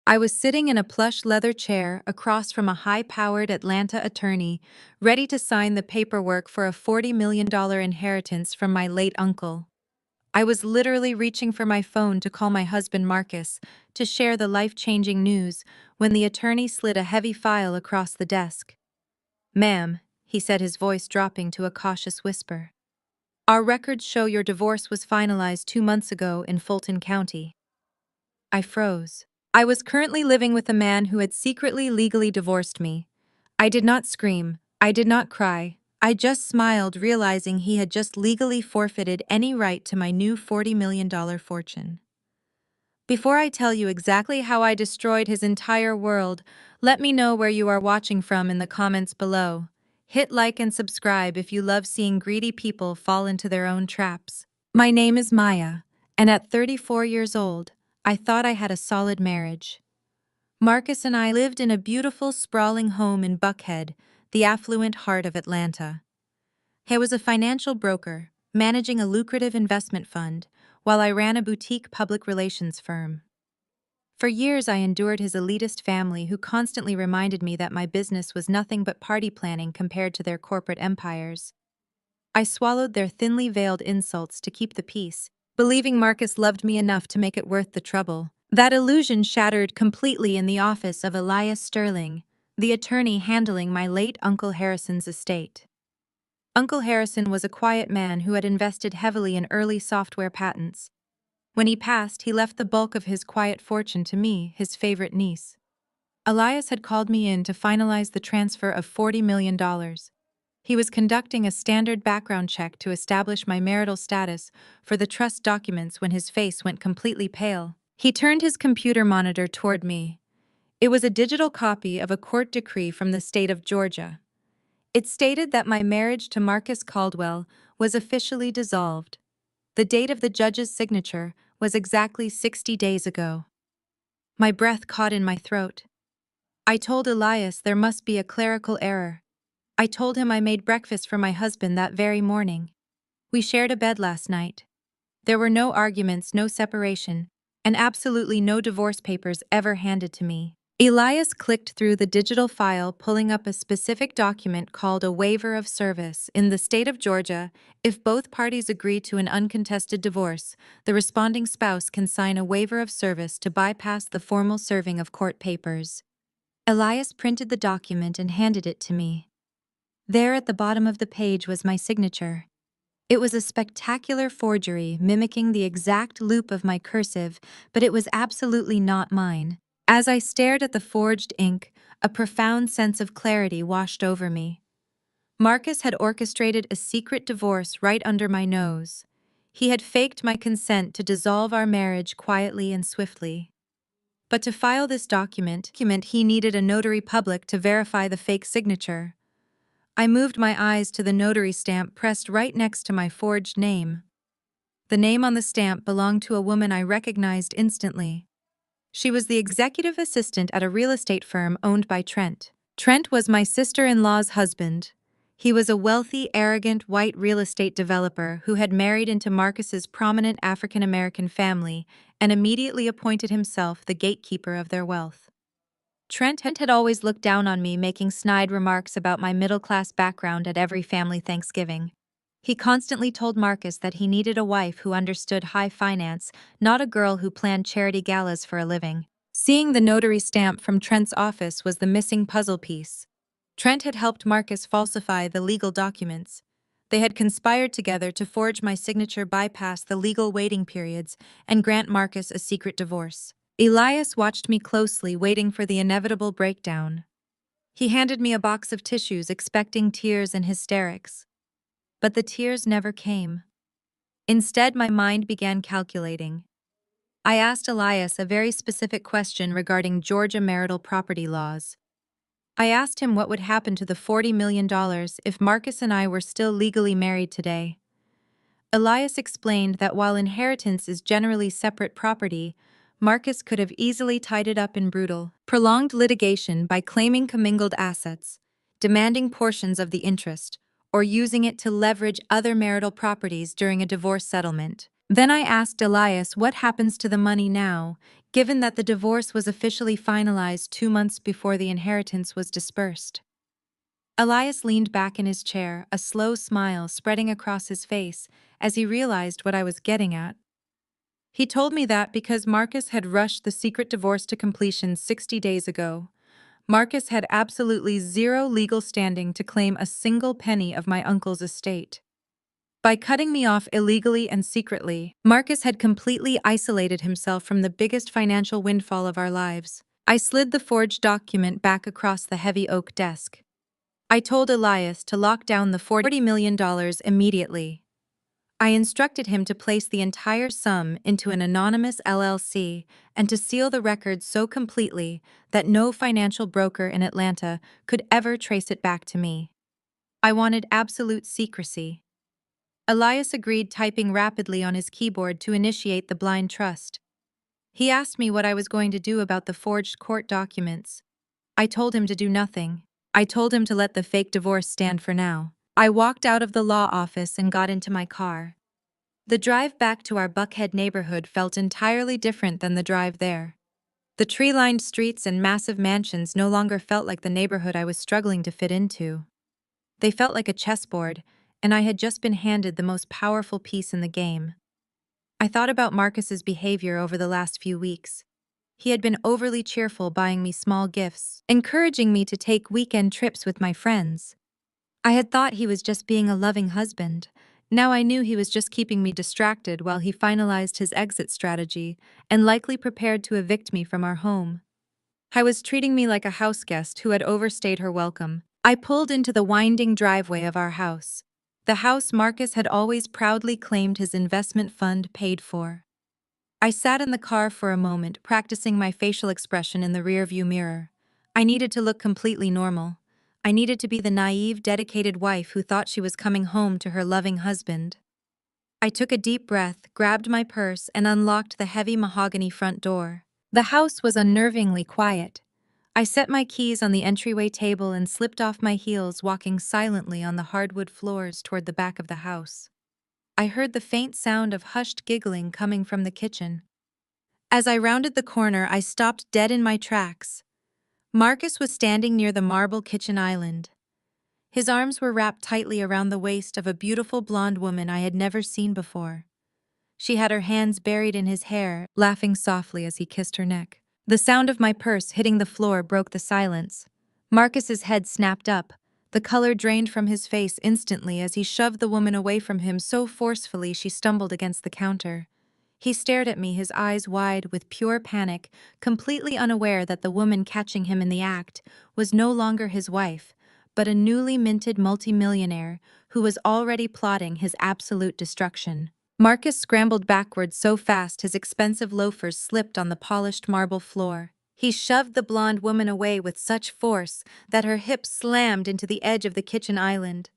I was sitting in a plush leather chair across from a high-powered Atlanta attorney, ready to sign the paperwork for a $40 million inheritance from my late uncle. I was literally reaching for my phone to call my husband Marcus to share the life-changing news when the attorney slid a heavy file across the desk. "Ma'am," he said, his voice dropping to a cautious whisper. "Our records show your divorce was finalized 2 months ago in Fulton County." I froze. I was currently living with a man who had secretly legally divorced me. I did not scream. I did not cry. I just smiled, realizing he had just legally forfeited any right to my new $40 million fortune. Before I tell you exactly how I destroyed his entire world, let me know where you are watching from in the comments below. Hit like and subscribe if you love seeing greedy people fall into their own traps. My name is Maya, and at 34 years old, I thought I had a solid marriage. Marcus and I lived in a beautiful, sprawling home in Buckhead, the affluent heart of Atlanta. He was a financial broker, managing a lucrative investment fund, while I ran a boutique public relations firm. For years, I endured his elitist family, who constantly reminded me that my business was nothing but party planning compared to their corporate empires. I swallowed their thinly veiled insults to keep the peace, believing Marcus loved me enough to make it worth the trouble. That illusion shattered completely in the office of Elias Sterling, the attorney handling my late Uncle Harrison's estate. Uncle Harrison was a quiet man who had invested heavily in early software patents. When he passed, he left the bulk of his quiet fortune to me, his favorite niece. Elias had called me in to finalize the transfer of $40 million. He was conducting a standard background check to establish my marital status for the trust documents when his face went completely pale. He turned his computer monitor toward me. It was a digital copy of a court decree from the state of Georgia. It stated that my marriage to Marcus Caldwell was officially dissolved. The date of the judge's signature was exactly 60 days ago. My breath caught in my throat. I told Elias there must be a clerical error. I told him I made breakfast for my husband that very morning. We shared a bed last night. There were no arguments, no separation, and absolutely no divorce papers ever handed to me. Elias clicked through the digital file, pulling up a specific document called a waiver of service. In the state of Georgia, if both parties agree to an uncontested divorce, the responding spouse can sign a waiver of service to bypass the formal serving of court papers. Elias printed the document and handed it to me. There at the bottom of the page was my signature. It was a spectacular forgery, mimicking the exact loop of my cursive, but it was absolutely not mine. As I stared at the forged ink, a profound sense of clarity washed over me. Marcus had orchestrated a secret divorce right under my nose. He had faked my consent to dissolve our marriage quietly and swiftly. But to file this document, he needed a notary public to verify the fake signature. I moved my eyes to the notary stamp pressed right next to my forged name. The name on the stamp belonged to a woman I recognized instantly. She was the executive assistant at a real estate firm owned by Trent. Trent was my sister-in-law's husband. He was a wealthy, arrogant, white real estate developer who had married into Marcus's prominent African-American family and immediately appointed himself the gatekeeper of their wealth. Trent had always looked down on me, making snide remarks about my middle-class background at every family Thanksgiving. He constantly told Marcus that he needed a wife who understood high finance, not a girl who planned charity galas for a living. Seeing the notary stamp from Trent's office was the missing puzzle piece. Trent had helped Marcus falsify the legal documents. They had conspired together to forge my signature, bypass the legal waiting periods, and grant Marcus a secret divorce. Elias watched me closely, waiting for the inevitable breakdown. He handed me a box of tissues, expecting tears and hysterics. But the tears never came. Instead, my mind began calculating. I asked Elias a very specific question regarding Georgia marital property laws. I asked him what would happen to the $40 million if Marcus and I were still legally married today. Elias explained that while inheritance is generally separate property, Marcus could have easily tied it up in brutal, prolonged litigation by claiming commingled assets, demanding portions of the interest, or using it to leverage other marital properties during a divorce settlement. Then I asked Elias what happens to the money now, given that the divorce was officially finalized 2 months before the inheritance was dispersed. Elias leaned back in his chair, a slow smile spreading across his face as he realized what I was getting at. He told me that because Marcus had rushed the secret divorce to completion 60 days ago, Marcus had absolutely zero legal standing to claim a single penny of my uncle's estate. By cutting me off illegally and secretly, Marcus had completely isolated himself from the biggest financial windfall of our lives. I slid the forged document back across the heavy oak desk. I told Elias to lock down the $40 million immediately. I instructed him to place the entire sum into an anonymous LLC and to seal the records so completely that no financial broker in Atlanta could ever trace it back to me. I wanted absolute secrecy. Elias agreed, typing rapidly on his keyboard to initiate the blind trust. He asked me what I was going to do about the forged court documents. I told him to do nothing. I told him to let the fake divorce stand for now. I walked out of the law office and got into my car. The drive back to our Buckhead neighborhood felt entirely different than the drive there. The tree-lined streets and massive mansions no longer felt like the neighborhood I was struggling to fit into. They felt like a chessboard, and I had just been handed the most powerful piece in the game. I thought about Marcus's behavior over the last few weeks. He had been overly cheerful, buying me small gifts, encouraging me to take weekend trips with my friends. I had thought he was just being a loving husband. Now I knew he was just keeping me distracted while he finalized his exit strategy and likely prepared to evict me from our home. I was treating me like a houseguest who had overstayed her welcome. I pulled into the winding driveway of our house, the house Marcus had always proudly claimed his investment fund paid for. I sat in the car for a moment, practicing my facial expression in the rearview mirror. I needed to look completely normal. I needed to be the naive, dedicated wife who thought she was coming home to her loving husband. I took a deep breath, grabbed my purse, and unlocked the heavy mahogany front door. The house was unnervingly quiet. I set my keys on the entryway table and slipped off my heels, walking silently on the hardwood floors toward the back of the house. I heard the faint sound of hushed giggling coming from the kitchen. As I rounded the corner, I stopped dead in my tracks. Marcus was standing near the marble kitchen island. His arms were wrapped tightly around the waist of a beautiful blonde woman I had never seen before. She had her hands buried in his hair, laughing softly as he kissed her neck. The sound of my purse hitting the floor broke the silence. Marcus's head snapped up. The color drained from his face instantly as he shoved the woman away from him so forcefully she stumbled against the counter. He stared at me, his eyes wide with pure panic, completely unaware that the woman catching him in the act was no longer his wife, but a newly minted multimillionaire who was already plotting his absolute destruction. Marcus scrambled backwards so fast his expensive loafers slipped on the polished marble floor. He shoved the blonde woman away with such force that her hips slammed into the edge of the kitchen island.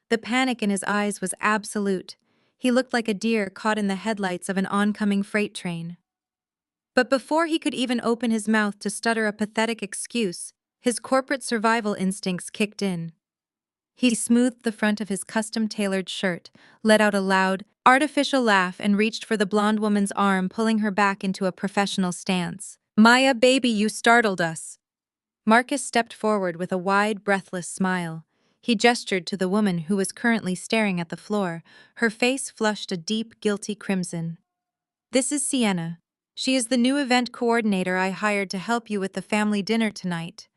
The panic in his eyes was absolute. He looked like a deer caught in the headlights of an oncoming freight train. But before he could even open his mouth to stutter a pathetic excuse, his corporate survival instincts kicked in. He smoothed the front of his custom-tailored shirt, let out a loud, artificial laugh, and reached for the blonde woman's arm, pulling her back into a professional stance. "Maya, baby, you startled us." Marcus stepped forward with a wide, breathless smile. He gestured to the woman who was currently staring at the floor, her face flushed a deep, guilty crimson. "This is Sienna. She is the new event coordinator I hired to help you with the family dinner tonight.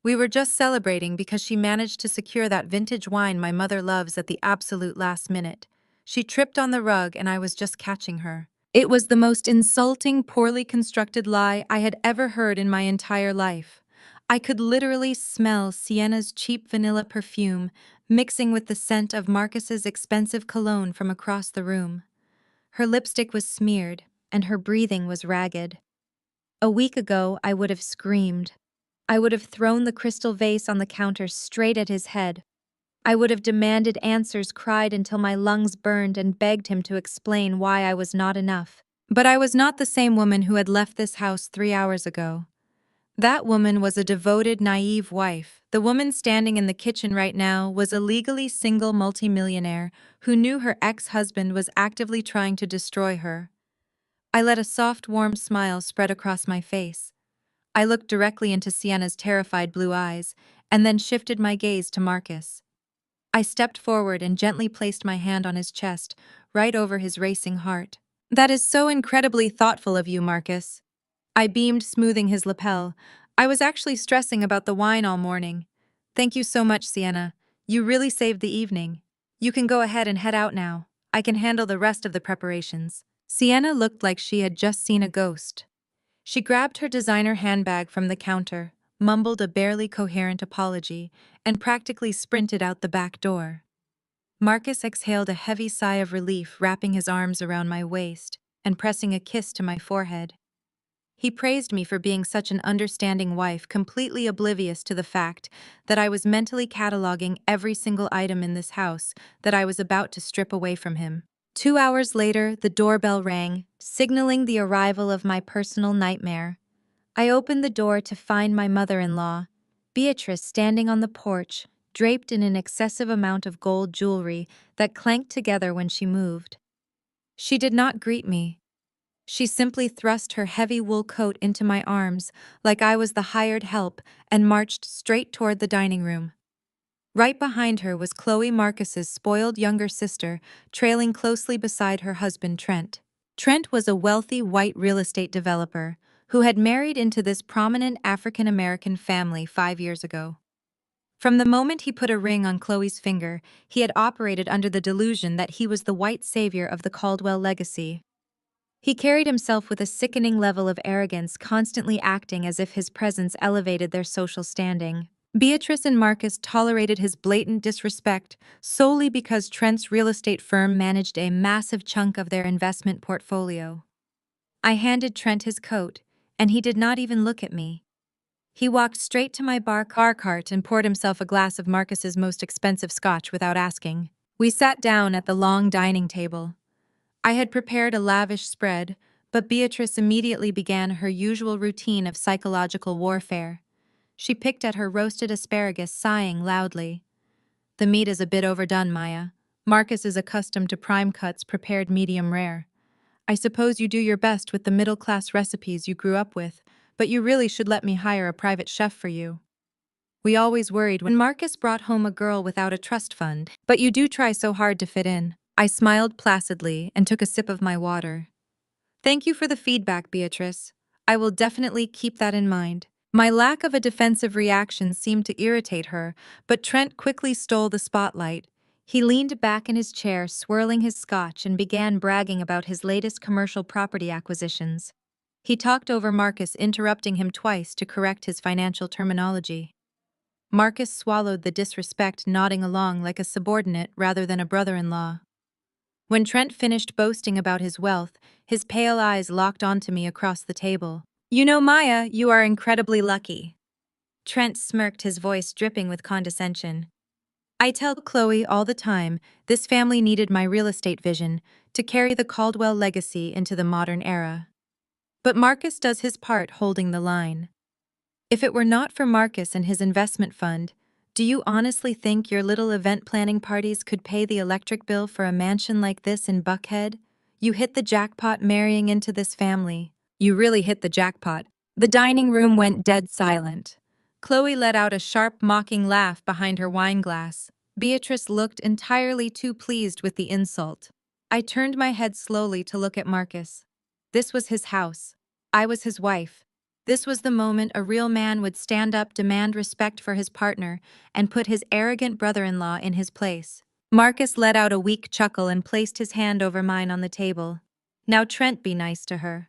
We were just celebrating because she managed to secure that vintage wine my mother loves at the absolute last minute. She tripped on the rug and I was just catching her." It was the most insulting, poorly constructed lie I had ever heard in my entire life. I could literally smell Sienna's cheap vanilla perfume mixing with the scent of Marcus's expensive cologne from across the room. Her lipstick was smeared, and her breathing was ragged. A week ago, I would have screamed. I would have thrown the crystal vase on the counter straight at his head. I would have demanded answers, cried until my lungs burned, and begged him to explain why I was not enough. But I was not the same woman who had left this house 3 hours ago. That woman was a devoted, naive wife. The woman standing in the kitchen right now was a legally single multimillionaire who knew her ex-husband was actively trying to destroy her. I let a soft, warm smile spread across my face. I looked directly into Sienna's terrified blue eyes, and then shifted my gaze to Marcus. I stepped forward and gently placed my hand on his chest, right over his racing heart. That is so incredibly thoughtful of you, Marcus. I beamed, smoothing his lapel. I was actually stressing about the wine all morning. Thank you so much, Sienna. You really saved the evening. You can go ahead and head out now. I can handle the rest of the preparations. Sienna looked like she had just seen a ghost. She grabbed her designer handbag from the counter, mumbled a barely coherent apology, and practically sprinted out the back door. Marcus exhaled a heavy sigh of relief, wrapping his arms around my waist and pressing a kiss to my forehead. He praised me for being such an understanding wife, completely oblivious to the fact that I was mentally cataloging every single item in this house that I was about to strip away from him. 2 hours later, the doorbell rang, signaling the arrival of my personal nightmare. I opened the door to find my mother-in-law, Beatrice, standing on the porch, draped in an excessive amount of gold jewelry that clanked together when she moved. She did not greet me. She simply thrust her heavy wool coat into my arms like I was the hired help and marched straight toward the dining room. Right behind her was Chloe, Marcus's spoiled younger sister, trailing closely beside her husband Trent. Trent was a wealthy white real estate developer who had married into this prominent African-American family 5 years ago. From the moment he put a ring on Chloe's finger, he had operated under the delusion that he was the white savior of the Caldwell legacy. He carried himself with a sickening level of arrogance, constantly acting as if his presence elevated their social standing. Beatrice and Marcus tolerated his blatant disrespect solely because Trent's real estate firm managed a massive chunk of their investment portfolio. I handed Trent his coat, and he did not even look at me. He walked straight to my car cart and poured himself a glass of Marcus's most expensive scotch without asking. We sat down at the long dining table. I had prepared a lavish spread, but Beatrice immediately began her usual routine of psychological warfare. She picked at her roasted asparagus, sighing loudly. The meat is a bit overdone, Maya. Marcus is accustomed to prime cuts prepared medium rare. I suppose you do your best with the middle-class recipes you grew up with, but you really should let me hire a private chef for you. We always worried when Marcus brought home a girl without a trust fund, but you do try so hard to fit in. I smiled placidly and took a sip of my water. Thank you for the feedback, Beatrice. I will definitely keep that in mind. My lack of a defensive reaction seemed to irritate her, but Trent quickly stole the spotlight. He leaned back in his chair, swirling his scotch, and began bragging about his latest commercial property acquisitions. He talked over Marcus, interrupting him twice to correct his financial terminology. Marcus swallowed the disrespect, nodding along like a subordinate rather than a brother-in-law. When Trent finished boasting about his wealth, his pale eyes locked onto me across the table. You know, Maya, you are incredibly lucky. Trent smirked, his voice dripping with condescension. I tell Chloe all the time, this family needed my real estate vision to carry the Caldwell legacy into the modern era. But Marcus does his part, holding the line. If it were not for Marcus and his investment fund, do you honestly think your little event planning parties could pay the electric bill for a mansion like this in Buckhead? You hit the jackpot marrying into this family. You really hit the jackpot. The dining room went dead silent. Chloe let out a sharp, mocking laugh behind her wine glass. Beatrice looked entirely too pleased with the insult. I turned my head slowly to look at Marcus. This was his house. I was his wife. This was the moment a real man would stand up, demand respect for his partner, and put his arrogant brother-in-law in his place. Marcus let out a weak chuckle and placed his hand over mine on the table. Now Trent, be nice to her.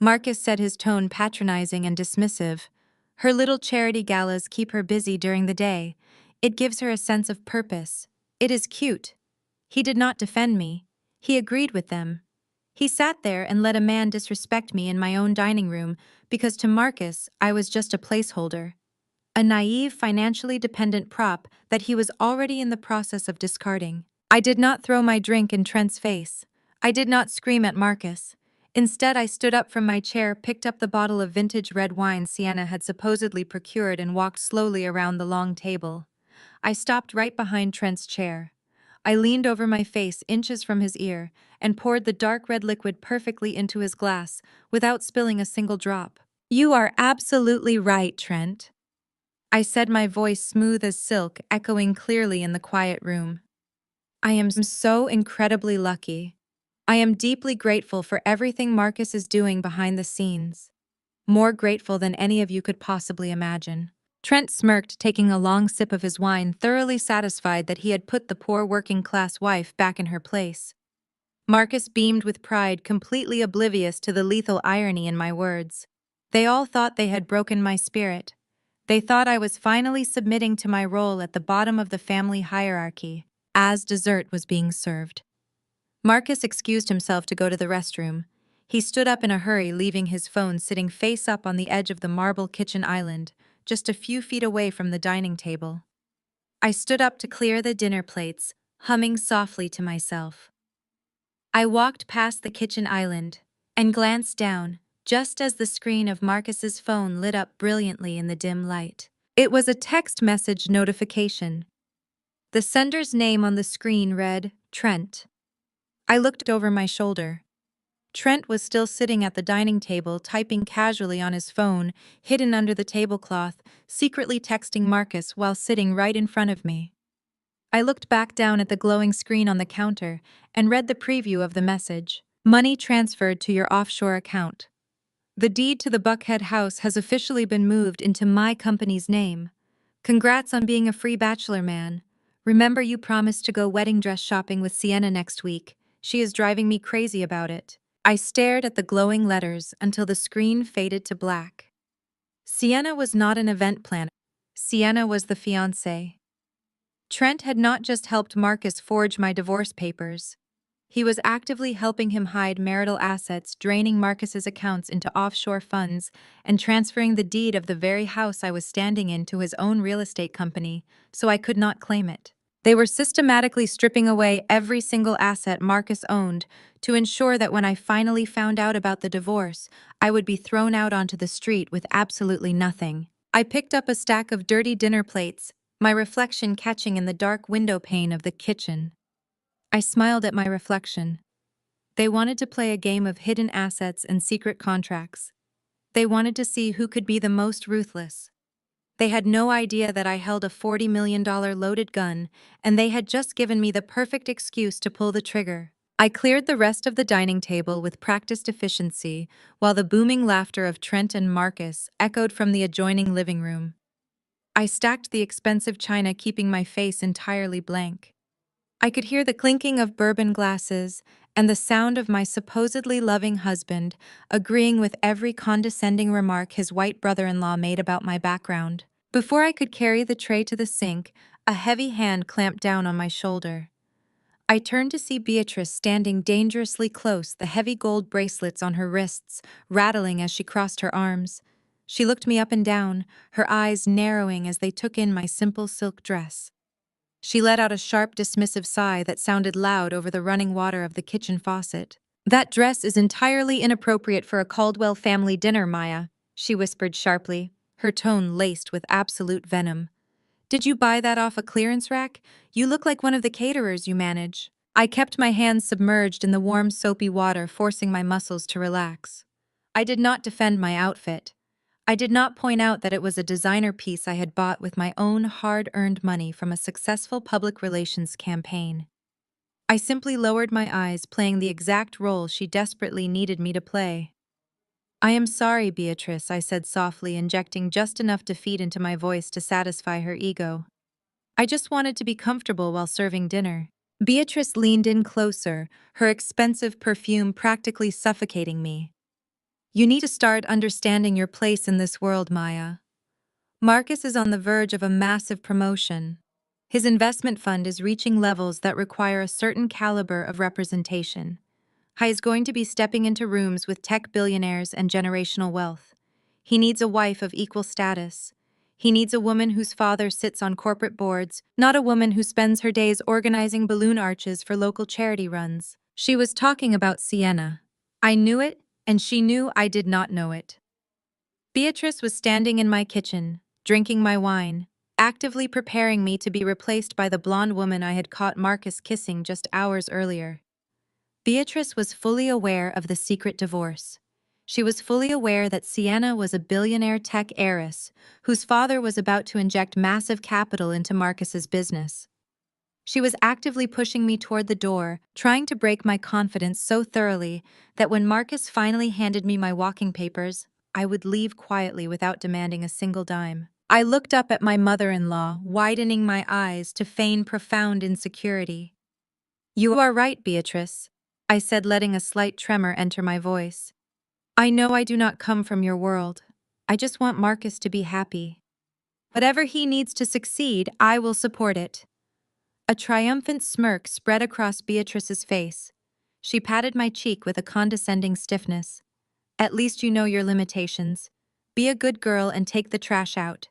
Marcus said, his tone patronizing and dismissive. Her little charity galas keep her busy during the day. It gives her a sense of purpose. It is cute. He did not defend me. He agreed with them. He sat there and let a man disrespect me in my own dining room because to Marcus, I was just a placeholder. A naive, financially dependent prop that he was already in the process of discarding. I did not throw my drink in Trent's face. I did not scream at Marcus. Instead, I stood up from my chair, picked up the bottle of vintage red wine Sienna had supposedly procured, and walked slowly around the long table. I stopped right behind Trent's chair. I leaned over my face inches from his ear and poured the dark red liquid perfectly into his glass without spilling a single drop. "You are absolutely right, Trent," I said, my voice smooth as silk, echoing clearly in the quiet room. "I am so incredibly lucky. I am deeply grateful for everything Marcus is doing behind the scenes. More grateful than any of you could possibly imagine." Trent smirked, taking a long sip of his wine, thoroughly satisfied that he had put the poor working-class wife back in her place. Marcus beamed with pride, completely oblivious to the lethal irony in my words. They all thought they had broken my spirit. They thought I was finally submitting to my role at the bottom of the family hierarchy, as dessert was being served. Marcus excused himself to go to the restroom. He stood up in a hurry, leaving his phone sitting face up on the edge of the marble kitchen island, just a few feet away from the dining table. I stood up to clear the dinner plates, humming softly to myself. I walked past the kitchen island and glanced down, just as the screen of Marcus's phone lit up brilliantly in the dim light. It was a text message notification. The sender's name on the screen read, Trent. I looked over my shoulder. Trent was still sitting at the dining table, typing casually on his phone, hidden under the tablecloth, secretly texting Marcus while sitting right in front of me. I looked back down at the glowing screen on the counter and read the preview of the message. "Money transferred to your offshore account. The deed to the Buckhead house has officially been moved into my company's name. Congrats on being a free bachelor, man. Remember, you promised to go wedding dress shopping with Sienna next week. She is driving me crazy about it." I stared at the glowing letters until the screen faded to black. Sienna was not an event planner. Sienna was the fiancée. Trent had not just helped Marcus forge my divorce papers. He was actively helping him hide marital assets, draining Marcus's accounts into offshore funds, and transferring the deed of the very house I was standing in to his own real estate company, so I could not claim it. They were systematically stripping away every single asset Marcus owned to ensure that when I finally found out about the divorce, I would be thrown out onto the street with absolutely nothing. I picked up a stack of dirty dinner plates, my reflection catching in the dark window pane of the kitchen. I smiled at my reflection. They wanted to play a game of hidden assets and secret contracts. They wanted to see who could be the most ruthless. They had no idea that I held a $40 million loaded gun, and they had just given me the perfect excuse to pull the trigger. I cleared the rest of the dining table with practiced efficiency, while the booming laughter of Trent and Marcus echoed from the adjoining living room. I stacked the expensive china, keeping my face entirely blank. I could hear the clinking of bourbon glasses and the sound of my supposedly loving husband agreeing with every condescending remark his white brother-in-law made about my background. Before I could carry the tray to the sink, a heavy hand clamped down on my shoulder. I turned to see Beatrice standing dangerously close, the heavy gold bracelets on her wrists rattling as she crossed her arms. She looked me up and down, her eyes narrowing as they took in my simple silk dress. She let out a sharp, dismissive sigh that sounded loud over the running water of the kitchen faucet. "That dress is entirely inappropriate for a Caldwell family dinner, Maya," she whispered sharply, her tone laced with absolute venom. "Did you buy that off a clearance rack? You look like one of the caterers you manage." I kept my hands submerged in the warm, soapy water, forcing my muscles to relax. I did not defend my outfit. I did not point out that it was a designer piece I had bought with my own hard-earned money from a successful public relations campaign. I simply lowered my eyes, playing the exact role she desperately needed me to play. "I am sorry, Beatrice," I said softly, injecting just enough defeat into my voice to satisfy her ego. "I just wanted to be comfortable while serving dinner." Beatrice leaned in closer, her expensive perfume practically suffocating me. "You need to start understanding your place in this world, Maya. Marcus is on the verge of a massive promotion. His investment fund is reaching levels that require a certain caliber of representation. He is going to be stepping into rooms with tech billionaires and generational wealth. He needs a wife of equal status. He needs a woman whose father sits on corporate boards, not a woman who spends her days organizing balloon arches for local charity runs." She was talking about Sienna. I knew it, and she knew I did not know it. Beatrice was standing in my kitchen, drinking my wine, actively preparing me to be replaced by the blonde woman I had caught Marcus kissing just hours earlier. Beatrice was fully aware of the secret divorce. She was fully aware that Sienna was a billionaire tech heiress whose father was about to inject massive capital into Marcus's business. She was actively pushing me toward the door, trying to break my confidence so thoroughly that when Marcus finally handed me my walking papers, I would leave quietly without demanding a single dime. I looked up at my mother-in-law, widening my eyes to feign profound insecurity. "You are right, Beatrice," I said, letting a slight tremor enter my voice. "I know I do not come from your world. I just want Marcus to be happy. Whatever he needs to succeed, I will support it." A triumphant smirk spread across Beatrice's face. She patted my cheek with a condescending stiffness. "At least you know your limitations. Be a good girl and take the trash out.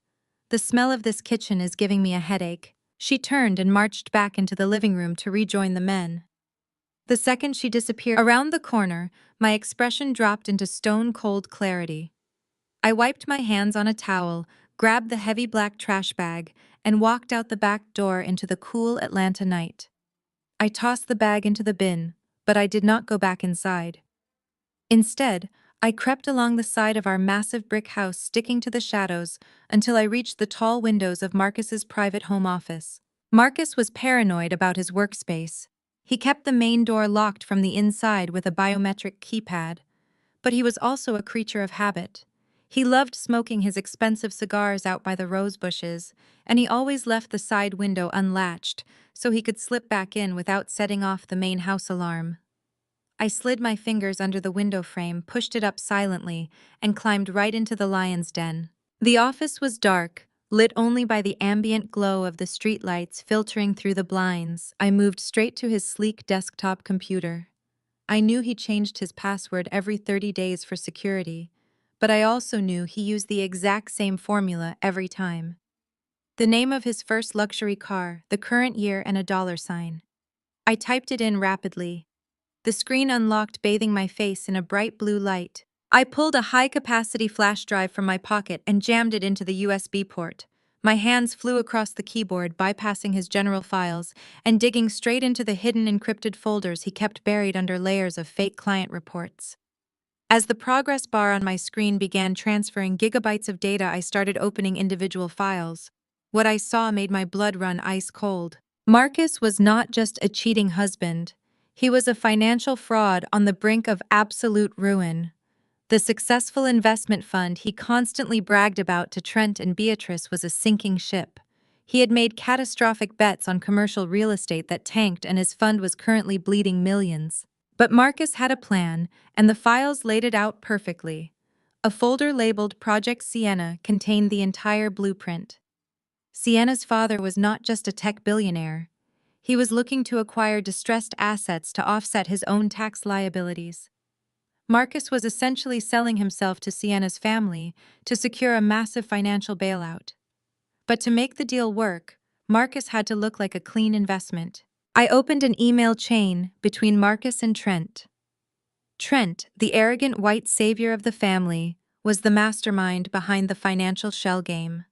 The smell of this kitchen is giving me a headache." She turned and marched back into the living room to rejoin the men. The second she disappeared around the corner, my expression dropped into stone-cold clarity. I wiped my hands on a towel, grabbed the heavy black trash bag, and walked out the back door into the cool Atlanta night. I tossed the bag into the bin, but I did not go back inside. Instead, I crept along the side of our massive brick house, sticking to the shadows, until I reached the tall windows of Marcus's private home office. Marcus was paranoid about his workspace. He kept the main door locked from the inside with a biometric keypad. But he was also a creature of habit. He loved smoking his expensive cigars out by the rose bushes, and he always left the side window unlatched so he could slip back in without setting off the main house alarm. I slid my fingers under the window frame, pushed it up silently, and climbed right into the lion's den. The office was dark, lit only by the ambient glow of the streetlights filtering through the blinds. I moved straight to his sleek desktop computer. I knew he changed his password every 30 days for security, but I also knew he used the exact same formula every time. The name of his first luxury car, the current year, and a dollar sign. I typed it in rapidly. The screen unlocked, bathing my face in a bright blue light. I pulled a high-capacity flash drive from my pocket and jammed it into the USB port. My hands flew across the keyboard, bypassing his general files and digging straight into the hidden encrypted folders he kept buried under layers of fake client reports. As the progress bar on my screen began transferring gigabytes of data, I started opening individual files. What I saw made my blood run ice cold. Marcus was not just a cheating husband. He was a financial fraud on the brink of absolute ruin. The successful investment fund he constantly bragged about to Trent and Beatrice was a sinking ship. He had made catastrophic bets on commercial real estate that tanked, and his fund was currently bleeding millions. But Marcus had a plan, and the files laid it out perfectly. A folder labeled Project Sienna contained the entire blueprint. Sienna's father was not just a tech billionaire. He was looking to acquire distressed assets to offset his own tax liabilities. Marcus was essentially selling himself to Sienna's family to secure a massive financial bailout. But to make the deal work, Marcus had to look like a clean investment. I opened an email chain between Marcus and Trent. Trent, the arrogant white savior of the family, was the mastermind behind the financial shell game.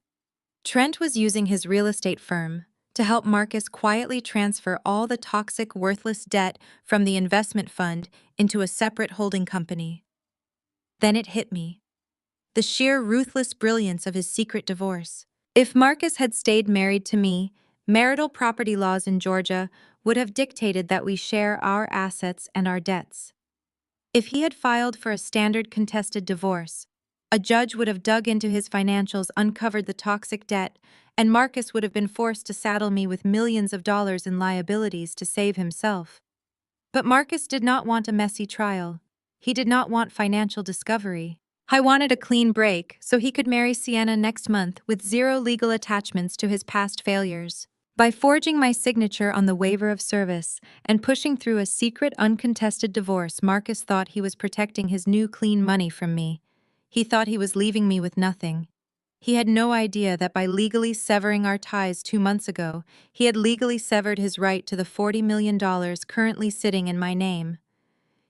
Trent was using his real estate firm to help Marcus quietly transfer all the toxic, worthless debt from the investment fund into a separate holding company. Then it hit me. The sheer ruthless brilliance of his secret divorce. If Marcus had stayed married to me, marital property laws in Georgia would have dictated that we share our assets and our debts. If he had filed for a standard contested divorce, a judge would have dug into his financials, uncovered the toxic debt, and Marcus would have been forced to saddle me with millions of dollars in liabilities to save himself. But Marcus did not want a messy trial. He did not want financial discovery. I wanted a clean break so he could marry Sienna next month with zero legal attachments to his past failures. By forging my signature on the waiver of service and pushing through a secret, uncontested divorce, Marcus thought he was protecting his new clean money from me. He thought he was leaving me with nothing. He had no idea that by legally severing our ties 2 months ago, he had legally severed his right to the $40 million currently sitting in my name.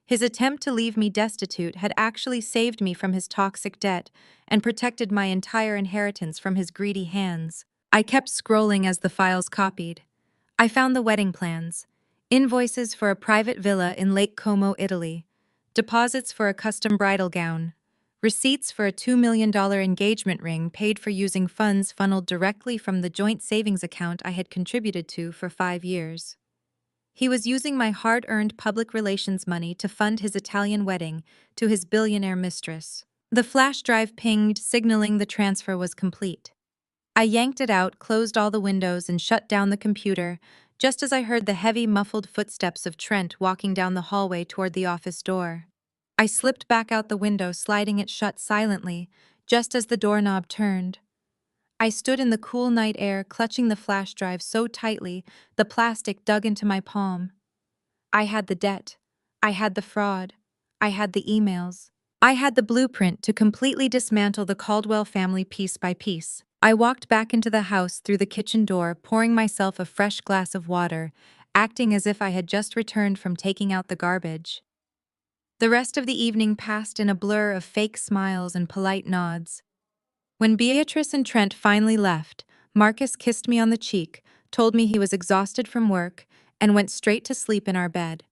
His attempt to leave me destitute had actually saved me from his toxic debt and protected my entire inheritance from his greedy hands. I kept scrolling as the files copied. I found the wedding plans, invoices for a private villa in Lake Como, Italy, deposits for a custom bridal gown, receipts for a $2 million engagement ring paid for using funds funneled directly from the joint savings account I had contributed to for 5 years. He was using my hard-earned public relations money to fund his Italian wedding to his billionaire mistress. The flash drive pinged, signaling the transfer was complete. I yanked it out, closed all the windows, and shut down the computer, just as I heard the heavy, muffled footsteps of Trent walking down the hallway toward the office door. I slipped back out the window, sliding it shut silently, just as the doorknob turned. I stood in the cool night air, clutching the flash drive so tightly the plastic dug into my palm. I had the debt. I had the fraud. I had the emails. I had the blueprint to completely dismantle the Caldwell family piece by piece. I walked back into the house through the kitchen door, pouring myself a fresh glass of water, acting as if I had just returned from taking out the garbage. The rest of the evening passed in a blur of fake smiles and polite nods. When Beatrice and Trent finally left, Marcus kissed me on the cheek, told me he was exhausted from work, and went straight to sleep in our bed.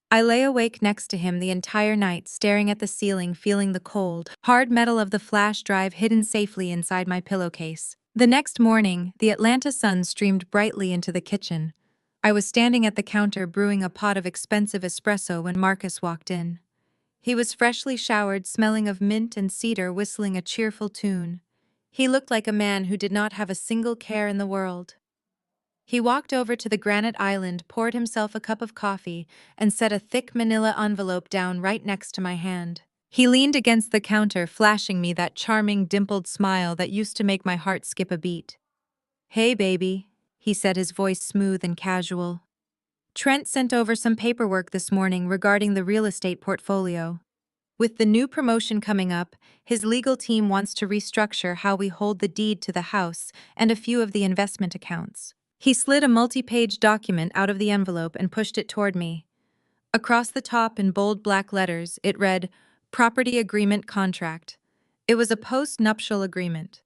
I lay awake next to him the entire night, staring at the ceiling, feeling the cold, hard metal of the flash drive hidden safely inside my pillowcase. The next morning, the Atlanta sun streamed brightly into the kitchen. I was standing at the counter brewing a pot of expensive espresso when Marcus walked in. He was freshly showered, smelling of mint and cedar, whistling a cheerful tune. He looked like a man who did not have a single care in the world. He walked over to the granite island, poured himself a cup of coffee, and set a thick manila envelope down right next to my hand. He leaned against the counter, flashing me that charming, dimpled smile that used to make my heart skip a beat. "Hey, baby," he said, his voice smooth and casual. "Trent sent over some paperwork this morning regarding the real estate portfolio. With the new promotion coming up, his legal team wants to restructure how we hold the deed to the house and a few of the investment accounts." He slid a multi-page document out of the envelope and pushed it toward me. Across the top in bold black letters, it read, "Property Agreement Contract." It was a post-nuptial agreement.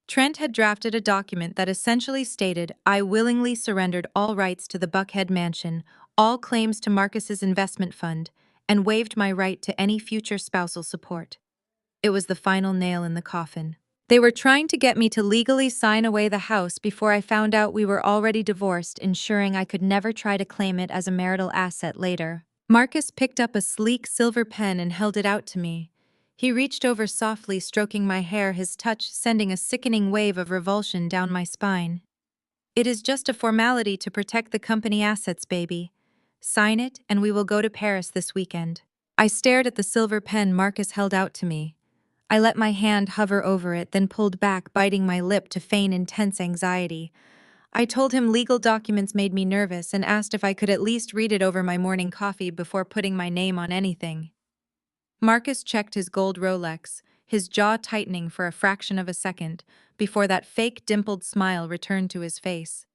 Trent had drafted a document that essentially stated, "I willingly surrendered all rights to the Buckhead mansion, all claims to Marcus's investment fund, and waived my right to any future spousal support." It was the final nail in the coffin. They were trying to get me to legally sign away the house before I found out we were already divorced, ensuring I could never try to claim it as a marital asset later. Marcus picked up a sleek silver pen and held it out to me. He reached over softly, stroking my hair, his touch sending a sickening wave of revulsion down my spine. "It is just a formality to protect the company assets, baby. Sign it, and we will go to Paris this weekend." I stared at the silver pen Marcus held out to me. I let my hand hover over it, then pulled back, biting my lip to feign intense anxiety. I told him legal documents made me nervous and asked if I could at least read it over my morning coffee before putting my name on anything. Marcus checked his gold Rolex, his jaw tightening for a fraction of a second before that fake dimpled smile returned to his face.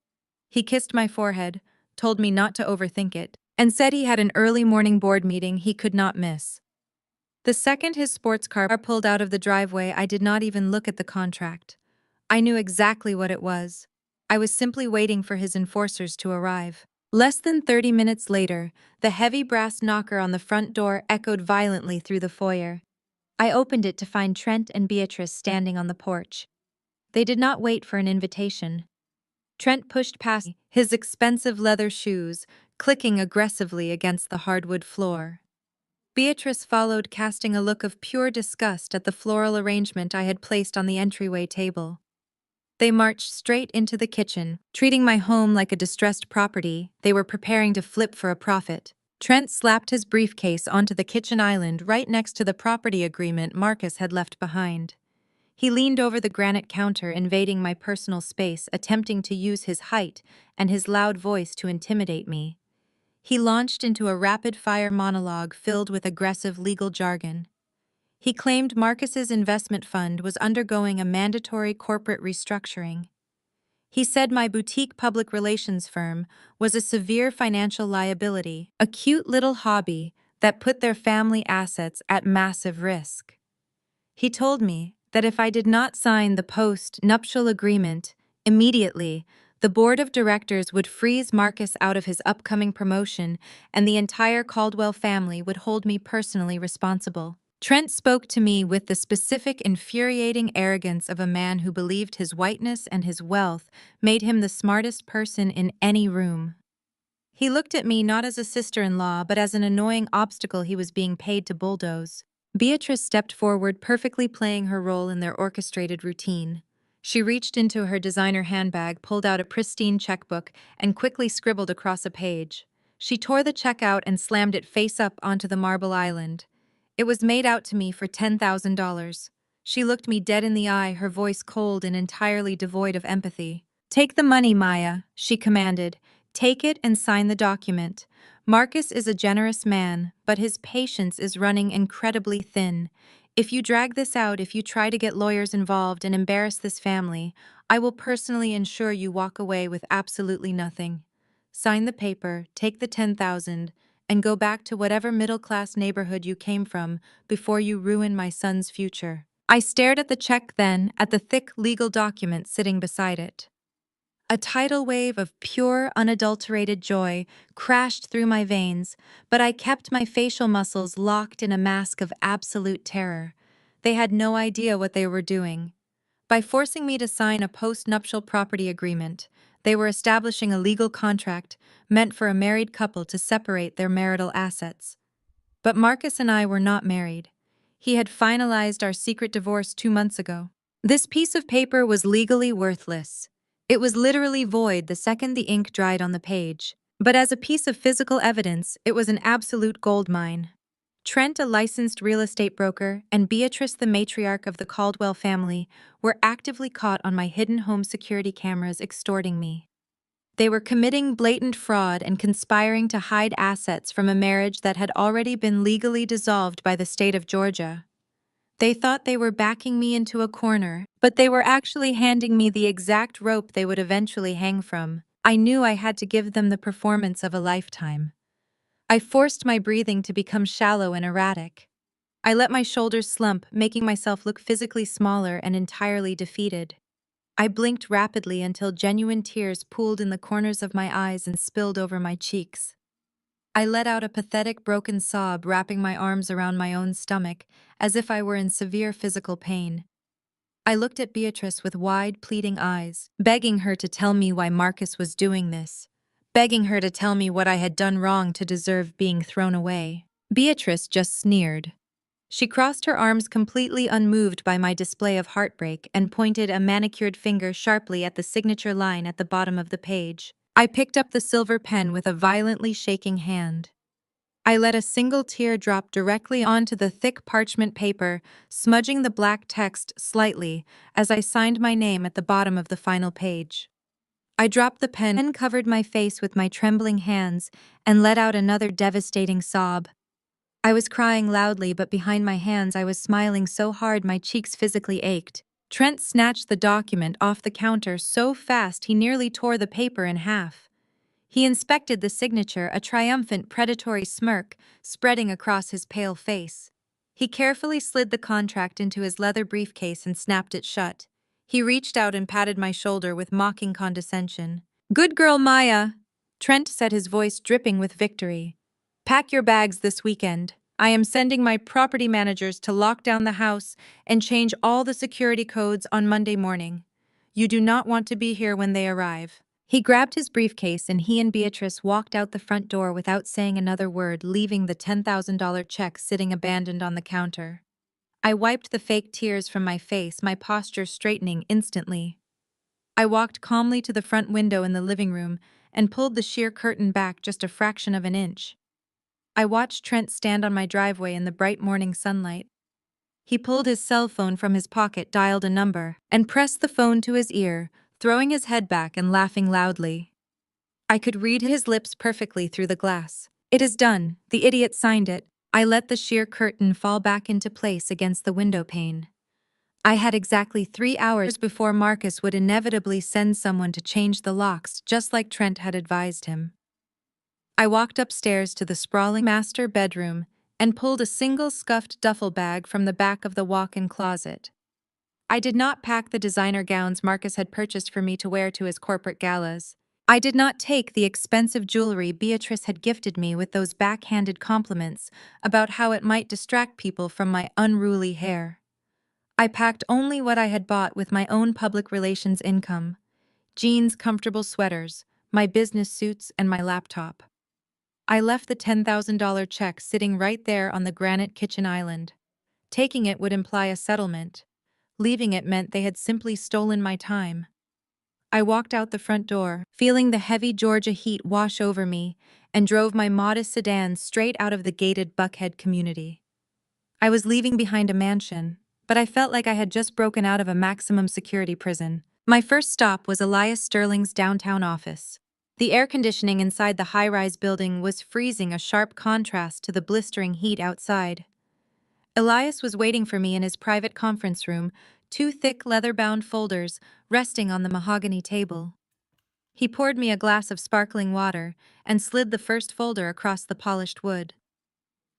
He kissed my forehead, told me not to overthink it, and said he had an early morning board meeting he could not miss. The second his sports car pulled out of the driveway, I did not even look at the contract. I knew exactly what it was. I was simply waiting for his enforcers to arrive. Less than 30 minutes later, the heavy brass knocker on the front door echoed violently through the foyer. I opened it to find Trent and Beatrice standing on the porch. They did not wait for an invitation. Trent pushed past me, his expensive leather shoes clicking aggressively against the hardwood floor. Beatrice followed, casting a look of pure disgust at the floral arrangement I had placed on the entryway table. They marched straight into the kitchen, treating my home like a distressed property they were preparing to flip for a profit. Trent slapped his briefcase onto the kitchen island right next to the property agreement Marcus had left behind. He leaned over the granite counter, invading my personal space, attempting to use his height and his loud voice to intimidate me. He launched into a rapid-fire monologue filled with aggressive legal jargon. He claimed Marcus's investment fund was undergoing a mandatory corporate restructuring. He said my boutique public relations firm was a severe financial liability, a cute little hobby that put their family assets at massive risk. He told me that if I did not sign the post-nuptial agreement Immediately, the board of directors would freeze Marcus out of his upcoming promotion, and the entire Caldwell family would hold me personally responsible. Trent spoke to me with the specific, infuriating arrogance of a man who believed his whiteness and his wealth made him the smartest person in any room. He looked at me not as a sister-in-law, but as an annoying obstacle he was being paid to bulldoze. Beatrice stepped forward, perfectly playing her role in their orchestrated routine. She reached into her designer handbag, pulled out a pristine checkbook, and quickly scribbled across a page. She tore the check out and slammed it face up onto the marble island. It was made out to me for $10,000. She looked me dead in the eye, her voice cold and entirely devoid of empathy. "Take the money, Maya," she commanded. "Take it and sign the document. Marcus is a generous man, but his patience is running incredibly thin. If you drag this out, if you try to get lawyers involved and embarrass this family, I will personally ensure you walk away with absolutely nothing. Sign the paper, take the 10,000, and go back to whatever middle-class neighborhood you came from before you ruin my son's future." I stared at the check, then at the thick legal document sitting beside it. A tidal wave of pure, unadulterated joy crashed through my veins, but I kept my facial muscles locked in a mask of absolute terror. They had no idea what they were doing. By forcing me to sign a post-nuptial property agreement, they were establishing a legal contract meant for a married couple to separate their marital assets. But Marcus and I were not married. He had finalized our secret divorce 2 months ago. This piece of paper was legally worthless. It was literally void the second the ink dried on the page. But as a piece of physical evidence, it was an absolute goldmine. Trent, a licensed real estate broker, and Beatrice, the matriarch of the Caldwell family, were actively caught on my hidden home security cameras extorting me. They were committing blatant fraud and conspiring to hide assets from a marriage that had already been legally dissolved by the state of Georgia. They thought they were backing me into a corner, but they were actually handing me the exact rope they would eventually hang from. I knew I had to give them the performance of a lifetime. I forced my breathing to become shallow and erratic. I let my shoulders slump, making myself look physically smaller and entirely defeated. I blinked rapidly until genuine tears pooled in the corners of my eyes and spilled over my cheeks. I let out a pathetic, broken sob, wrapping my arms around my own stomach, as if I were in severe physical pain. I looked at Beatrice with wide, pleading eyes, begging her to tell me why Marcus was doing this, begging her to tell me what I had done wrong to deserve being thrown away. Beatrice just sneered. She crossed her arms, completely unmoved by my display of heartbreak, and pointed a manicured finger sharply at the signature line at the bottom of the page. I picked up the silver pen with a violently shaking hand. I let a single tear drop directly onto the thick parchment paper, smudging the black text slightly as I signed my name at the bottom of the final page. I dropped the pen and covered my face with my trembling hands and let out another devastating sob. I was crying loudly, but behind my hands I was smiling so hard my cheeks physically ached. Trent snatched the document off the counter so fast he nearly tore the paper in half. He inspected the signature, a triumphant, predatory smirk spreading across his pale face. He carefully slid the contract into his leather briefcase and snapped it shut. He reached out and patted my shoulder with mocking condescension. "Good girl, Maya," Trent said, his voice dripping with victory. "Pack your bags this weekend. I am sending my property managers to lock down the house and change all the security codes on Monday morning. You do not want to be here when they arrive." He grabbed his briefcase and he and Beatrice walked out the front door without saying another word, leaving the $10,000 check sitting abandoned on the counter. I wiped the fake tears from my face, my posture straightening instantly. I walked calmly to the front window in the living room and pulled the sheer curtain back just a fraction of an inch. I watched Trent stand on my driveway in the bright morning sunlight. He pulled his cell phone from his pocket, dialed a number, and pressed the phone to his ear, throwing his head back and laughing loudly. I could read his lips perfectly through the glass. "It is done. The idiot signed it." I let the sheer curtain fall back into place against the window pane. I had exactly 3 hours before Marcus would inevitably send someone to change the locks, just like Trent had advised him. I walked upstairs to the sprawling master bedroom and pulled a single scuffed duffel bag from the back of the walk-in closet. I did not pack the designer gowns Marcus had purchased for me to wear to his corporate galas. I did not take the expensive jewelry Beatrice had gifted me with those backhanded compliments about how it might distract people from my unruly hair. I packed only what I had bought with my own public relations income: jeans, comfortable sweaters, my business suits, and my laptop. I left the $10,000 check sitting right there on the granite kitchen island. Taking it would imply a settlement. Leaving it meant they had simply stolen my time. I walked out the front door, feeling the heavy Georgia heat wash over me, and drove my modest sedan straight out of the gated Buckhead community. I was leaving behind a mansion, but I felt like I had just broken out of a maximum security prison. My first stop was Elias Sterling's downtown office. The air conditioning inside the high-rise building was freezing, a sharp contrast to the blistering heat outside. Elias was waiting for me in his private conference room, two thick leather-bound folders resting on the mahogany table. He poured me a glass of sparkling water and slid the first folder across the polished wood.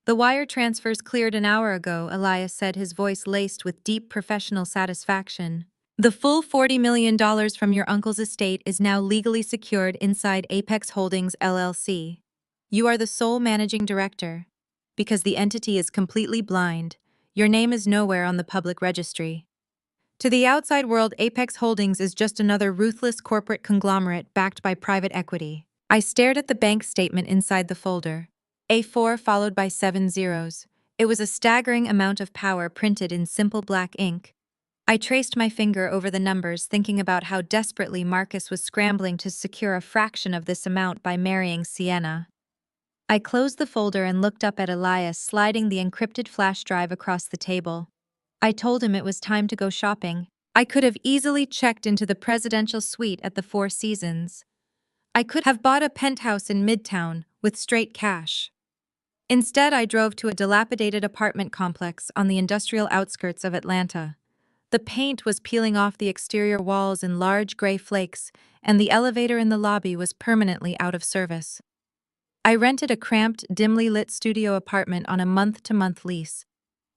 "The wire transfers cleared an hour ago," Elias said, his voice laced with deep professional satisfaction. "The full $40 million from your uncle's estate is now legally secured inside Apex Holdings LLC. You are the sole managing director. Because the entity is completely blind, your name is nowhere on the public registry. To the outside world, Apex Holdings is just another ruthless corporate conglomerate backed by private equity." I stared at the bank statement inside the folder. A4 followed by 7 zeros. It was a staggering amount of power printed in simple black ink. I traced my finger over the numbers, thinking about how desperately Marcus was scrambling to secure a fraction of this amount by marrying Sienna. I closed the folder and looked up at Elias, sliding the encrypted flash drive across the table. I told him it was time to go shopping. I could have easily checked into the presidential suite at the Four Seasons. I could have bought a penthouse in Midtown with straight cash. Instead, I drove to a dilapidated apartment complex on the industrial outskirts of Atlanta. The paint was peeling off the exterior walls in large gray flakes, and the elevator in the lobby was permanently out of service. I rented a cramped, dimly lit studio apartment on a month-to-month lease.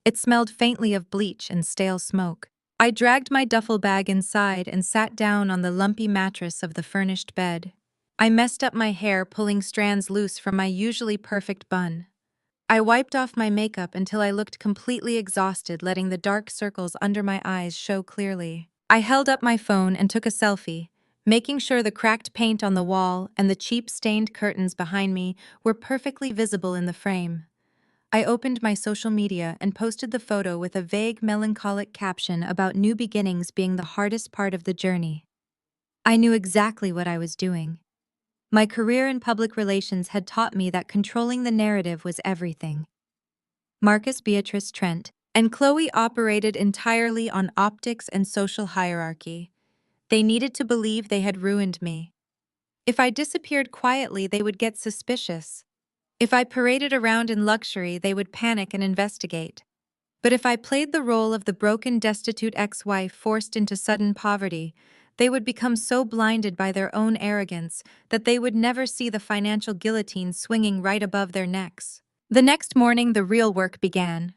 It smelled faintly of bleach and stale smoke. I dragged my duffel bag inside and sat down on the lumpy mattress of the furnished bed. I messed up my hair, pulling strands loose from my usually perfect bun. I wiped off my makeup until I looked completely exhausted, letting the dark circles under my eyes show clearly. I held up my phone and took a selfie, making sure the cracked paint on the wall and the cheap stained curtains behind me were perfectly visible in the frame. I opened my social media and posted the photo with a vague, melancholic caption about new beginnings being the hardest part of the journey. I knew exactly what I was doing. My career in public relations had taught me that controlling the narrative was everything. Marcus, Beatrice, Trent, and Chloe operated entirely on optics and social hierarchy. They needed to believe they had ruined me. If I disappeared quietly, they would get suspicious. If I paraded around in luxury, they would panic and investigate. But if I played the role of the broken, destitute ex-wife forced into sudden poverty, they would become so blinded by their own arrogance that they would never see the financial guillotine swinging right above their necks. The next morning, the real work began.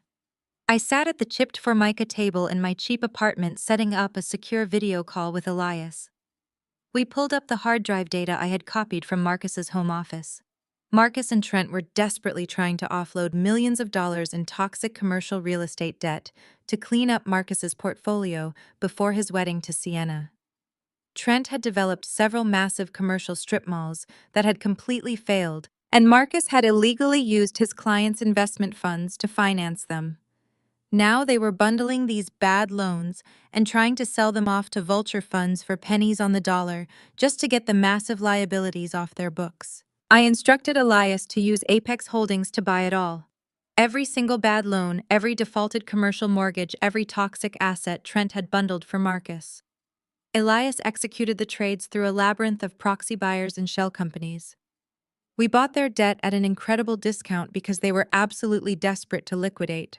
I sat at the chipped formica table in my cheap apartment, setting up a secure video call with Elias. We pulled up the hard drive data I had copied from Marcus's home office. Marcus and Trent were desperately trying to offload millions of dollars in toxic commercial real estate debt to clean up Marcus's portfolio before his wedding to Sienna. Trent had developed several massive commercial strip malls that had completely failed, and Marcus had illegally used his clients' investment funds to finance them. Now they were bundling these bad loans and trying to sell them off to vulture funds for pennies on the dollar just to get the massive liabilities off their books. I instructed Elias to use Apex Holdings to buy it all. Every single bad loan, every defaulted commercial mortgage, every toxic asset Trent had bundled for Marcus. Elias executed the trades through a labyrinth of proxy buyers and shell companies. We bought their debt at an incredible discount because they were absolutely desperate to liquidate.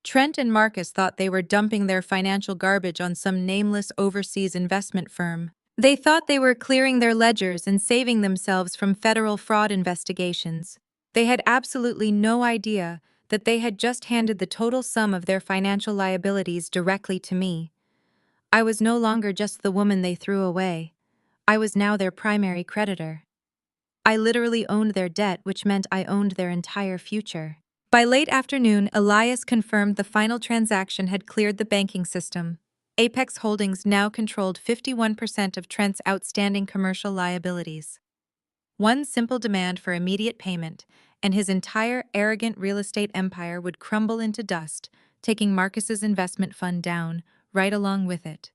Trent and Marcus thought they were dumping their financial garbage on some nameless overseas investment firm. They thought they were clearing their ledgers and saving themselves from federal fraud investigations. They had absolutely no idea that they had just handed the total sum of their financial liabilities directly to me. I was no longer just the woman they threw away. I was now their primary creditor. I literally owned their debt, which meant I owned their entire future. By late afternoon, Elias confirmed the final transaction had cleared the banking system. Apex Holdings now controlled 51% of Trent's outstanding commercial liabilities. One simple demand for immediate payment, and his entire arrogant real estate empire would crumble into dust, taking Marcus's investment fund down, right along with it.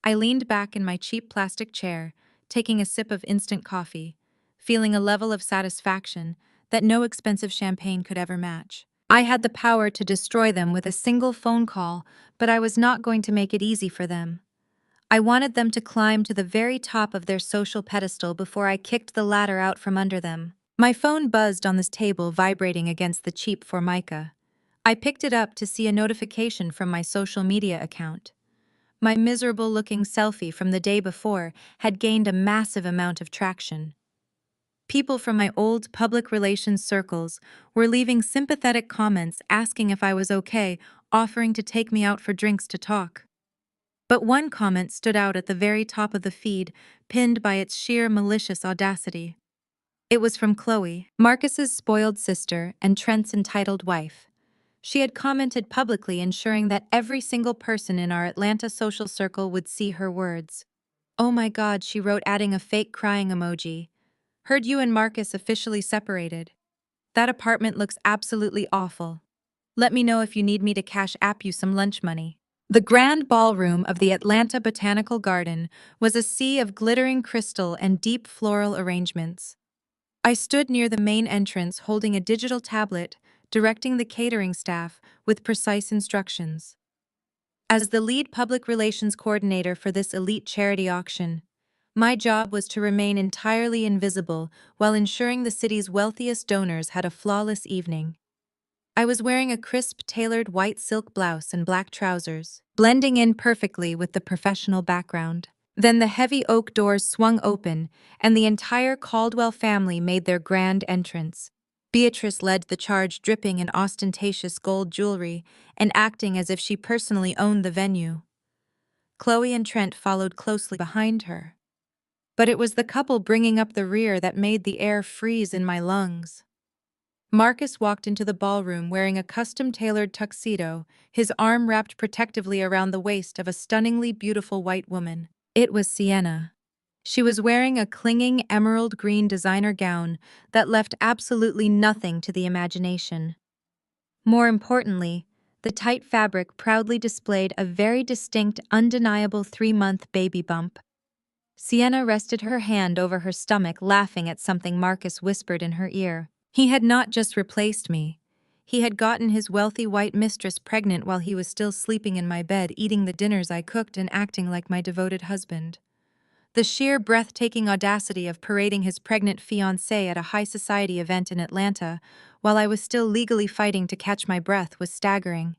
I leaned back in my cheap plastic chair, taking a sip of instant coffee, feeling a level of satisfaction that no expensive champagne could ever match. I had the power to destroy them with a single phone call, but I was not going to make it easy for them. I wanted them to climb to the very top of their social pedestal before I kicked the ladder out from under them. My phone buzzed on this table, vibrating against the cheap Formica. I picked it up to see a notification from my social media account. My miserable-looking selfie from the day before had gained a massive amount of traction. People from my old public relations circles were leaving sympathetic comments asking if I was okay, offering to take me out for drinks to talk. But one comment stood out at the very top of the feed, pinned by its sheer malicious audacity. It was from Chloe, Marcus's spoiled sister and Trent's entitled wife. She had commented publicly, ensuring that every single person in our Atlanta social circle would see her words. "Oh my God," she wrote, adding a fake crying emoji. "Heard you and Marcus officially separated. That apartment looks absolutely awful. Let me know if you need me to cash app you some lunch money." The grand ballroom of the Atlanta Botanical Garden was a sea of glittering crystal and deep floral arrangements. I stood near the main entrance holding a digital tablet, directing the catering staff with precise instructions. As the lead public relations coordinator for this elite charity auction, my job was to remain entirely invisible while ensuring the city's wealthiest donors had a flawless evening. I was wearing a crisp, tailored white silk blouse and black trousers, blending in perfectly with the professional background. Then the heavy oak doors swung open, and the entire Caldwell family made their grand entrance. Beatrice led the charge, dripping in ostentatious gold jewelry and acting as if she personally owned the venue. Chloe and Trent followed closely behind her. But it was the couple bringing up the rear that made the air freeze in my lungs. Marcus walked into the ballroom wearing a custom-tailored tuxedo, his arm wrapped protectively around the waist of a stunningly beautiful white woman. It was Sienna. She was wearing a clinging emerald green designer gown that left absolutely nothing to the imagination. More importantly, the tight fabric proudly displayed a very distinct, undeniable 3-month baby bump. Sienna rested her hand over her stomach, laughing at something Marcus whispered in her ear. He had not just replaced me. He had gotten his wealthy white mistress pregnant while he was still sleeping in my bed, eating the dinners I cooked and acting like my devoted husband. The sheer breathtaking audacity of parading his pregnant fiancée at a high society event in Atlanta while I was still legally fighting to catch my breath was staggering.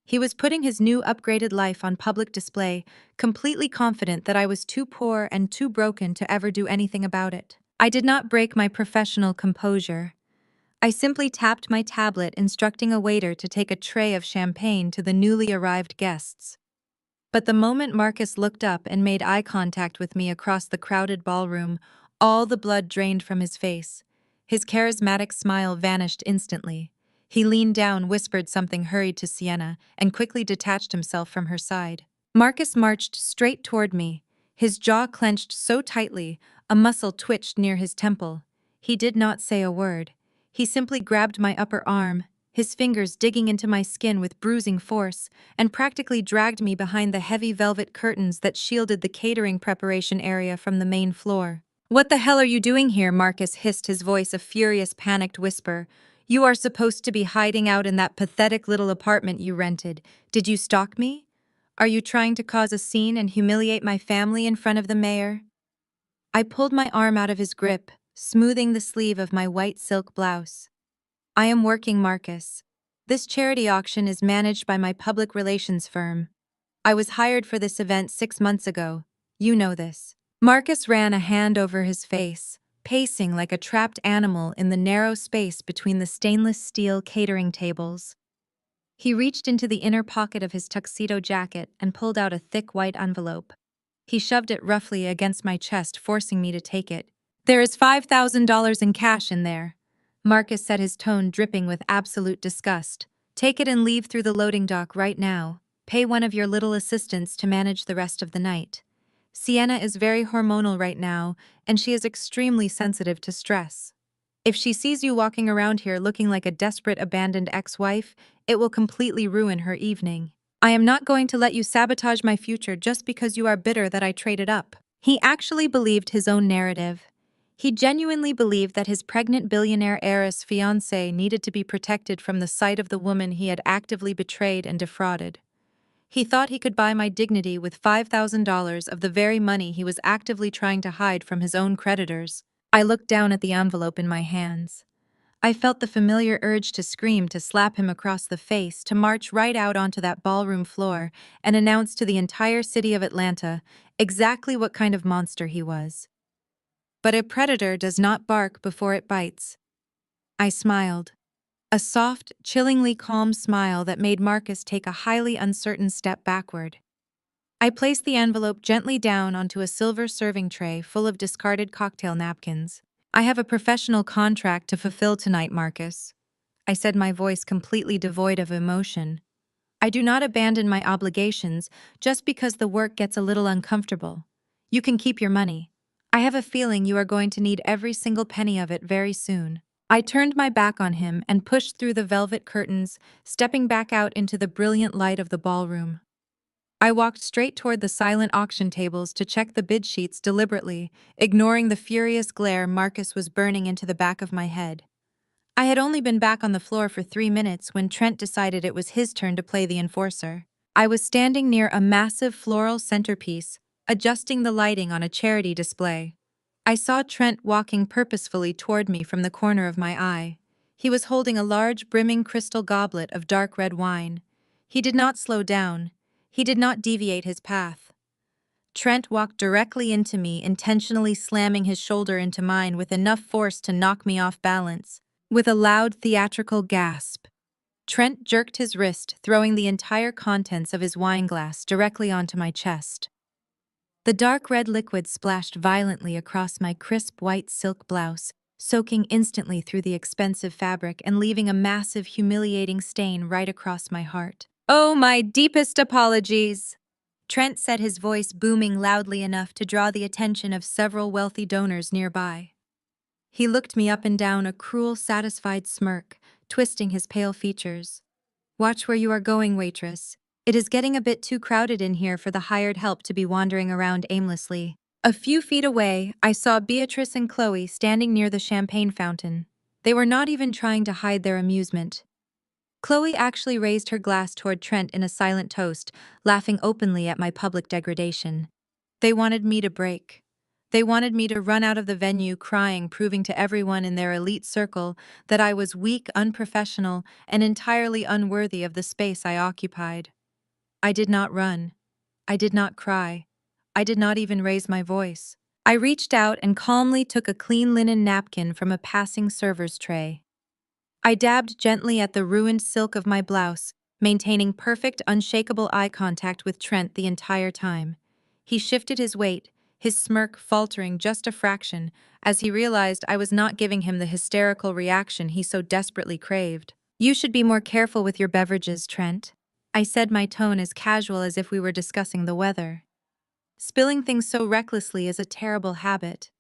He was putting his new upgraded life on public display, completely confident that I was too poor and too broken to ever do anything about it. I did not break my professional composure. I simply tapped my tablet, instructing a waiter to take a tray of champagne to the newly arrived guests. But the moment Marcus looked up and made eye contact with me across the crowded ballroom, all the blood drained from his face. His charismatic smile vanished instantly. He leaned down, whispered something hurried to Sienna, and quickly detached himself from her side. Marcus marched straight toward me, his jaw clenched so tightly, a muscle twitched near his temple. He did not say a word. He simply grabbed my upper arm, his fingers digging into my skin with bruising force, and practically dragged me behind the heavy velvet curtains that shielded the catering preparation area from the main floor. "What the hell are you doing here?" Marcus hissed, his voice a furious, panicked whisper. "You are supposed to be hiding out in that pathetic little apartment you rented. Did you stalk me? Are you trying to cause a scene and humiliate my family in front of the mayor?" I pulled my arm out of his grip, smoothing the sleeve of my white silk blouse. "I am working, Marcus. This charity auction is managed by my public relations firm. I was hired for this event 6 months ago. You know this." Marcus ran a hand over his face, pacing like a trapped animal in the narrow space between the stainless steel catering tables. He reached into the inner pocket of his tuxedo jacket and pulled out a thick white envelope. He shoved it roughly against my chest, forcing me to take it. "There is $5,000 in cash in there." Marcus said, his tone dripping with absolute disgust. "Take it and leave through the loading dock right now. Pay one of your little assistants to manage the rest of the night. Sienna is very hormonal right now, and she is extremely sensitive to stress. If she sees you walking around here looking like a desperate abandoned ex-wife, it will completely ruin her evening. I am not going to let you sabotage my future just because you are bitter that I traded up." He actually believed his own narrative. He genuinely believed that his pregnant billionaire heiress fiancée needed to be protected from the sight of the woman he had actively betrayed and defrauded. He thought he could buy my dignity with $5,000 of the very money he was actively trying to hide from his own creditors. I looked down at the envelope in my hands. I felt the familiar urge to scream, to slap him across the face, to march right out onto that ballroom floor and announce to the entire city of Atlanta exactly what kind of monster he was. But a predator does not bark before it bites. I smiled. A soft, chillingly calm smile that made Marcus take a highly uncertain step backward. I placed the envelope gently down onto a silver serving tray full of discarded cocktail napkins. "I have a professional contract to fulfill tonight, Marcus," I said, my voice completely devoid of emotion. "I do not abandon my obligations just because the work gets a little uncomfortable. You can keep your money. I have a feeling you are going to need every single penny of it very soon." I turned my back on him and pushed through the velvet curtains, stepping back out into the brilliant light of the ballroom. I walked straight toward the silent auction tables to check the bid sheets deliberately, ignoring the furious glare Marcus was burning into the back of my head. I had only been back on the floor for 3 minutes when Trent decided it was his turn to play the enforcer. I was standing near a massive floral centerpiece, adjusting the lighting on a charity display. I saw Trent walking purposefully toward me from the corner of my eye. He was holding a large, brimming crystal goblet of dark red wine. He did not slow down. He did not deviate his path. Trent walked directly into me, intentionally slamming his shoulder into mine with enough force to knock me off balance. With a loud, theatrical gasp, Trent jerked his wrist, throwing the entire contents of his wineglass directly onto my chest. The dark red liquid splashed violently across my crisp white silk blouse, soaking instantly through the expensive fabric and leaving a massive, humiliating stain right across my heart. "Oh, my deepest apologies," Trent said, his voice booming loudly enough to draw the attention of several wealthy donors nearby. He looked me up and down, a cruel, satisfied smirk, twisting his pale features. "Watch where you are going, waitress. It is getting a bit too crowded in here for the hired help to be wandering around aimlessly." A few feet away, I saw Beatrice and Chloe standing near the champagne fountain. They were not even trying to hide their amusement. Chloe actually raised her glass toward Trent in a silent toast, laughing openly at my public degradation. They wanted me to break. They wanted me to run out of the venue crying, proving to everyone in their elite circle that I was weak, unprofessional, and entirely unworthy of the space I occupied. I did not run. I did not cry. I did not even raise my voice. I reached out and calmly took a clean linen napkin from a passing server's tray. I dabbed gently at the ruined silk of my blouse, maintaining perfect, unshakable eye contact with Trent the entire time. He shifted his weight, his smirk faltering just a fraction, as he realized I was not giving him the hysterical reaction he so desperately craved. "You should be more careful with your beverages, Trent," I said, my tone as casual as if we were discussing the weather. "Spilling things so recklessly is a terrible habit.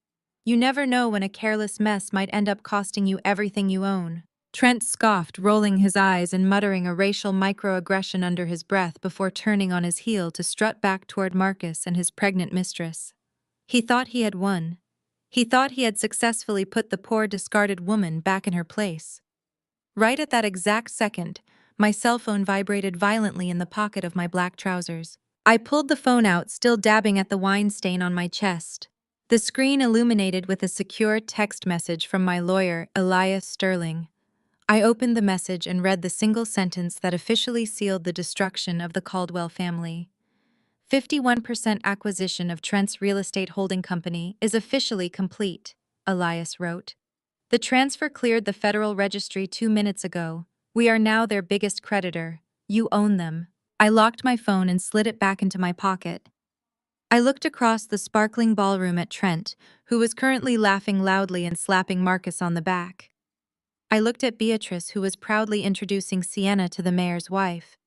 You never know when a careless mess might end up costing you everything you own." Trent scoffed, rolling his eyes and muttering a racial microaggression under his breath before turning on his heel to strut back toward Marcus and his pregnant mistress. He thought he had won. He thought he had successfully put the poor, discarded woman back in her place. Right at that exact second, my cell phone vibrated violently in the pocket of my black trousers. I pulled the phone out, still dabbing at the wine stain on my chest. The screen illuminated with a secure text message from my lawyer, Elias Sterling. I opened the message and read the single sentence that officially sealed the destruction of the Caldwell family. 51% acquisition of Trent's real estate holding company is officially complete, Elias wrote. The transfer cleared the Federal Registry 2 minutes ago. We are now their biggest creditor. You own them. I locked my phone and slid it back into my pocket. I looked across the sparkling ballroom at Trent, who was currently laughing loudly and slapping Marcus on the back. I looked at Beatrice, who was proudly introducing Sienna to the mayor's wife.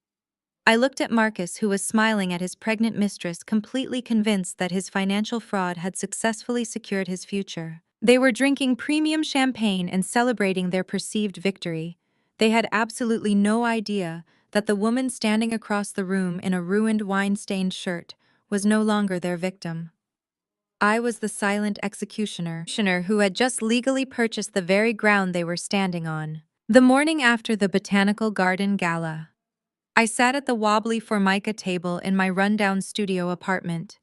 I looked at Marcus, who was smiling at his pregnant mistress, completely convinced that his financial fraud had successfully secured his future. They were drinking premium champagne and celebrating their perceived victory. They had absolutely no idea that the woman standing across the room in a ruined wine-stained shirt was no longer their victim. I was the silent executioner who had just legally purchased the very ground they were standing on. The morning after the Botanical Garden Gala, I sat at the wobbly Formica table in my rundown studio apartment.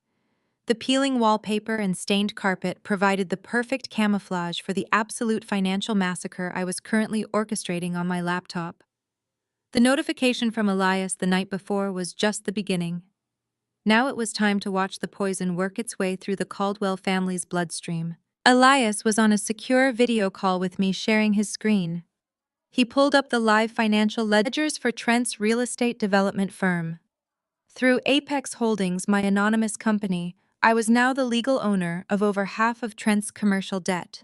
The peeling wallpaper and stained carpet provided the perfect camouflage for the absolute financial massacre I was currently orchestrating on my laptop. The notification from Elias the night before was just the beginning. Now it was time to watch the poison work its way through the Caldwell family's bloodstream. Elias was on a secure video call with me, sharing his screen. He pulled up the live financial ledgers for Trent's real estate development firm. Through Apex Holdings, my anonymous company, I was now the legal owner of over half of Trent's commercial debt.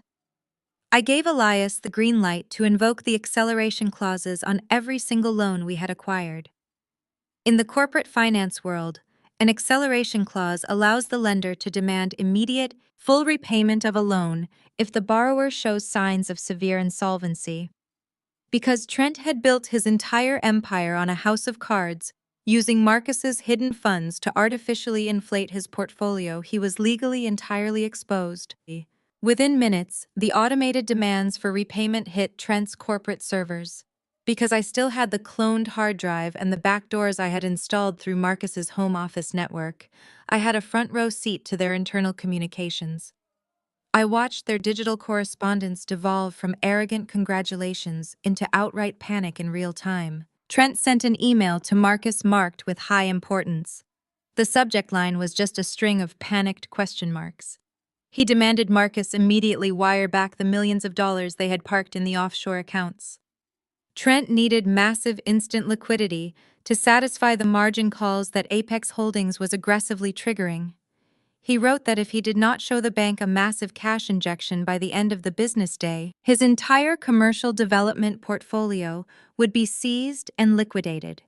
I gave Elias the green light to invoke the acceleration clauses on every single loan we had acquired. In the corporate finance world, an acceleration clause allows the lender to demand immediate, full repayment of a loan if the borrower shows signs of severe insolvency. Because Trent had built his entire empire on a house of cards, using Marcus's hidden funds to artificially inflate his portfolio, he was legally entirely exposed. Within minutes, the automated demands for repayment hit Trent's corporate servers. Because I still had the cloned hard drive and the backdoors I had installed through Marcus's home office network, I had a front row seat to their internal communications. I watched their digital correspondence devolve from arrogant congratulations into outright panic in real time. Trent sent an email to Marcus marked with high importance. The subject line was just a string of panicked question marks. He demanded Marcus immediately wire back the millions of dollars they had parked in the offshore accounts. Trent needed massive instant liquidity to satisfy the margin calls that Apex Holdings was aggressively triggering. He wrote that if he did not show the bank a massive cash injection by the end of the business day, his entire commercial development portfolio would be seized and liquidated.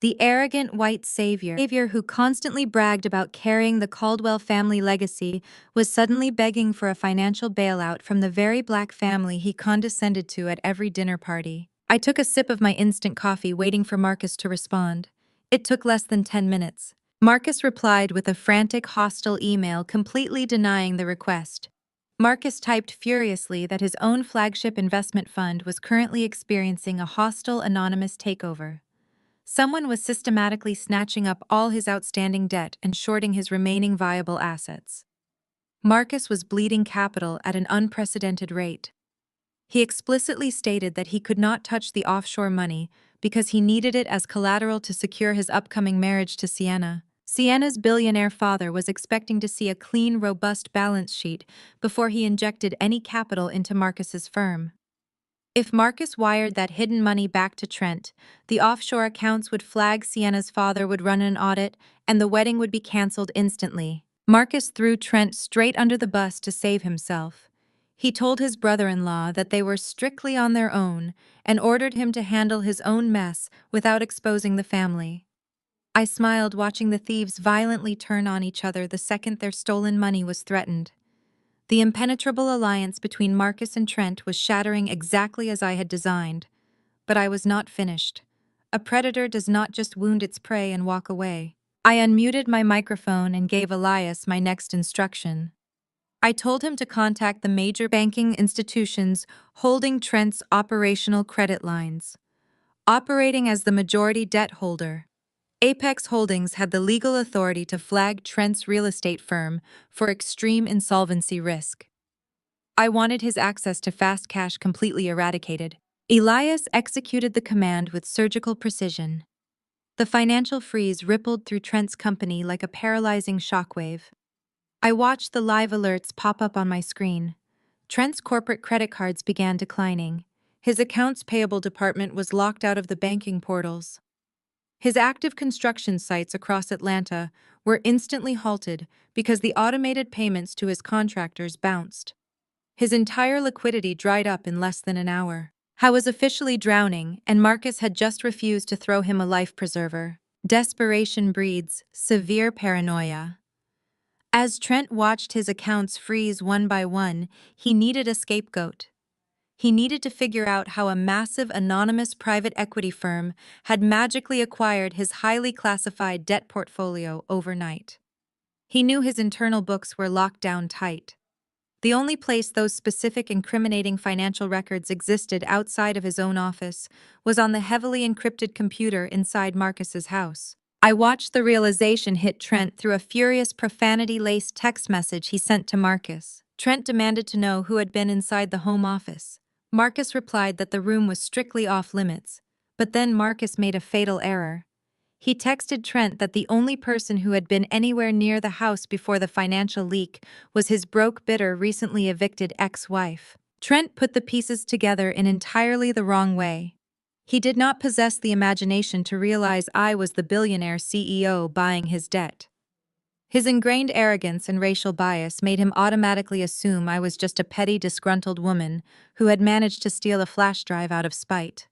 The arrogant white savior who constantly bragged about carrying the Caldwell family legacy was suddenly begging for a financial bailout from the very black family he condescended to at every dinner party. I took a sip of my instant coffee, waiting for Marcus to respond. It took less than 10 minutes. Marcus replied with a frantic, hostile email completely denying the request. Marcus typed furiously that his own flagship investment fund was currently experiencing a hostile, anonymous takeover. Someone was systematically snatching up all his outstanding debt and shorting his remaining viable assets. Marcus was bleeding capital at an unprecedented rate. He explicitly stated that he could not touch the offshore money because he needed it as collateral to secure his upcoming marriage to Sienna. Sienna's billionaire father was expecting to see a clean, robust balance sheet before he injected any capital into Marcus's firm. If Marcus wired that hidden money back to Trent, the offshore accounts would flag, Sienna's father would run an audit, and the wedding would be canceled instantly. Marcus threw Trent straight under the bus to save himself. He told his brother-in-law that they were strictly on their own and ordered him to handle his own mess without exposing the family. I smiled, watching the thieves violently turn on each other the second their stolen money was threatened. The impenetrable alliance between Marcus and Trent was shattering exactly as I had designed. But I was not finished. A predator does not just wound its prey and walk away. I unmuted my microphone and gave Elias my next instruction. I told him to contact the major banking institutions holding Trent's operational credit lines. Operating as the majority debt holder, Apex Holdings had the legal authority to flag Trent's real estate firm for extreme insolvency risk. I wanted his access to fast cash completely eradicated. Elias executed the command with surgical precision. The financial freeze rippled through Trent's company like a paralyzing shockwave. I watched the live alerts pop up on my screen. Trent's corporate credit cards began declining. His accounts payable department was locked out of the banking portals. His active construction sites across Atlanta were instantly halted because the automated payments to his contractors bounced. His entire liquidity dried up in less than an hour. I was officially drowning, and Marcus had just refused to throw him a life preserver. Desperation breeds severe paranoia. As Trent watched his accounts freeze one by one, he needed a scapegoat. He needed to figure out how a massive anonymous private equity firm had magically acquired his highly classified debt portfolio overnight. He knew his internal books were locked down tight. The only place those specific incriminating financial records existed outside of his own office was on the heavily encrypted computer inside Marcus's house. I watched the realization hit Trent through a furious profanity-laced text message he sent to Marcus. Trent demanded to know who had been inside the home office. Marcus replied that the room was strictly off-limits, but then Marcus made a fatal error. He texted Trent that the only person who had been anywhere near the house before the financial leak was his broke, bitter, recently evicted ex-wife. Trent put the pieces together in entirely the wrong way. He did not possess the imagination to realize I was the billionaire CEO buying his debt. His ingrained arrogance and racial bias made him automatically assume I was just a petty, disgruntled woman who had managed to steal a flash drive out of spite.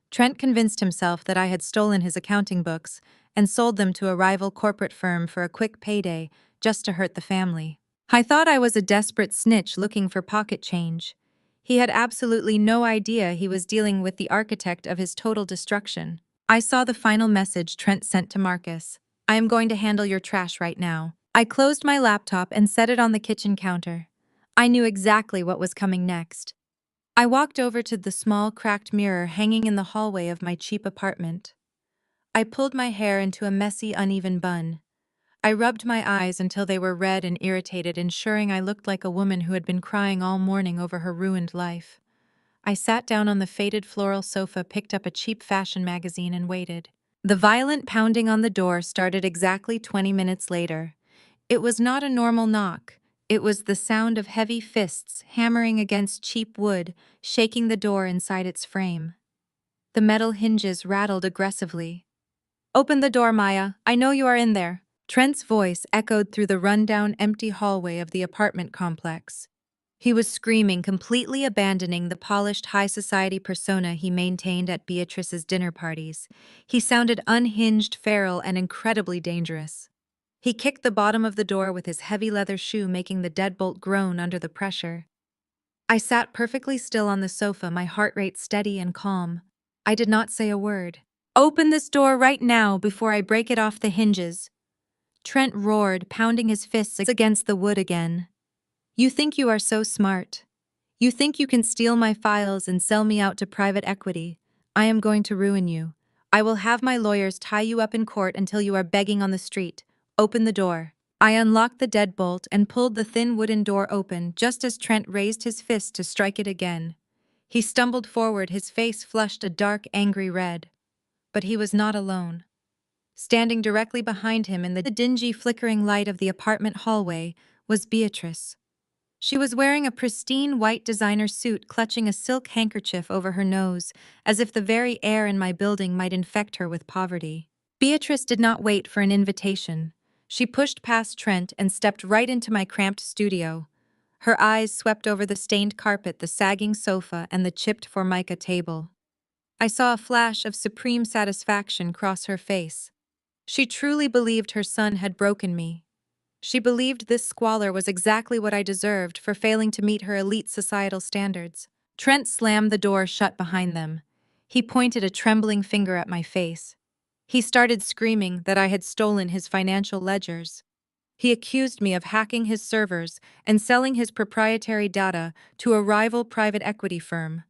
Trent convinced himself that I had stolen his accounting books and sold them to a rival corporate firm for a quick payday just to hurt the family. I thought I was a desperate snitch looking for pocket change. He had absolutely no idea he was dealing with the architect of his total destruction. I saw the final message Trent sent to Marcus. I am going to handle your trash right now. I closed my laptop and set it on the kitchen counter. I knew exactly what was coming next. I walked over to the small, cracked mirror hanging in the hallway of my cheap apartment. I pulled my hair into a messy, uneven bun. I rubbed my eyes until they were red and irritated, ensuring I looked like a woman who had been crying all morning over her ruined life. I sat down on the faded floral sofa, picked up a cheap fashion magazine, and waited. The violent pounding on the door started exactly 20 minutes later. It was not a normal knock. It was the sound of heavy fists hammering against cheap wood, shaking the door inside its frame. The metal hinges rattled aggressively. "Open the door, Maya. I know you are in there." Trent's voice echoed through the rundown, empty hallway of the apartment complex. He was screaming, completely abandoning the polished high society persona he maintained at Beatrice's dinner parties. He sounded unhinged, feral, and incredibly dangerous. He kicked the bottom of the door with his heavy leather shoe, making the deadbolt groan under the pressure. I sat perfectly still on the sofa, my heart rate steady and calm. I did not say a word. "Open this door right now before I break it off the hinges," Trent roared, pounding his fists against the wood again. "You think you are so smart. You think you can steal my files and sell me out to private equity. I am going to ruin you. I will have my lawyers tie you up in court until you are begging on the street. Open the door." I unlocked the deadbolt and pulled the thin wooden door open just as Trent raised his fist to strike it again. He stumbled forward, his face flushed a dark, angry red. But he was not alone. Standing directly behind him in the dingy, flickering light of the apartment hallway was Beatrice. She was wearing a pristine white designer suit, clutching a silk handkerchief over her nose, as if the very air in my building might infect her with poverty. Beatrice did not wait for an invitation. She pushed past Trent and stepped right into my cramped studio. Her eyes swept over the stained carpet, the sagging sofa, and the chipped formica table. I saw a flash of supreme satisfaction cross her face. She truly believed her son had broken me. She believed this squalor was exactly what I deserved for failing to meet her elite societal standards. Trent slammed the door shut behind them. He pointed a trembling finger at my face. He started screaming that I had stolen his financial ledgers. He accused me of hacking his servers and selling his proprietary data to a rival private equity firm.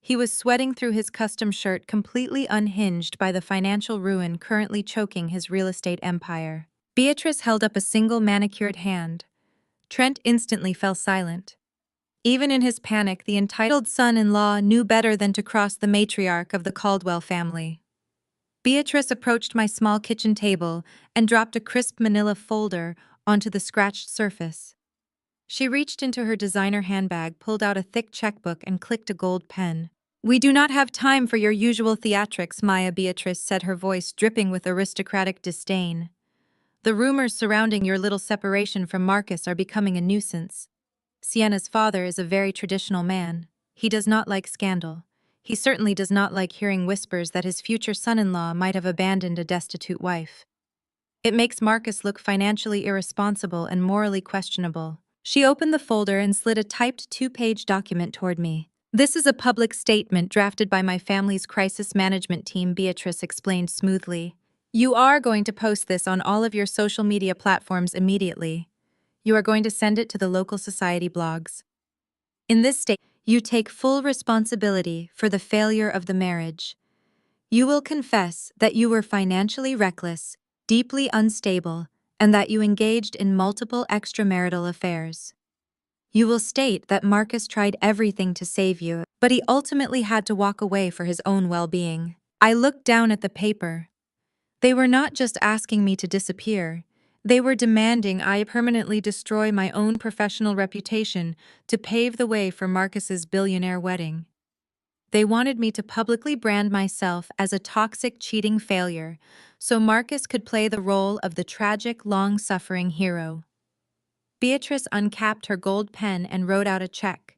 He was sweating through his custom shirt, completely unhinged by the financial ruin currently choking his real estate empire. Beatrice held up a single manicured hand. Trent instantly fell silent. Even in his panic, the entitled son-in-law knew better than to cross the matriarch of the Caldwell family. Beatrice approached my small kitchen table and dropped a crisp manila folder onto the scratched surface. She reached into her designer handbag, pulled out a thick checkbook, and clicked a gold pen. We do not have time for your usual theatrics, Maya Beatrice said, her voice dripping with aristocratic disdain. The rumors surrounding your little separation from Marcus are becoming a nuisance. Sienna's father is a very traditional man. He does not like scandal. He certainly does not like hearing whispers that his future son-in-law might have abandoned a destitute wife. It makes Marcus look financially irresponsible and morally questionable. She opened the folder and slid a typed 2-page document toward me. This is a public statement drafted by my family's crisis management team, Beatrice explained smoothly. You are going to post this on all of your social media platforms immediately. You are going to send it to the local society blogs. In this statement, you take full responsibility for the failure of the marriage. You will confess that you were financially reckless, deeply unstable, and that you engaged in multiple extramarital affairs. You will state that Marcus tried everything to save you, but he ultimately had to walk away for his own well-being. I looked down at the paper. They were not just asking me to disappear. They were demanding I permanently destroy my own professional reputation to pave the way for Marcus's billionaire wedding. They wanted me to publicly brand myself as a toxic, cheating failure, so Marcus could play the role of the tragic, long-suffering hero. Beatrice uncapped her gold pen and wrote out a check.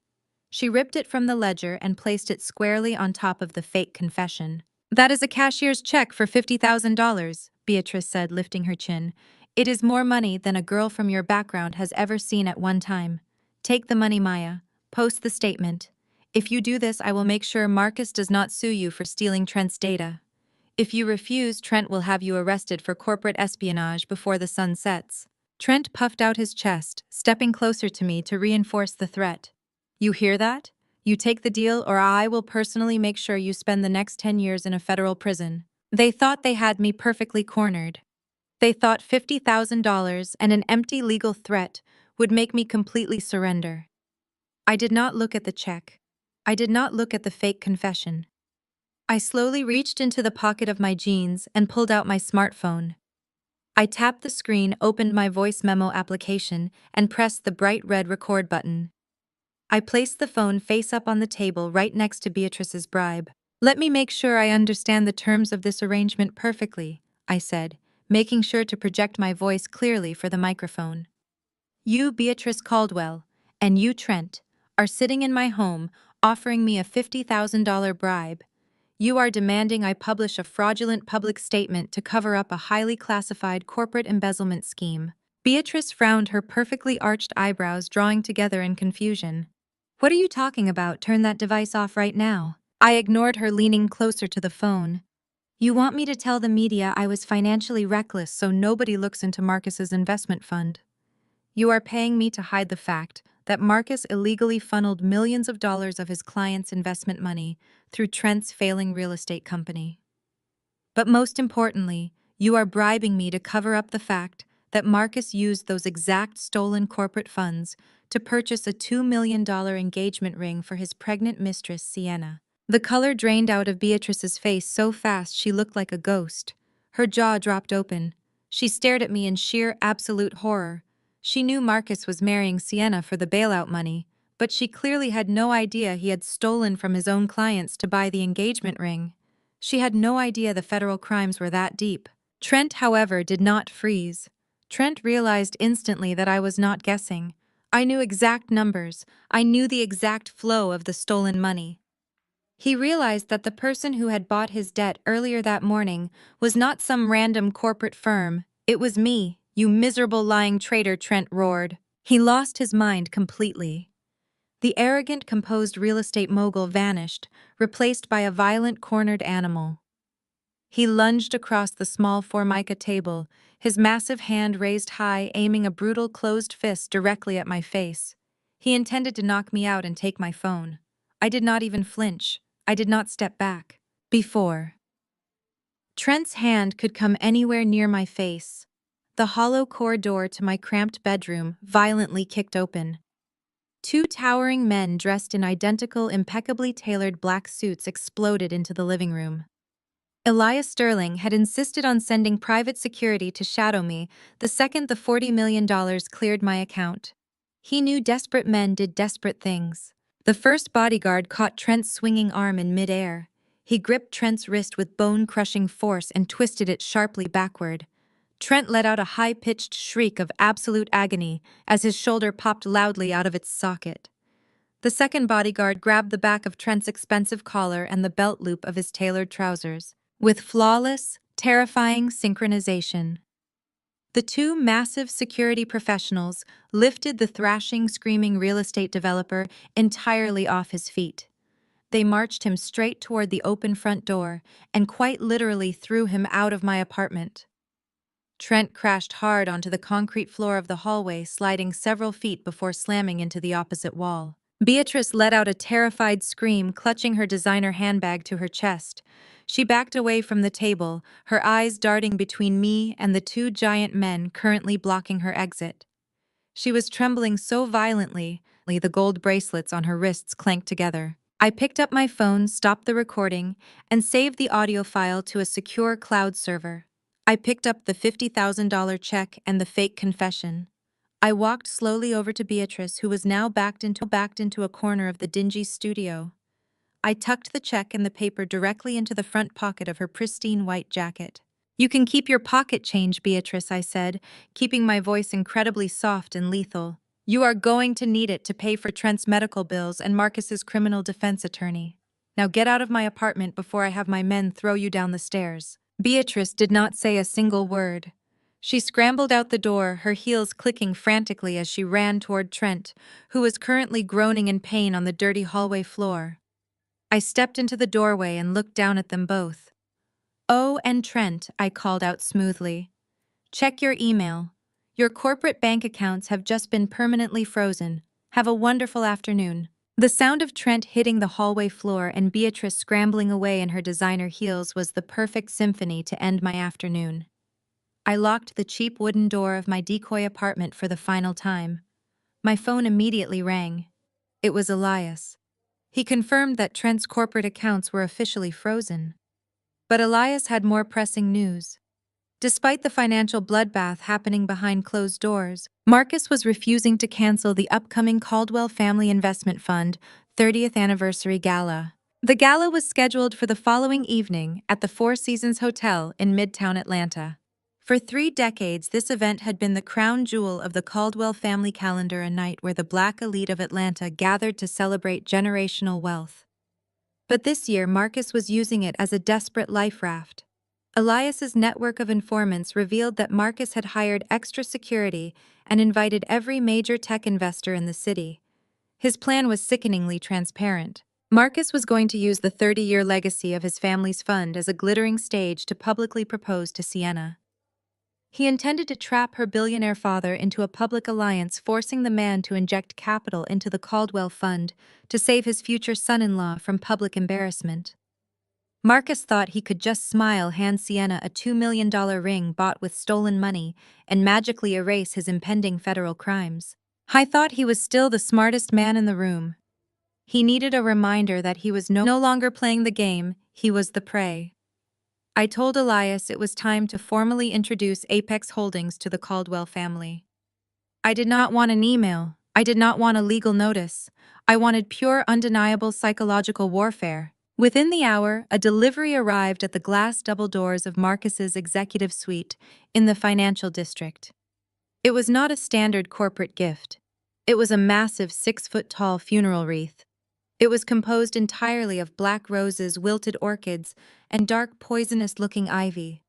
She ripped it from the ledger and placed it squarely on top of the fake confession. That is a cashier's check for $50,000, Beatrice said, lifting her chin. It is more money than a girl from your background has ever seen at one time. Take the money, Maya. Post the statement. If you do this, I will make sure Marcus does not sue you for stealing Trent's data. If you refuse, Trent will have you arrested for corporate espionage before the sun sets. Trent puffed out his chest, stepping closer to me to reinforce the threat. You hear that? You take the deal or I will personally make sure you spend the next 10 years in a federal prison. They thought they had me perfectly cornered. They thought $50,000 and an empty legal threat would make me completely surrender. I did not look at the check. I did not look at the fake confession. I slowly reached into the pocket of my jeans and pulled out my smartphone. I tapped the screen, opened my voice memo application, and pressed the bright red record button. I placed the phone face up on the table right next to Beatrice's bribe. Let me make sure I understand the terms of this arrangement perfectly, I said, making sure to project my voice clearly for the microphone. You, Beatrice Caldwell, and you, Trent, are sitting in my home offering me a $50,000 bribe. You are demanding I publish a fraudulent public statement to cover up a highly classified corporate embezzlement scheme. Beatrice frowned, her perfectly arched eyebrows drawing together in confusion. What are you talking about? Turn that device off right now. I ignored her, leaning closer to the phone. You want me to tell the media I was financially reckless so nobody looks into Marcus's investment fund? You are paying me to hide the fact that Marcus illegally funneled millions of dollars of his clients' investment money through Trent's failing real estate company. But most importantly, you are bribing me to cover up the fact that Marcus used those exact stolen corporate funds to purchase a $2 million engagement ring for his pregnant mistress, Sienna. The color drained out of Beatrice's face so fast she looked like a ghost. Her jaw dropped open. She stared at me in sheer, absolute horror. She knew Marcus was marrying Sienna for the bailout money, but she clearly had no idea he had stolen from his own clients to buy the engagement ring. She had no idea the federal crimes were that deep. Trent, however, did not freeze. Trent realized instantly that I was not guessing. I knew exact numbers. I knew the exact flow of the stolen money. He realized that the person who had bought his debt earlier that morning was not some random corporate firm. It was me, you miserable lying traitor, Trent roared. He lost his mind completely. The arrogant, composed real estate mogul vanished, replaced by a violent, cornered animal. He lunged across the small formica table, his massive hand raised high, aiming a brutal, closed fist directly at my face. He intended to knock me out and take my phone. I did not even flinch. I did not step back. Before Trent's hand could come anywhere near my face, the hollow core door to my cramped bedroom violently kicked open. Two towering men dressed in identical, impeccably tailored black suits exploded into the living room. Elias Sterling had insisted on sending private security to shadow me the second the $40 million cleared my account. He knew desperate men did desperate things. The first bodyguard caught Trent's swinging arm in midair. He gripped Trent's wrist with bone-crushing force and twisted it sharply backward. Trent let out a high-pitched shriek of absolute agony as his shoulder popped loudly out of its socket. The second bodyguard grabbed the back of Trent's expensive collar and the belt loop of his tailored trousers, with flawless, terrifying synchronization. The two massive security professionals lifted the thrashing, screaming real estate developer entirely off his feet. They marched him straight toward the open front door and quite literally threw him out of my apartment. Trent crashed hard onto the concrete floor of the hallway, sliding several feet before slamming into the opposite wall. Beatrice let out a terrified scream, clutching her designer handbag to her chest. She backed away from the table, her eyes darting between me and the two giant men currently blocking her exit. She was trembling so violently, the gold bracelets on her wrists clanked together. I picked up my phone, stopped the recording, and saved the audio file to a secure cloud server. I picked up the $50,000 check and the fake confession. I walked slowly over to Beatrice, who was now backed into a corner of the dingy studio. I tucked the check and the paper directly into the front pocket of her pristine white jacket. "You can keep your pocket change, Beatrice," I said, keeping my voice incredibly soft and lethal. "You are going to need it to pay for Trent's medical bills and Marcus's criminal defense attorney. Now get out of my apartment before I have my men throw you down the stairs." Beatrice did not say a single word. She scrambled out the door, her heels clicking frantically as she ran toward Trent, who was currently groaning in pain on the dirty hallway floor. I stepped into the doorway and looked down at them both. "Oh, and Trent," I called out smoothly. "Check your email. Your corporate bank accounts have just been permanently frozen. Have a wonderful afternoon." The sound of Trent hitting the hallway floor and Beatrice scrambling away in her designer heels was the perfect symphony to end my afternoon. I locked the cheap wooden door of my decoy apartment for the final time. My phone immediately rang. It was Elias. He confirmed that Trent's corporate accounts were officially frozen. But Elias had more pressing news. Despite the financial bloodbath happening behind closed doors, Marcus was refusing to cancel the upcoming Caldwell Family Investment Fund 30th Anniversary Gala. The gala was scheduled for the following evening at the Four Seasons Hotel in Midtown Atlanta. For 3 decades, this event had been the crown jewel of the Caldwell family calendar, a night where the Black elite of Atlanta gathered to celebrate generational wealth. But this year, Marcus was using it as a desperate life raft. Elias's network of informants revealed that Marcus had hired extra security and invited every major tech investor in the city. His plan was sickeningly transparent. Marcus was going to use the 30-year legacy of his family's fund as a glittering stage to publicly propose to Sienna. He intended to trap her billionaire father into a public alliance, forcing the man to inject capital into the Caldwell Fund to save his future son-in-law from public embarrassment. Marcus thought he could just smile, hand Sienna a $2 million ring bought with stolen money, and magically erase his impending federal crimes. I thought he was still the smartest man in the room. He needed a reminder that he was no longer playing the game, he was the prey. I told Elias it was time to formally introduce Apex Holdings to the Caldwell family. I did not want an email. I did not want a legal notice. I wanted pure, undeniable psychological warfare. Within the hour, a delivery arrived at the glass double doors of Marcus's executive suite in the financial district. It was not a standard corporate gift. It was a massive 6-foot-tall funeral wreath. It was composed entirely of black roses, wilted orchids, and dark, poisonous-looking ivy.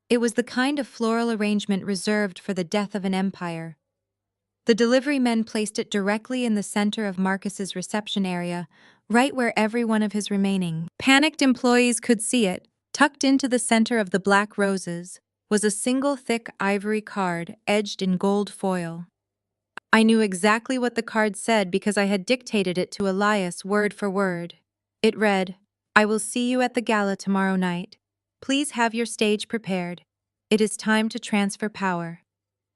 It was the kind of floral arrangement reserved for the death of an empire. The delivery men placed it directly in the center of Marcus's reception area, right where every one of his remaining panicked employees could see it. Tucked into the center of the black roses was a single thick ivory card edged in gold foil. I knew exactly what the card said because I had dictated it to Elias word for word. It read, "I will see you at the gala tomorrow night. Please have your stage prepared. It is time to transfer power."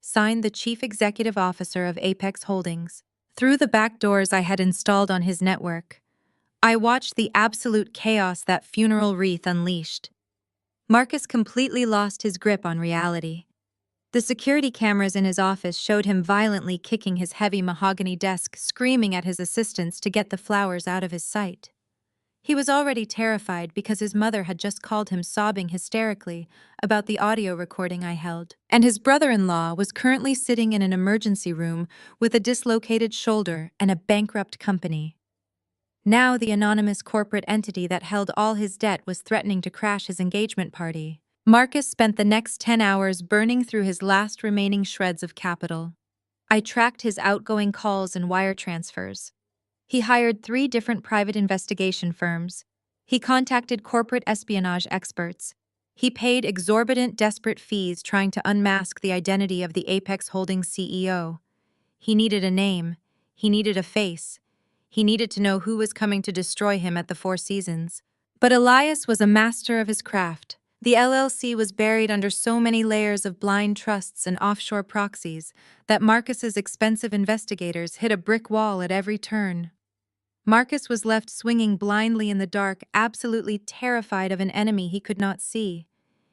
Signed, the Chief Executive Officer of Apex Holdings. Through the back doors I had installed on his network, I watched the absolute chaos that funeral wreath unleashed. Marcus completely lost his grip on reality. The security cameras in his office showed him violently kicking his heavy mahogany desk, screaming at his assistants to get the flowers out of his sight. He was already terrified because his mother had just called him sobbing hysterically about the audio recording I held, and his brother-in-law was currently sitting in an emergency room with a dislocated shoulder and a bankrupt company. Now the anonymous corporate entity that held all his debt was threatening to crash his engagement party. Marcus spent the next 10 hours burning through his last remaining shreds of capital. I tracked his outgoing calls and wire transfers. He hired 3 different private investigation firms. He contacted corporate espionage experts. He paid exorbitant, desperate fees trying to unmask the identity of the Apex Holdings CEO. He needed a name. He needed a face. He needed to know who was coming to destroy him at the Four Seasons. But Elias was a master of his craft. The LLC was buried under so many layers of blind trusts and offshore proxies that Marcus's expensive investigators hit a brick wall at every turn. Marcus was left swinging blindly in the dark, absolutely terrified of an enemy he could not see.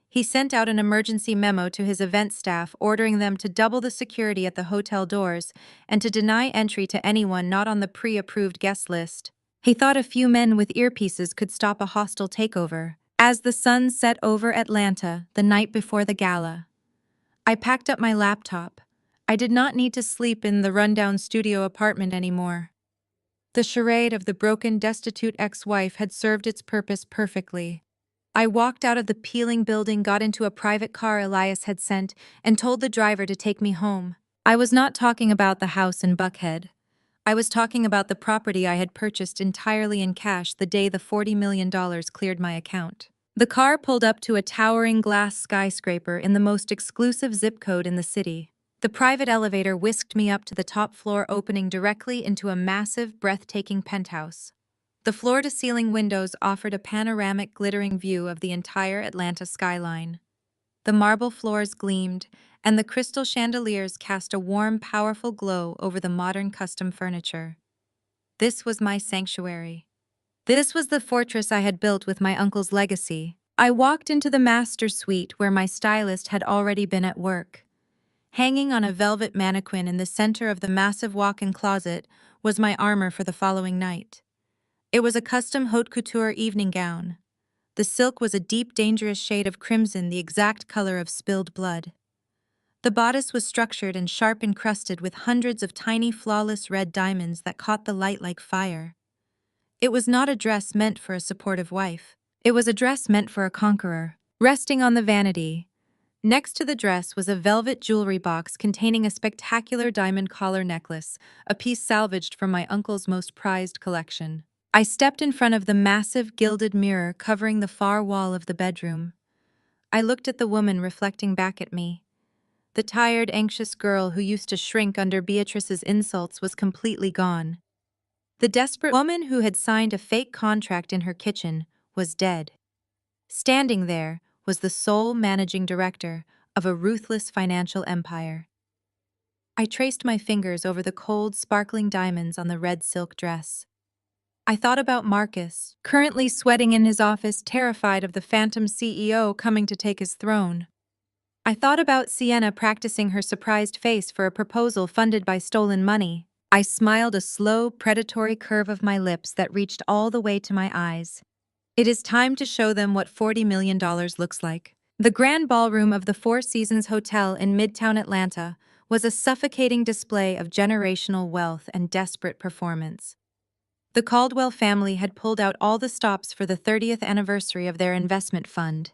He sent out an emergency memo to his event staff ordering them to double the security at the hotel doors and to deny entry to anyone not on the pre-approved guest list. He thought a few men with earpieces could stop a hostile takeover. As the sun set over Atlanta the night before the gala, I packed up my laptop. I did not need to sleep in the rundown studio apartment anymore. The charade of the broken, destitute ex-wife had served its purpose perfectly. I walked out of the peeling building, got into a private car Elias had sent, and told the driver to take me home. I was not talking about the house in Buckhead. I was talking about the property I had purchased entirely in cash the day the $40 million cleared my account. The car pulled up to a towering glass skyscraper in the most exclusive zip code in the city. The private elevator whisked me up to the top floor, opening directly into a massive, breathtaking penthouse. The floor-to-ceiling windows offered a panoramic, glittering view of the entire Atlanta skyline. The marble floors gleamed, and the crystal chandeliers cast a warm, powerful glow over the modern custom furniture. This was my sanctuary. This was the fortress I had built with my uncle's legacy. I walked into the master suite where my stylist had already been at work. Hanging on a velvet mannequin in the center of the massive walk-in closet was my armor for the following night. It was a custom haute couture evening gown. The silk was a deep, dangerous shade of crimson, the exact color of spilled blood. The bodice was structured and sharp, encrusted with hundreds of tiny, flawless red diamonds that caught the light like fire. It was not a dress meant for a supportive wife. It was a dress meant for a conqueror. Resting on the vanity, next to the dress was a velvet jewelry box containing a spectacular diamond collar necklace, a piece salvaged from my uncle's most prized collection. I stepped in front of the massive gilded mirror covering the far wall of the bedroom. I looked at the woman reflecting back at me. The tired, anxious girl who used to shrink under Beatrice's insults was completely gone. The desperate woman who had signed a fake contract in her kitchen was dead. Standing there was the sole managing director of a ruthless financial empire. I traced my fingers over the cold, sparkling diamonds on the red silk dress. I thought about Marcus, currently sweating in his office, terrified of the phantom CEO coming to take his throne. I thought about Sienna practicing her surprised face for a proposal funded by stolen money. I smiled, a slow, predatory curve of my lips that reached all the way to my eyes. It is time to show them what $40 million looks like. The grand ballroom of the Four Seasons Hotel in Midtown Atlanta was a suffocating display of generational wealth and desperate performance. The Caldwell family had pulled out all the stops for the 30th anniversary of their investment fund.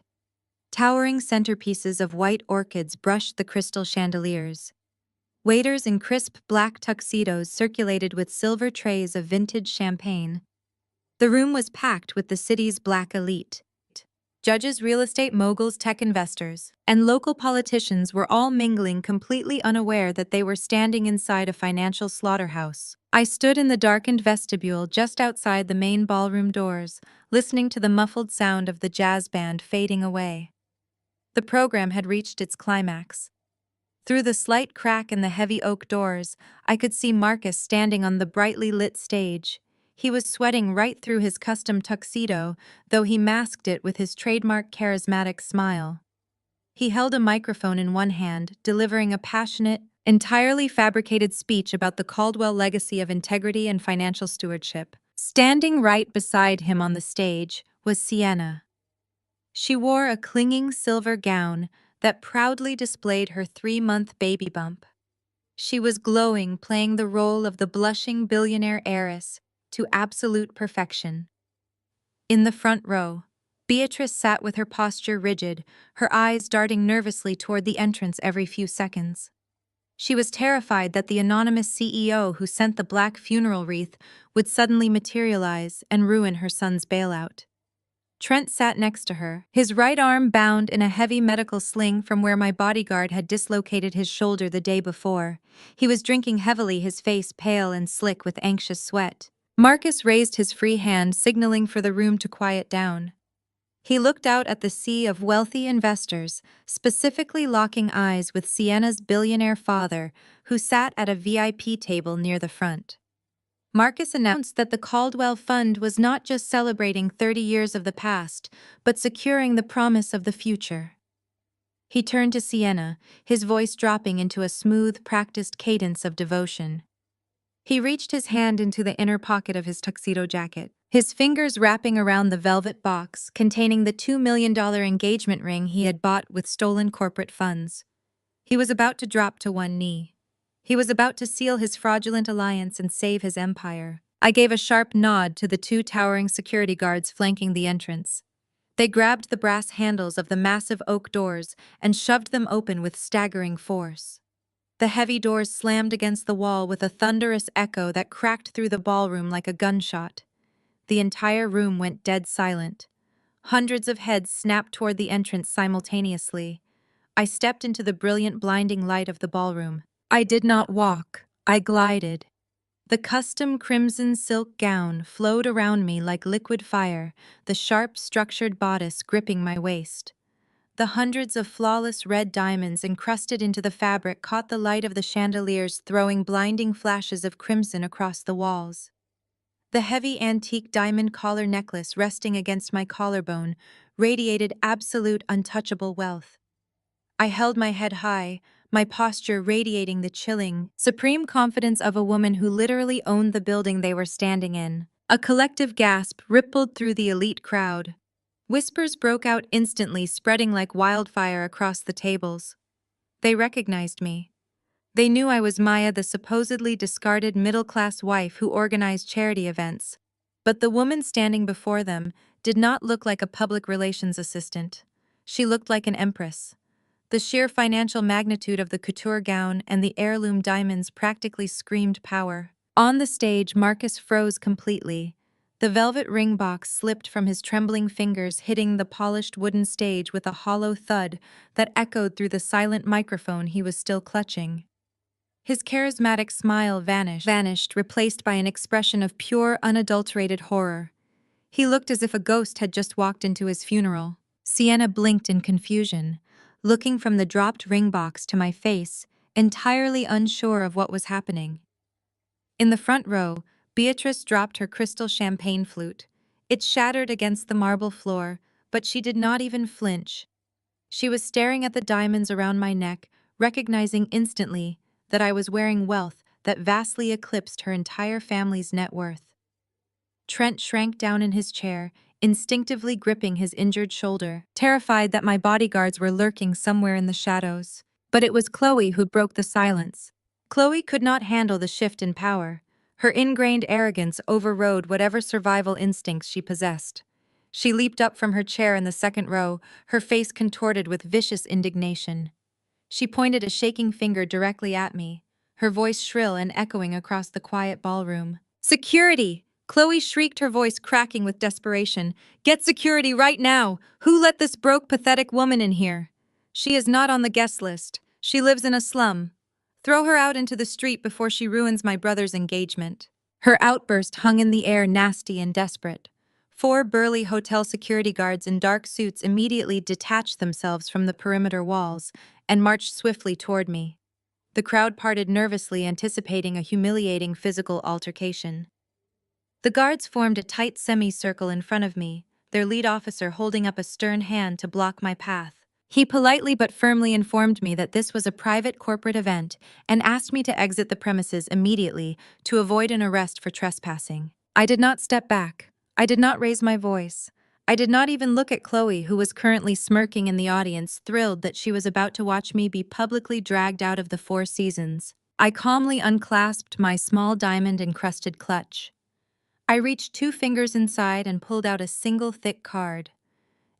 Towering centerpieces of white orchids brushed the crystal chandeliers. Waiters in crisp black tuxedos circulated with silver trays of vintage champagne. The room was packed with the city's black elite. Judges, real estate moguls, tech investors, and local politicians were all mingling, completely unaware that they were standing inside a financial slaughterhouse. I stood in the darkened vestibule just outside the main ballroom doors, listening to the muffled sound of the jazz band fading away. The program had reached its climax. Through the slight crack in the heavy oak doors, I could see Marcus standing on the brightly lit stage. He was sweating right through his custom tuxedo, though he masked it with his trademark charismatic smile. He held a microphone in one hand, delivering a passionate, entirely fabricated speech about the Caldwell legacy of integrity and financial stewardship. Standing right beside him on the stage was Sienna. She wore a clinging silver gown that proudly displayed her 3-month baby bump. She was glowing, playing the role of the blushing billionaire heiress to absolute perfection. In the front row, Beatrice sat with her posture rigid, her eyes darting nervously toward the entrance every few seconds. She was terrified that the anonymous CEO who sent the black funeral wreath would suddenly materialize and ruin her son's bailout. Trent sat next to her, his right arm bound in a heavy medical sling from where my bodyguard had dislocated his shoulder the day before. He was drinking heavily, his face pale and slick with anxious sweat. Marcus raised his free hand, signaling for the room to quiet down. He looked out at the sea of wealthy investors, specifically locking eyes with Sienna's billionaire father, who sat at a VIP table near the front. Marcus announced that the Caldwell Fund was not just celebrating 30 years of the past, but securing the promise of the future. He turned to Sienna, his voice dropping into a smooth, practiced cadence of devotion. He reached his hand into the inner pocket of his tuxedo jacket, his fingers wrapping around the velvet box containing the $2 million engagement ring he had bought with stolen corporate funds. He was about to drop to one knee. He was about to seal his fraudulent alliance and save his empire. I gave a sharp nod to the 2 towering security guards flanking the entrance. They grabbed the brass handles of the massive oak doors and shoved them open with staggering force. The heavy doors slammed against the wall with a thunderous echo that cracked through the ballroom like a gunshot. The entire room went dead silent. Hundreds of heads snapped toward the entrance simultaneously. I stepped into the brilliant, blinding light of the ballroom. I did not walk, I glided. The custom crimson silk gown flowed around me like liquid fire, the sharp, structured bodice gripping my waist. The hundreds of flawless red diamonds encrusted into the fabric caught the light of the chandeliers, throwing blinding flashes of crimson across the walls. The heavy antique diamond collar necklace resting against my collarbone radiated absolute untouchable wealth. I held my head high, my posture radiating the chilling, supreme confidence of a woman who literally owned the building they were standing in. A collective gasp rippled through the elite crowd. Whispers broke out instantly, spreading like wildfire across the tables. They recognized me. They knew I was Maya, the supposedly discarded middle-class wife who organized charity events. But the woman standing before them did not look like a public relations assistant. She looked like an empress. The sheer financial magnitude of the couture gown and the heirloom diamonds practically screamed power. On the stage, Marcus froze completely. The velvet ring box slipped from his trembling fingers, hitting the polished wooden stage with a hollow thud that echoed through the silent microphone he was still clutching. His charismatic smile vanished, replaced by an expression of pure, unadulterated horror. He looked as if a ghost had just walked into his funeral. Sienna blinked in confusion, looking from the dropped ring box to my face, entirely unsure of what was happening. In the front row, Beatrice dropped her crystal champagne flute. It shattered against the marble floor, but she did not even flinch. She was staring at the diamonds around my neck, recognizing instantly that I was wearing wealth that vastly eclipsed her entire family's net worth. Trent shrank down in his chair, instinctively gripping his injured shoulder, terrified that my bodyguards were lurking somewhere in the shadows. But it was Chloe who broke the silence. Chloe could not handle the shift in power. Her ingrained arrogance overrode whatever survival instincts she possessed. She leaped up from her chair in the second row, her face contorted with vicious indignation. She pointed a shaking finger directly at me, her voice shrill and echoing across the quiet ballroom. "Security!" Chloe shrieked, her voice cracking with desperation. "Get security right now! Who let this broke, pathetic woman in here? She is not on the guest list. She lives in a slum. Throw her out into the street before she ruins my brother's engagement." Her outburst hung in the air, nasty and desperate. 4 burly hotel security guards in dark suits immediately detached themselves from the perimeter walls and marched swiftly toward me. The crowd parted nervously, anticipating a humiliating physical altercation. The guards formed a tight semicircle in front of me, their lead officer holding up a stern hand to block my path. He politely but firmly informed me that this was a private corporate event and asked me to exit the premises immediately to avoid an arrest for trespassing. I did not step back. I did not raise my voice. I did not even look at Chloe, who was currently smirking in the audience, thrilled that she was about to watch me be publicly dragged out of the Four Seasons. I calmly unclasped my small diamond-encrusted clutch. I reached 2 fingers inside and pulled out a single thick card.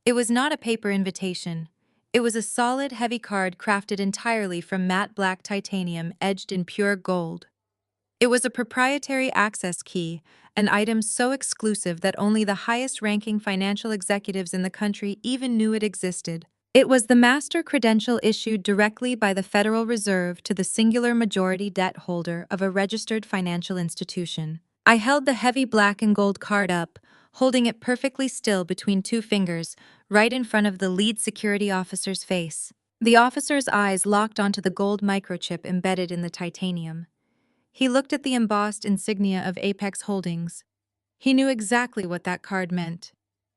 It was not a paper invitation. It was a solid, heavy card crafted entirely from matte black titanium edged in pure gold. It was a proprietary access key, an item so exclusive that only the highest-ranking financial executives in the country even knew it existed. It was the master credential issued directly by the Federal Reserve to the singular majority debt holder of a registered financial institution. I held the heavy black and gold card up, holding it perfectly still between 2 fingers, right in front of the lead security officer's face. The officer's eyes locked onto the gold microchip embedded in the titanium. He looked at the embossed insignia of Apex Holdings. He knew exactly what that card meant.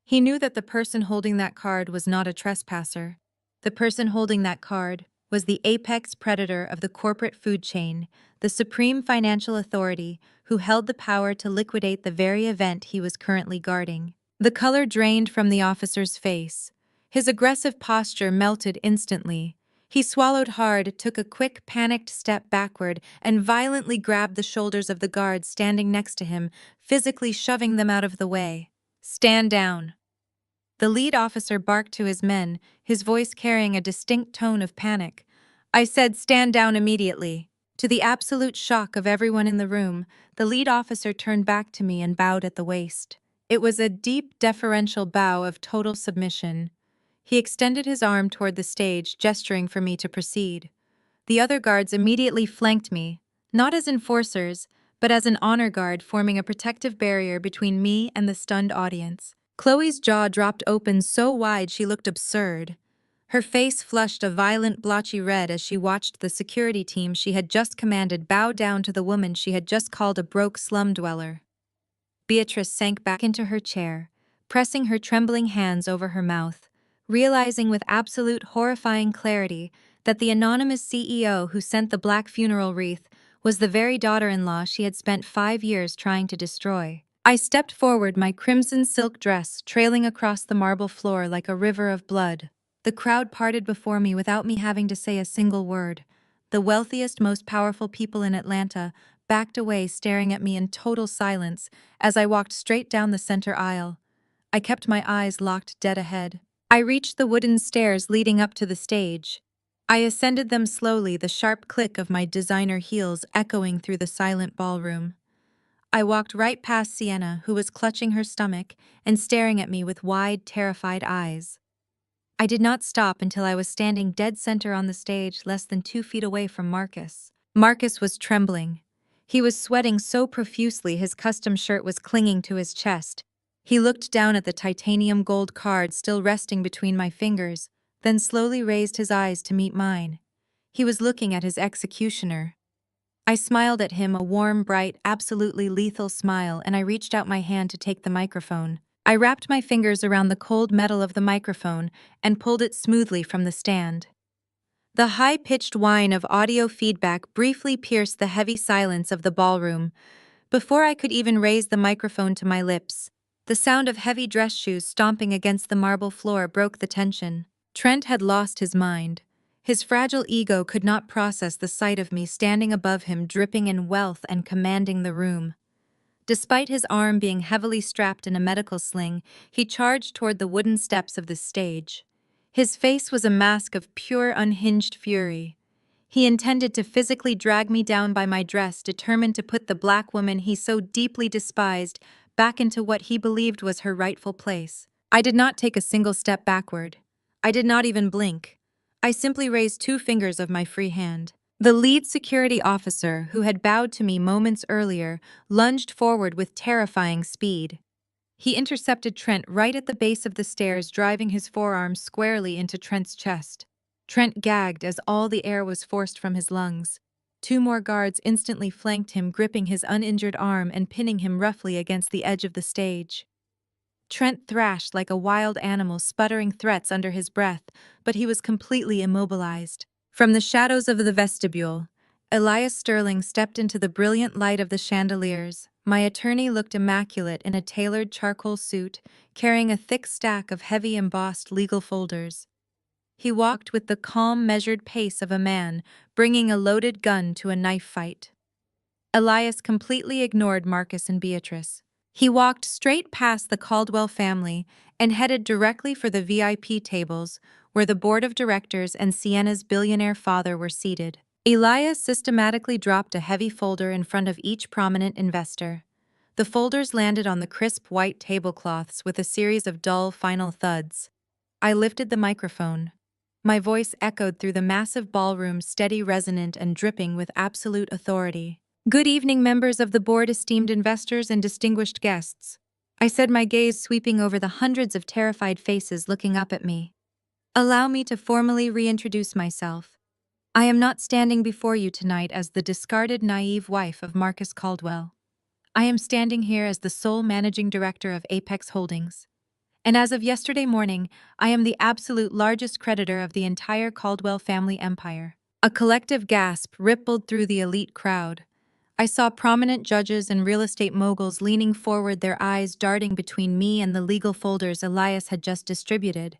He knew that the person holding that card was not a trespasser. The person holding that card was the apex predator of the corporate food chain, the supreme financial authority who held the power to liquidate the very event he was currently guarding. The color drained from the officer's face. His aggressive posture melted instantly. He swallowed hard, took a quick, panicked step backward, and violently grabbed the shoulders of the guards standing next to him, physically shoving them out of the way. "Stand down." The lead officer barked to his men, his voice carrying a distinct tone of panic. I said, "Stand down immediately." To the absolute shock of everyone in the room, the lead officer turned back to me and bowed at the waist. It was a deep, deferential bow of total submission. He extended his arm toward the stage, gesturing for me to proceed. The other guards immediately flanked me, not as enforcers, but as an honor guard forming a protective barrier between me and the stunned audience. Chloe's jaw dropped open so wide she looked absurd. Her face flushed a violent blotchy red as she watched the security team she had just commanded bow down to the woman she had just called a broke slum dweller. Beatrice sank back into her chair, pressing her trembling hands over her mouth, realizing with absolute horrifying clarity that the anonymous CEO who sent the black funeral wreath was the very daughter-in-law she had spent 5 years trying to destroy. I stepped forward, my crimson silk dress trailing across the marble floor like a river of blood. The crowd parted before me without me having to say a single word. The wealthiest, most powerful people in Atlanta backed away, staring at me in total silence as I walked straight down the center aisle. I kept my eyes locked dead ahead. I reached the wooden stairs leading up to the stage. I ascended them slowly, the sharp click of my designer heels echoing through the silent ballroom. I walked right past Sienna, who was clutching her stomach and staring at me with wide, terrified eyes. I did not stop until I was standing dead center on the stage, less than 2 feet away from Marcus. Marcus was trembling. He was sweating so profusely his custom shirt was clinging to his chest. He looked down at the titanium gold card still resting between my fingers, then slowly raised his eyes to meet mine. He was looking at his executioner. I smiled at him, a warm, bright, absolutely lethal smile, and I reached out my hand to take the microphone. I wrapped my fingers around the cold metal of the microphone and pulled it smoothly from the stand. The high-pitched whine of audio feedback briefly pierced the heavy silence of the ballroom. Before I could even raise the microphone to my lips, the sound of heavy dress shoes stomping against the marble floor broke the tension. Trent had lost his mind. His fragile ego could not process the sight of me standing above him, dripping in wealth and commanding the room. Despite his arm being heavily strapped in a medical sling, he charged toward the wooden steps of the stage. His face was a mask of pure, unhinged fury. He intended to physically drag me down by my dress, determined to put the black woman he so deeply despised back into what he believed was her rightful place. I did not take a single step backward. I did not even blink. I simply raised 2 fingers of my free hand. The lead security officer, who had bowed to me moments earlier, lunged forward with terrifying speed. He intercepted Trent right at the base of the stairs, driving his forearm squarely into Trent's chest. Trent gagged as all the air was forced from his lungs. 2 more guards instantly flanked him, gripping his uninjured arm and pinning him roughly against the edge of the stage. Trent thrashed like a wild animal, sputtering threats under his breath, but he was completely immobilized. From the shadows of the vestibule, Elias Sterling stepped into the brilliant light of the chandeliers. My attorney looked immaculate in a tailored charcoal suit, carrying a thick stack of heavy embossed legal folders. He walked with the calm, measured pace of a man bringing a loaded gun to a knife fight. Elias completely ignored Marcus and Beatrice. He walked straight past the Caldwell family and headed directly for the VIP tables where the board of directors and Sienna's billionaire father were seated. Elias systematically dropped a heavy folder in front of each prominent investor. The folders landed on the crisp white tablecloths with a series of dull, final thuds. I lifted the microphone. My voice echoed through the massive ballroom, steady, resonant, and dripping with absolute authority. "Good evening, members of the board, esteemed investors, and distinguished guests," I said, my gaze sweeping over the hundreds of terrified faces looking up at me. "Allow me to formally reintroduce myself. I am not standing before you tonight as the discarded, naive wife of Marcus Caldwell. I am standing here as the sole managing director of Apex Holdings. And as of yesterday morning, I am the absolute largest creditor of the entire Caldwell family empire." A collective gasp rippled through the elite crowd. I saw prominent judges and real estate moguls leaning forward, their eyes darting between me and the legal folders Elias had just distributed.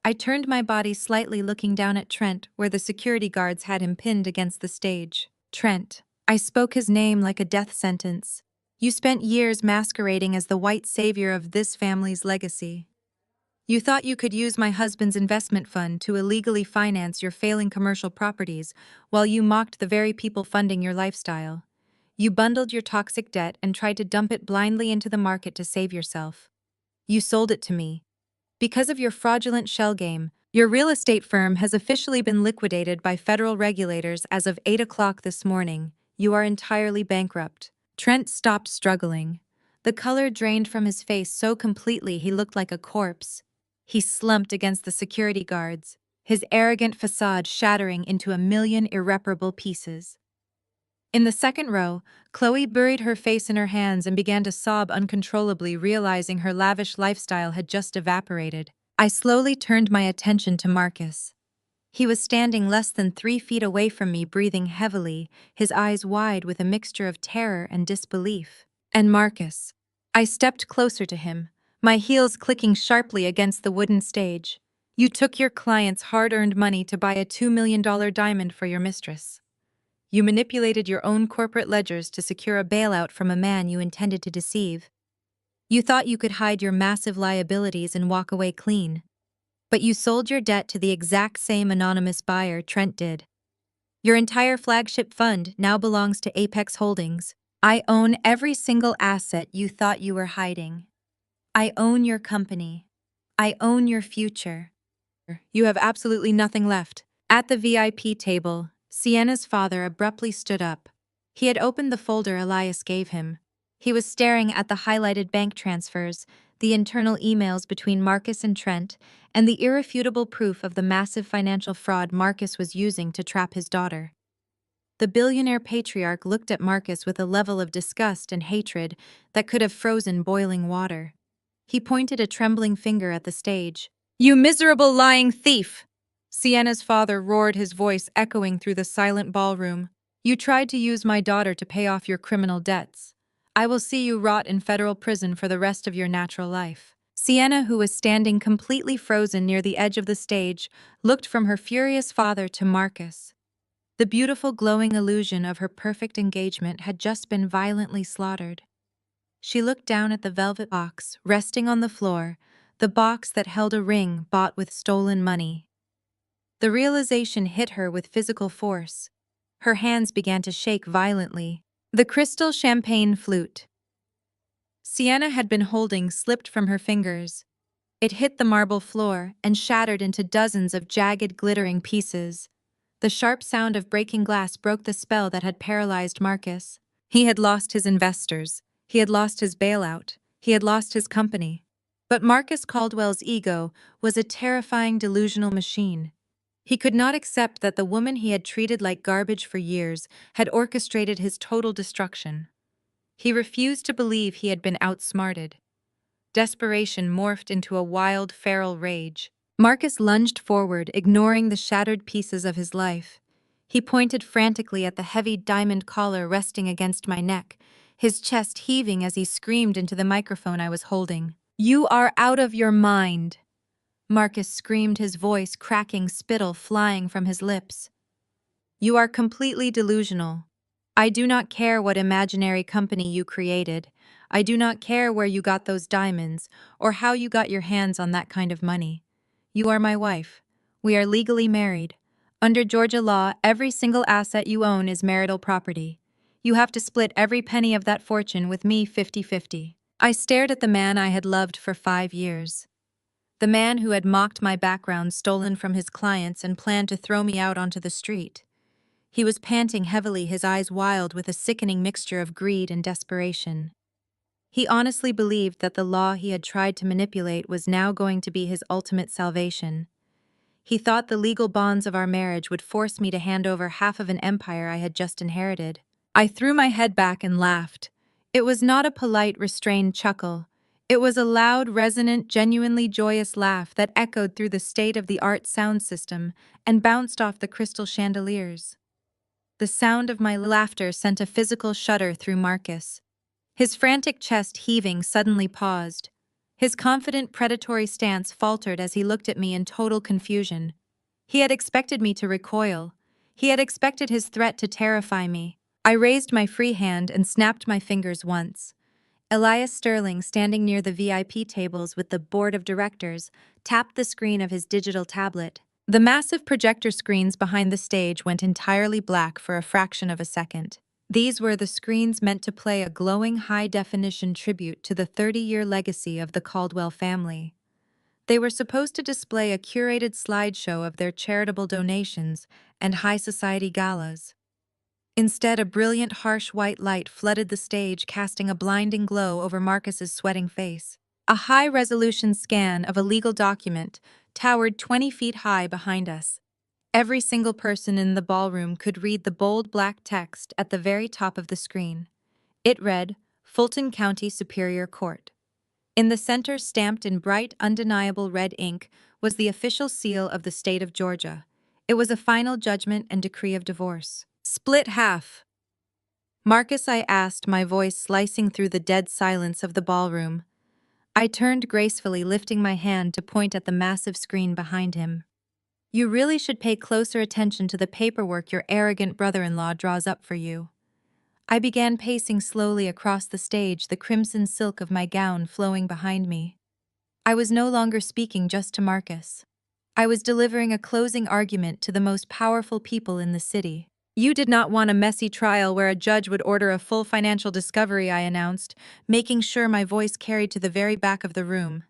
I turned my body slightly, looking down at Trent, where the security guards had him pinned against the stage. "Trent." I spoke his name like a death sentence. "You spent years masquerading as the white savior of this family's legacy. You thought you could use my husband's investment fund to illegally finance your failing commercial properties while you mocked the very people funding your lifestyle. You bundled your toxic debt and tried to dump it blindly into the market to save yourself. You sold it to me. Because of your fraudulent shell game, your real estate firm has officially been liquidated by federal regulators as of 8 o'clock this morning. You are entirely bankrupt." Trent stopped struggling. The color drained from his face so completely he looked like a corpse. He slumped against the security guards, his arrogant facade shattering into a million irreparable pieces. In the second row, Chloe buried her face in her hands and began to sob uncontrollably, realizing her lavish lifestyle had just evaporated. I slowly turned my attention to Marcus. He was standing less than 3 feet away from me, breathing heavily, his eyes wide with a mixture of terror and disbelief. And Marcus. I stepped closer to him, my heels clicking sharply against the wooden stage. "You took your client's hard-earned money to buy a $2 million diamond for your mistress. You manipulated your own corporate ledgers to secure a bailout from a man you intended to deceive. You thought you could hide your massive liabilities and walk away clean. But you sold your debt to the exact same anonymous buyer Trent did. Your entire flagship fund now belongs to Apex Holdings. I own every single asset you thought you were hiding. I own your company. I own your future. You have absolutely nothing left." At the VIP table, Sienna's father abruptly stood up. He had opened the folder Elias gave him. He was staring at the highlighted bank transfers, the internal emails between Marcus and Trent, and the irrefutable proof of the massive financial fraud Marcus was using to trap his daughter. The billionaire patriarch looked at Marcus with a level of disgust and hatred that could have frozen boiling water. He pointed a trembling finger at the stage. "You miserable lying thief!" Sienna's father roared, his voice echoing through the silent ballroom. "You tried to use my daughter to pay off your criminal debts. I will see you rot in federal prison for the rest of your natural life." Sienna, who was standing completely frozen near the edge of the stage, looked from her furious father to Marcus. The beautiful, glowing illusion of her perfect engagement had just been violently slaughtered. She looked down at the velvet box resting on the floor, the box that held a ring bought with stolen money. The realization hit her with physical force. Her hands began to shake violently. The crystal champagne flute Sienna had been holding slipped from her fingers. It hit the marble floor and shattered into dozens of jagged, glittering pieces. The sharp sound of breaking glass broke the spell that had paralyzed Marcus. He had lost his investors. He had lost his bailout. He had lost his company. But Marcus Caldwell's ego was a terrifying, delusional machine. He could not accept that the woman he had treated like garbage for years had orchestrated his total destruction. He refused to believe he had been outsmarted. Desperation morphed into a wild, feral rage. Marcus lunged forward, ignoring the shattered pieces of his life. He pointed frantically at the heavy diamond collar resting against my neck, his chest heaving as he screamed into the microphone I was holding. "You are out of your mind!" Marcus screamed, his voice cracking, spittle flying from his lips. "You are completely delusional. I do not care what imaginary company you created. I do not care where you got those diamonds, or how you got your hands on that kind of money. You are my wife. We are legally married. Under Georgia law, every single asset you own is marital property. You have to split every penny of that fortune with me 50-50. I stared at the man I had loved for 5 years. The man who had mocked my background stolen from his clients and planned to throw me out onto the street. He was panting heavily, his eyes wild with a sickening mixture of greed and desperation. He honestly believed that the law he had tried to manipulate was now going to be his ultimate salvation. He thought the legal bonds of our marriage would force me to hand over half of an empire I had just inherited. I threw my head back and laughed. It was not a polite, restrained chuckle. It was a loud, resonant, genuinely joyous laugh that echoed through the state-of-the-art sound system and bounced off the crystal chandeliers. The sound of my laughter sent a physical shudder through Marcus. His frantic chest heaving suddenly paused. His confident, predatory stance faltered as he looked at me in total confusion. He had expected me to recoil. He had expected his threat to terrify me. I raised my free hand and snapped my fingers once. Elias Sterling, standing near the VIP tables with the board of directors, tapped the screen of his digital tablet. The massive projector screens behind the stage went entirely black for a fraction of a second. These were the screens meant to play a glowing high-definition tribute to the 30-year legacy of the Caldwell family. They were supposed to display a curated slideshow of their charitable donations and high society galas. Instead, a brilliant, harsh white light flooded the stage, casting a blinding glow over Marcus's sweating face. A high-resolution scan of a legal document towered 20 feet high behind us. Every single person in the ballroom could read the bold black text at the very top of the screen. It read, "Fulton County Superior Court." In the center, stamped in bright, undeniable red ink, was the official seal of the state of Georgia. It was a final judgment and decree of divorce. "Split half." "Marcus," I asked, my voice slicing through the dead silence of the ballroom. I turned gracefully, lifting my hand to point at the massive screen behind him. "You really should pay closer attention to the paperwork your arrogant brother-in-law draws up for you." I began pacing slowly across the stage, the crimson silk of my gown flowing behind me. I was no longer speaking just to Marcus. I was delivering a closing argument to the most powerful people in the city. "You did not want a messy trial where a judge would order a full financial discovery," I announced, making sure my voice carried to the very back of the room.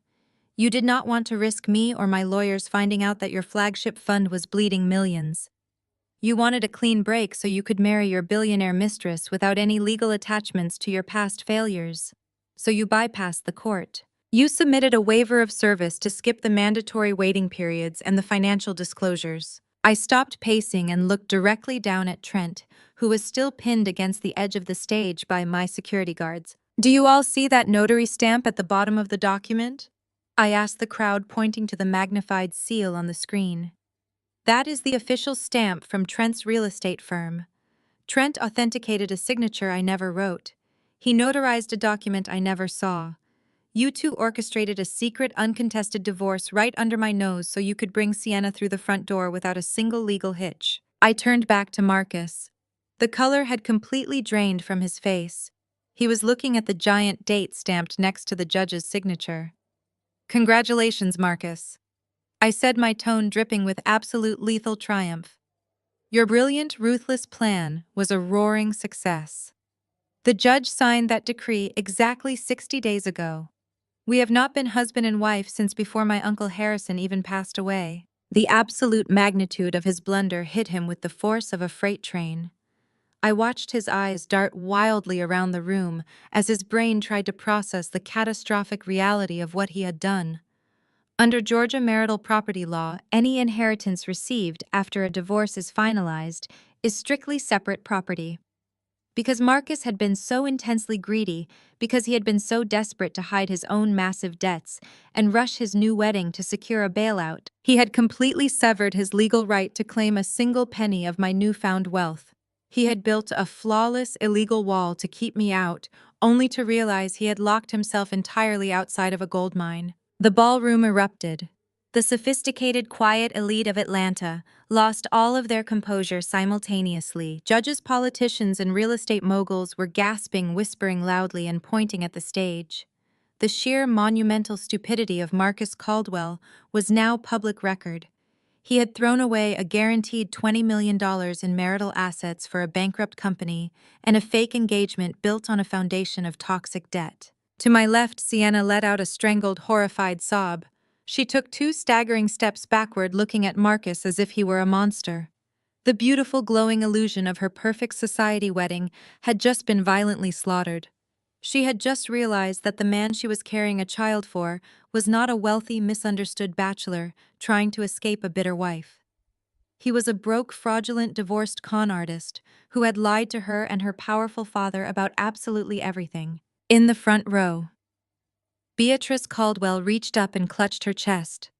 "You did not want to risk me or my lawyers finding out that your flagship fund was bleeding millions. You wanted a clean break so you could marry your billionaire mistress without any legal attachments to your past failures. So you bypassed the court. You submitted a waiver of service to skip the mandatory waiting periods and the financial disclosures." I stopped pacing and looked directly down at Trent, who was still pinned against the edge of the stage by my security guards. "Do you all see that notary stamp at the bottom of the document?" I asked the crowd, pointing to the magnified seal on the screen. "That is the official stamp from Trent's real estate firm. Trent authenticated a signature I never wrote. He notarized a document I never saw. You two orchestrated a secret, uncontested divorce right under my nose so you could bring Sienna through the front door without a single legal hitch." I turned back to Marcus. The color had completely drained from his face. He was looking at the giant date stamped next to the judge's signature. "Congratulations, Marcus," I said, my tone dripping with absolute lethal triumph. "Your brilliant, ruthless plan was a roaring success. The judge signed that decree exactly 60 days ago. We have not been husband and wife since before my Uncle Harrison even passed away." The absolute magnitude of his blunder hit him with the force of a freight train. I watched his eyes dart wildly around the room as his brain tried to process the catastrophic reality of what he had done. Under Georgia marital property law, any inheritance received after a divorce is finalized is strictly separate property. Because Marcus had been so intensely greedy, because he had been so desperate to hide his own massive debts and rush his new wedding to secure a bailout, he had completely severed his legal right to claim a single penny of my newfound wealth. He had built a flawless, illegal wall to keep me out, only to realize he had locked himself entirely outside of a gold mine. The ballroom erupted. The sophisticated, quiet elite of Atlanta lost all of their composure simultaneously. Judges, politicians, and real estate moguls were gasping, whispering loudly, and pointing at the stage. The sheer monumental stupidity of Marcus Caldwell was now public record. He had thrown away a guaranteed $20 million in marital assets for a bankrupt company and a fake engagement built on a foundation of toxic debt. To my left, Sienna let out a strangled, horrified sob. She took 2 staggering steps backward, looking at Marcus as if he were a monster. The beautiful, glowing illusion of her perfect society wedding had just been violently slaughtered. She had just realized that the man she was carrying a child for was not a wealthy, misunderstood bachelor trying to escape a bitter wife. He was a broke, fraudulent, divorced con artist who had lied to her and her powerful father about absolutely everything. In the front row, Beatrice Caldwell reached up and clutched her chest.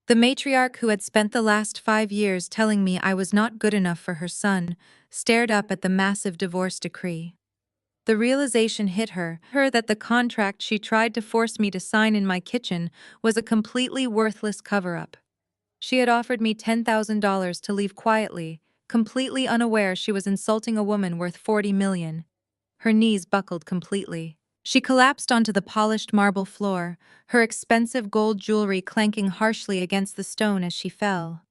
The matriarch who had spent the last 5 years telling me I was not good enough for her son stared up at the massive divorce decree. The realization hit her that the contract she tried to force me to sign in my kitchen was a completely worthless cover-up. She had offered me $10,000 to leave quietly, completely unaware she was insulting a woman worth $40 million. Her knees buckled completely. She collapsed onto the polished marble floor, her expensive gold jewelry clanking harshly against the stone as she fell.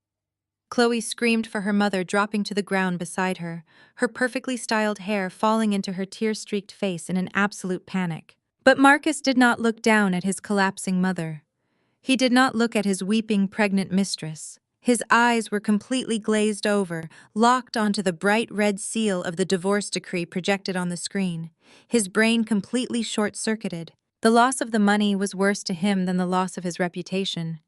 Chloe screamed for her mother, dropping to the ground beside her, her perfectly styled hair falling into her tear-streaked face in an absolute panic. But Marcus did not look down at his collapsing mother. He did not look at his weeping pregnant mistress. His eyes were completely glazed over, locked onto the bright red seal of the divorce decree projected on the screen. His brain completely short-circuited. The loss of the money was worse to him than the loss of his reputation.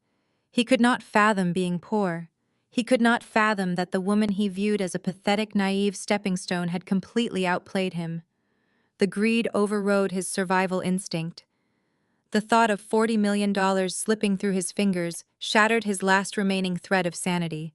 He could not fathom being poor. He could not fathom that the woman he viewed as a pathetic, naive stepping stone had completely outplayed him. The greed overrode his survival instinct. The thought of $40 million slipping through his fingers shattered his last remaining thread of sanity.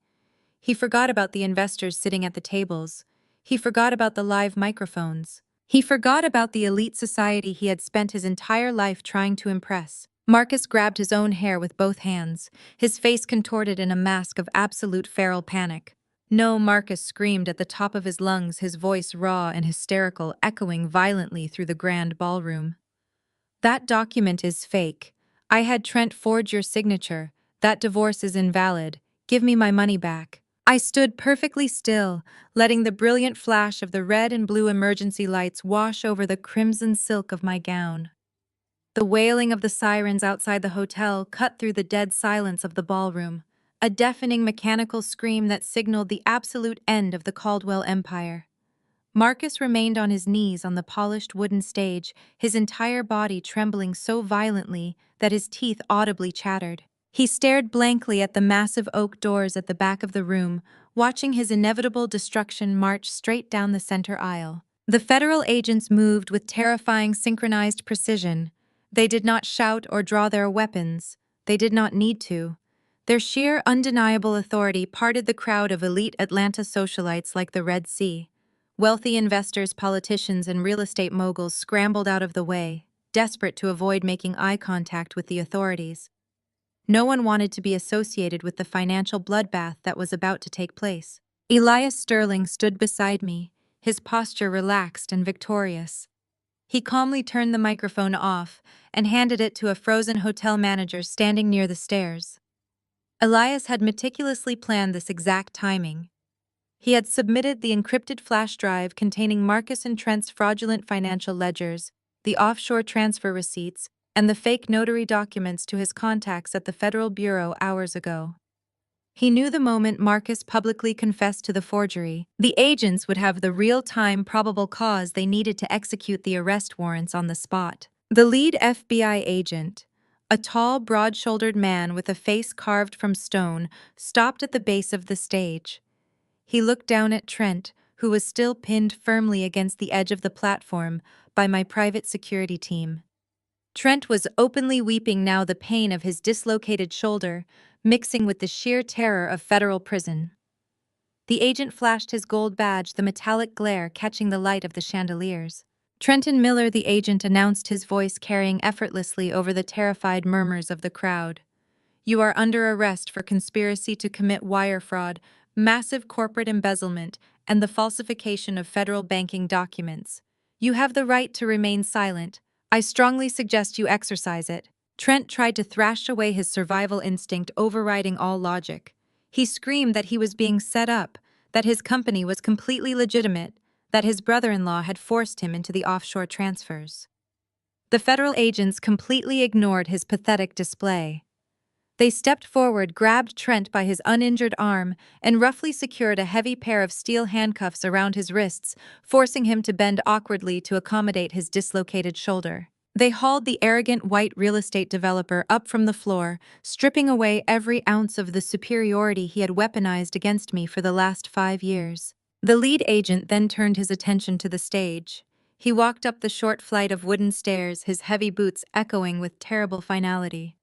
He forgot about the investors sitting at the tables. He forgot about the live microphones. He forgot about the elite society he had spent his entire life trying to impress. Marcus grabbed his own hair with both hands, his face contorted in a mask of absolute feral panic. "No," Marcus screamed at the top of his lungs, his voice raw and hysterical, echoing violently through the grand ballroom. "That document is fake. I had Trent forge your signature. That divorce is invalid. Give me my money back." I stood perfectly still, letting the brilliant flash of the red and blue emergency lights wash over the crimson silk of my gown. The wailing of the sirens outside the hotel cut through the dead silence of the ballroom, a deafening mechanical scream that signaled the absolute end of the Caldwell empire. Marcus remained on his knees on the polished wooden stage, his entire body trembling so violently that his teeth audibly chattered. He stared blankly at the massive oak doors at the back of the room, watching his inevitable destruction march straight down the center aisle. The federal agents moved with terrifying synchronized precision. They did not shout or draw their weapons. They did not need to. Their sheer, undeniable authority parted the crowd of elite Atlanta socialites like the Red Sea. Wealthy investors, politicians, and real estate moguls scrambled out of the way, desperate to avoid making eye contact with the authorities. No one wanted to be associated with the financial bloodbath that was about to take place. Elias Sterling stood beside me, his posture relaxed and victorious. He calmly turned the microphone off and handed it to a frozen hotel manager standing near the stairs. Elias had meticulously planned this exact timing. He had submitted the encrypted flash drive containing Marcus and Trent's fraudulent financial ledgers, the offshore transfer receipts, and the fake notary documents to his contacts at the Federal Bureau hours ago. He knew the moment Marcus publicly confessed to the forgery, the agents would have the real-time probable cause they needed to execute the arrest warrants on the spot. The lead FBI agent, a tall, broad-shouldered man with a face carved from stone, stopped at the base of the stage. He looked down at Trent, who was still pinned firmly against the edge of the platform by my private security team. Trent was openly weeping now, the pain of his dislocated shoulder mixing with the sheer terror of federal prison. The agent flashed his gold badge, the metallic glare catching the light of the chandeliers. Trenton Miller, the agent, announced, his voice carrying effortlessly over the terrified murmurs of the crowd. You are under arrest for conspiracy to commit wire fraud, massive corporate embezzlement, and the falsification of federal banking documents. You have the right to remain silent. I strongly suggest you exercise it. Trent tried to thrash away his survival instinct, overriding all logic. He screamed that he was being set up, that his company was completely legitimate, that his brother-in-law had forced him into the offshore transfers. The federal agents completely ignored his pathetic display. They stepped forward, grabbed Trent by his uninjured arm, and roughly secured a heavy pair of steel handcuffs around his wrists, forcing him to bend awkwardly to accommodate his dislocated shoulder. They hauled the arrogant white real estate developer up from the floor, stripping away every ounce of the superiority he had weaponized against me for the last 5 years. The lead agent then turned his attention to the stage. He walked up the short flight of wooden stairs, his heavy boots echoing with terrible finality.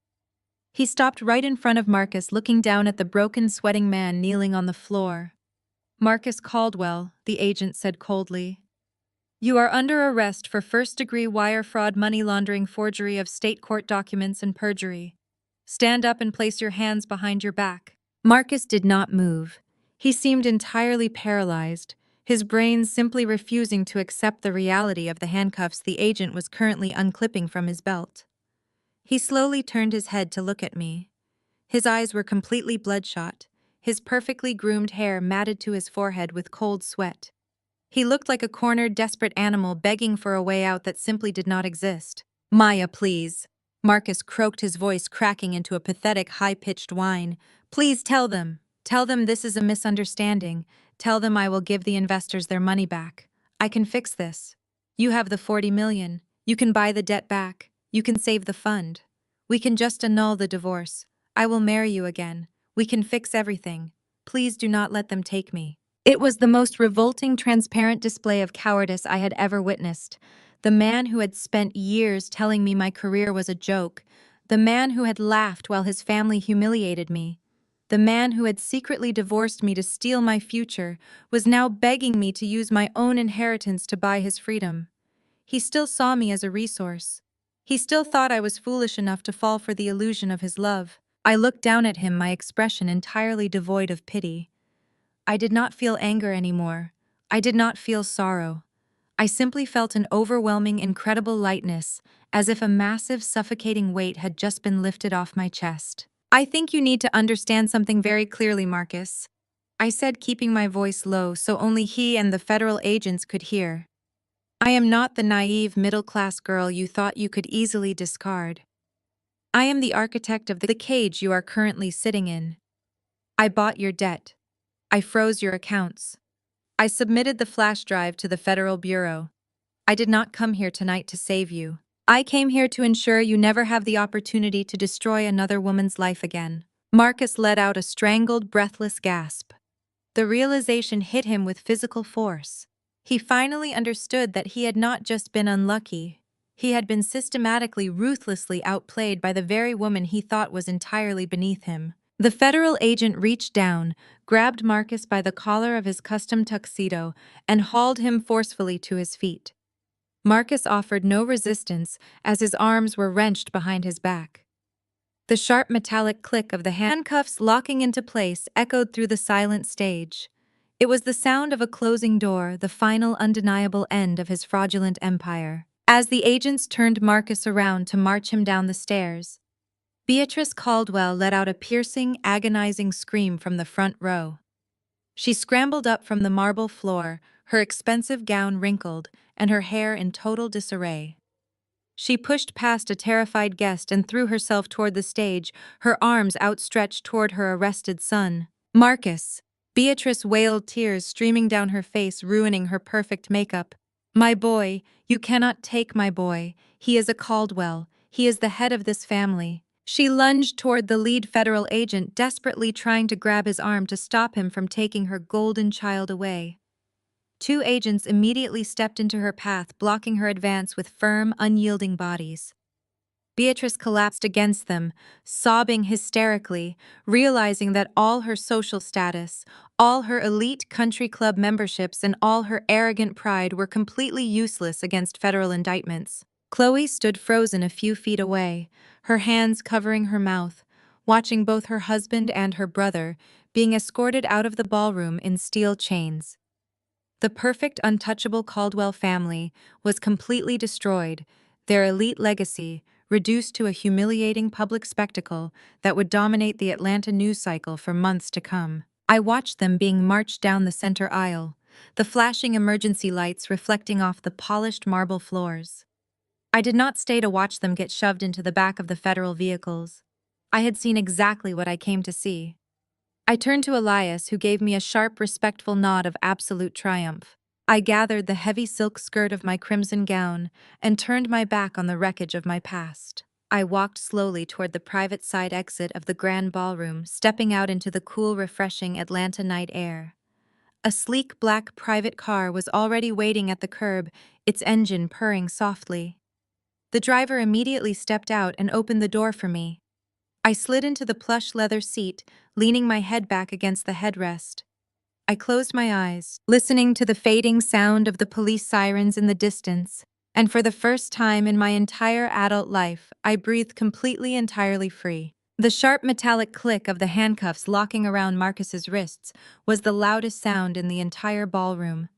He stopped right in front of Marcus, looking down at the broken, sweating man kneeling on the floor. Marcus Caldwell, the agent said coldly. You are under arrest for first-degree wire fraud, money laundering, forgery of state court documents, and perjury. Stand up and place your hands behind your back. Marcus did not move. He seemed entirely paralyzed, his brain simply refusing to accept the reality of the handcuffs the agent was currently unclipping from his belt. He slowly turned his head to look at me. His eyes were completely bloodshot, his perfectly groomed hair matted to his forehead with cold sweat. He looked like a cornered, desperate animal begging for a way out that simply did not exist. Maya, please. Marcus croaked, his voice cracking into a pathetic, high-pitched whine. Please tell them. Tell them this is a misunderstanding. Tell them I will give the investors their money back. I can fix this. You have the 40 million. You can buy the debt back. You can save the fund. We can just annul the divorce. I will marry you again. We can fix everything. Please do not let them take me. It was the most revolting, transparent display of cowardice I had ever witnessed. The man who had spent years telling me my career was a joke, the man who had laughed while his family humiliated me, the man who had secretly divorced me to steal my future, was now begging me to use my own inheritance to buy his freedom. He still saw me as a resource. He still thought I was foolish enough to fall for the illusion of his love. I looked down at him, my expression entirely devoid of pity. I did not feel anger anymore. I did not feel sorrow. I simply felt an overwhelming, incredible lightness, as if a massive, suffocating weight had just been lifted off my chest. I think you need to understand something very clearly, Marcus, I said, keeping my voice low so only he and the federal agents could hear. I am not the naive, middle-class girl you thought you could easily discard. I am the architect of the cage you are currently sitting in. I bought your debt. I froze your accounts. I submitted the flash drive to the Federal Bureau. I did not come here tonight to save you. I came here to ensure you never have the opportunity to destroy another woman's life again. Marcus let out a strangled, breathless gasp. The realization hit him with physical force. He finally understood that he had not just been unlucky. He had been systematically, ruthlessly outplayed by the very woman he thought was entirely beneath him. The federal agent reached down, grabbed Marcus by the collar of his custom tuxedo, and hauled him forcefully to his feet. Marcus offered no resistance as his arms were wrenched behind his back. The sharp metallic click of the handcuffs locking into place echoed through the silent stage. It was the sound of a closing door, the final undeniable end of his fraudulent empire. As the agents turned Marcus around to march him down the stairs, Beatrice Caldwell let out a piercing, agonizing scream from the front row. She scrambled up from the marble floor, her expensive gown wrinkled and her hair in total disarray. She pushed past a terrified guest and threw herself toward the stage, her arms outstretched toward her arrested son. Marcus! Beatrice wailed, tears streaming down her face, ruining her perfect makeup. My boy, you cannot take my boy. He is a Caldwell. He is the head of this family. She lunged toward the lead federal agent, desperately trying to grab his arm to stop him from taking her golden child away. Two agents immediately stepped into her path, blocking her advance with firm, unyielding bodies. Beatrice collapsed against them, sobbing hysterically, realizing that all her social status, all her elite country club memberships, and all her arrogant pride were completely useless against federal indictments. Chloe stood frozen a few feet away, her hands covering her mouth, watching both her husband and her brother being escorted out of the ballroom in steel chains. The perfect, untouchable Caldwell family was completely destroyed, their elite legacy reduced to a humiliating public spectacle that would dominate the Atlanta news cycle for months to come. I watched them being marched down the center aisle, the flashing emergency lights reflecting off the polished marble floors. I did not stay to watch them get shoved into the back of the federal vehicles. I had seen exactly what I came to see. I turned to Elias, who gave me a sharp, respectful nod of absolute triumph. I gathered the heavy silk skirt of my crimson gown and turned my back on the wreckage of my past. I walked slowly toward the private side exit of the grand ballroom, stepping out into the cool, refreshing Atlanta night air. A sleek black private car was already waiting at the curb, its engine purring softly. The driver immediately stepped out and opened the door for me. I slid into the plush leather seat, leaning my head back against the headrest. I closed my eyes, listening to the fading sound of the police sirens in the distance, and for the first time in my entire adult life, I breathed completely, entirely free. The sharp metallic click of the handcuffs locking around Marcus's wrists was the loudest sound in the entire ballroom.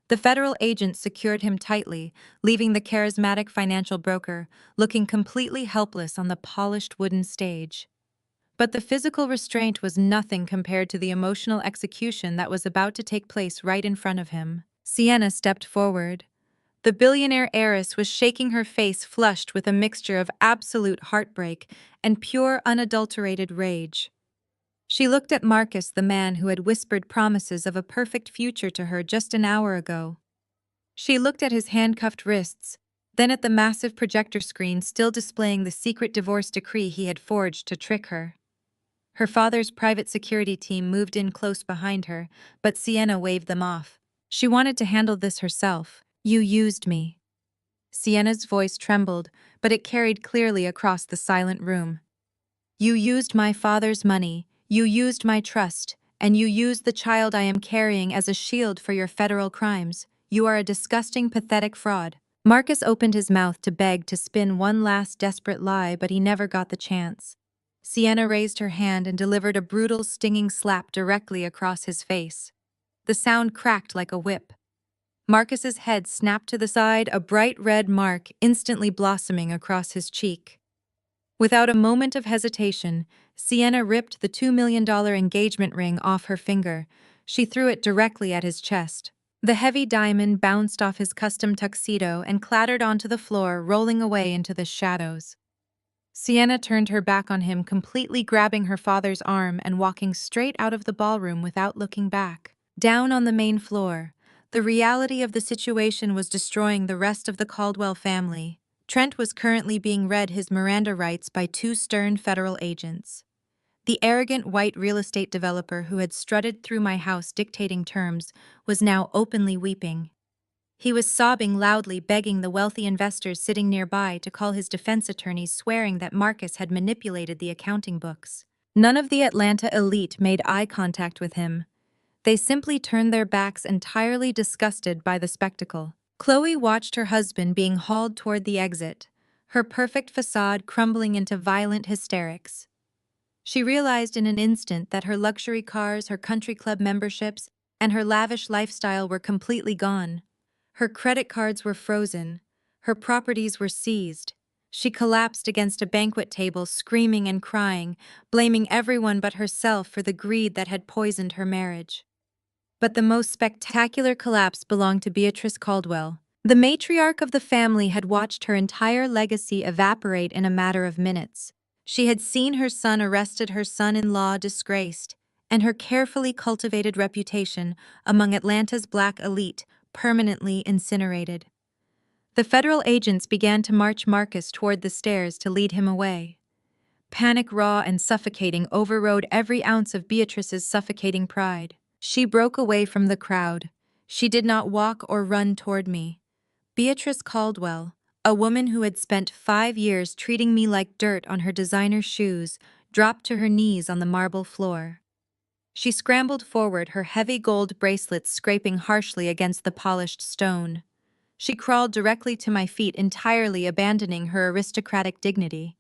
The federal agent secured him tightly, leaving the charismatic financial broker looking completely helpless on the polished wooden stage. But the physical restraint was nothing compared to the emotional execution that was about to take place right in front of him. Sienna stepped forward. The billionaire heiress was shaking her face, flushed with a mixture of absolute heartbreak and pure, unadulterated rage. She looked at Marcus, the man who had whispered promises of a perfect future to her just an hour ago. She looked at his handcuffed wrists, then at the massive projector screen still displaying the secret divorce decree he had forged to trick her. Her father's private security team moved in close behind her, but Sienna waved them off. She wanted to handle this herself. "You used me." Sienna's voice trembled, but it carried clearly across the silent room. "You used my father's money, you used my trust, and you used the child I am carrying as a shield for your federal crimes. You are a disgusting, pathetic fraud." Marcus opened his mouth to beg to spin one last desperate lie, but he never got the chance. Sienna raised her hand and delivered a brutal, stinging slap directly across his face. The sound cracked like a whip. Marcus's head snapped to the side, a bright red mark instantly blossoming across his cheek. Without a moment of hesitation, Sienna ripped the $2 million engagement ring off her finger. She threw it directly at his chest. The heavy diamond bounced off his custom tuxedo and clattered onto the floor, rolling away into the shadows. Sienna turned her back on him, completely grabbing her father's arm and walking straight out of the ballroom without looking back. Down on the main floor, the reality of the situation was destroying the rest of the Caldwell family. Trent was currently being read his Miranda rights by two stern federal agents. The arrogant white real estate developer who had strutted through my house dictating terms was now openly weeping. He was sobbing loudly, begging the wealthy investors sitting nearby to call his defense attorneys, swearing that Marcus had manipulated the accounting books. None of the Atlanta elite made eye contact with him. They simply turned their backs, entirely disgusted by the spectacle. Chloe watched her husband being hauled toward the exit, her perfect facade crumbling into violent hysterics. She realized in an instant that her luxury cars, her country club memberships, and her lavish lifestyle were completely gone. Her credit cards were frozen. Her properties were seized. She collapsed against a banquet table, screaming and crying, blaming everyone but herself for the greed that had poisoned her marriage. But the most spectacular collapse belonged to Beatrice Caldwell. The matriarch of the family had watched her entire legacy evaporate in a matter of minutes. She had seen her son arrested, her son-in-law disgraced, and her carefully cultivated reputation among Atlanta's black elite permanently incinerated. The federal agents began to march Marcus toward the stairs to lead him away. Panic, raw and suffocating, overrode every ounce of Beatrice's suffocating pride. She broke away from the crowd, She did not walk or run toward me. Beatrice Caldwell, a woman who had spent 5 years treating me like dirt on her designer shoes, dropped to her knees on the marble floor. She scrambled forward, her heavy gold bracelets scraping harshly against the polished stone. She crawled directly to my feet, entirely abandoning her aristocratic dignity.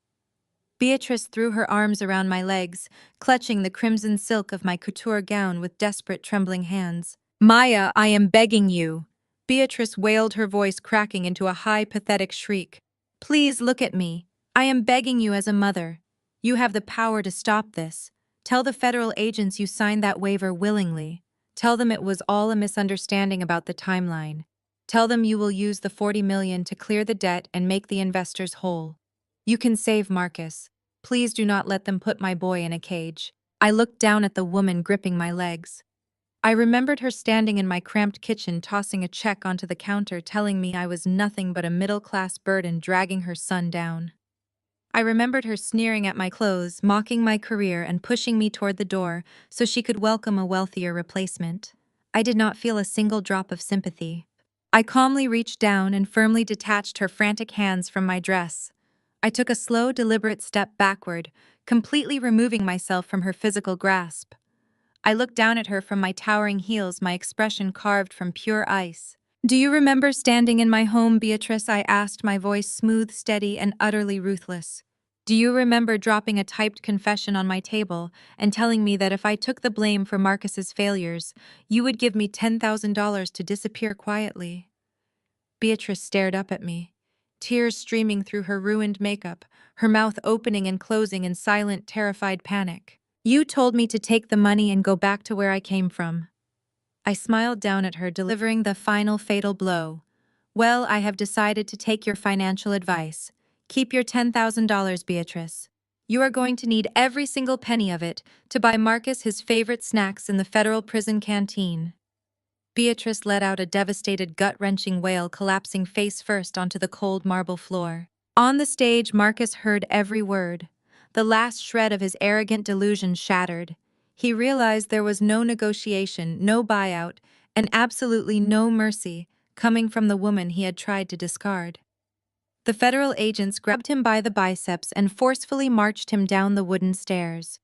Beatrice threw her arms around my legs, clutching the crimson silk of my couture gown with desperate, trembling hands. "Maya, I am begging you." Beatrice wailed, her voice cracking into a high, pathetic shriek. "Please look at me. I am begging you as a mother. You have the power to stop this. Tell the federal agents you signed that waiver willingly. Tell them it was all a misunderstanding about the timeline. Tell them you will use the 40 million to clear the debt and make the investors whole. You can save Marcus. Please do not let them put my boy in a cage." I looked down at the woman gripping my legs. I remembered her standing in my cramped kitchen, tossing a check onto the counter, telling me I was nothing but a middle-class burden dragging her son down. I remembered her sneering at my clothes, mocking my career, and pushing me toward the door so she could welcome a wealthier replacement. I did not feel a single drop of sympathy. I calmly reached down and firmly detached her frantic hands from my dress. I took a slow, deliberate step backward, completely removing myself from her physical grasp. I looked down at her from my towering heels, my expression carved from pure ice. "Do you remember standing in my home, Beatrice?" I asked, my voice smooth, steady, and utterly ruthless. "Do you remember dropping a typed confession on my table and telling me that if I took the blame for Marcus's failures, you would give me $10,000 to disappear quietly?" Beatrice stared up at me, tears streaming through her ruined makeup, her mouth opening and closing in silent, terrified panic. "You told me to take the money and go back to where I came from." I smiled down at her, delivering the final fatal blow. "Well, I have decided to take your financial advice. Keep your $10,000, Beatrice. You are going to need every single penny of it to buy Marcus his favorite snacks in the federal prison canteen." Beatrice let out a devastated, gut-wrenching wail, collapsing face first onto the cold marble floor. On the stage, Marcus heard every word. The last shred of his arrogant delusion shattered. He realized there was no negotiation, no buyout, and absolutely no mercy coming from the woman he had tried to discard. The federal agents grabbed him by the biceps and forcefully marched him down the wooden stairs.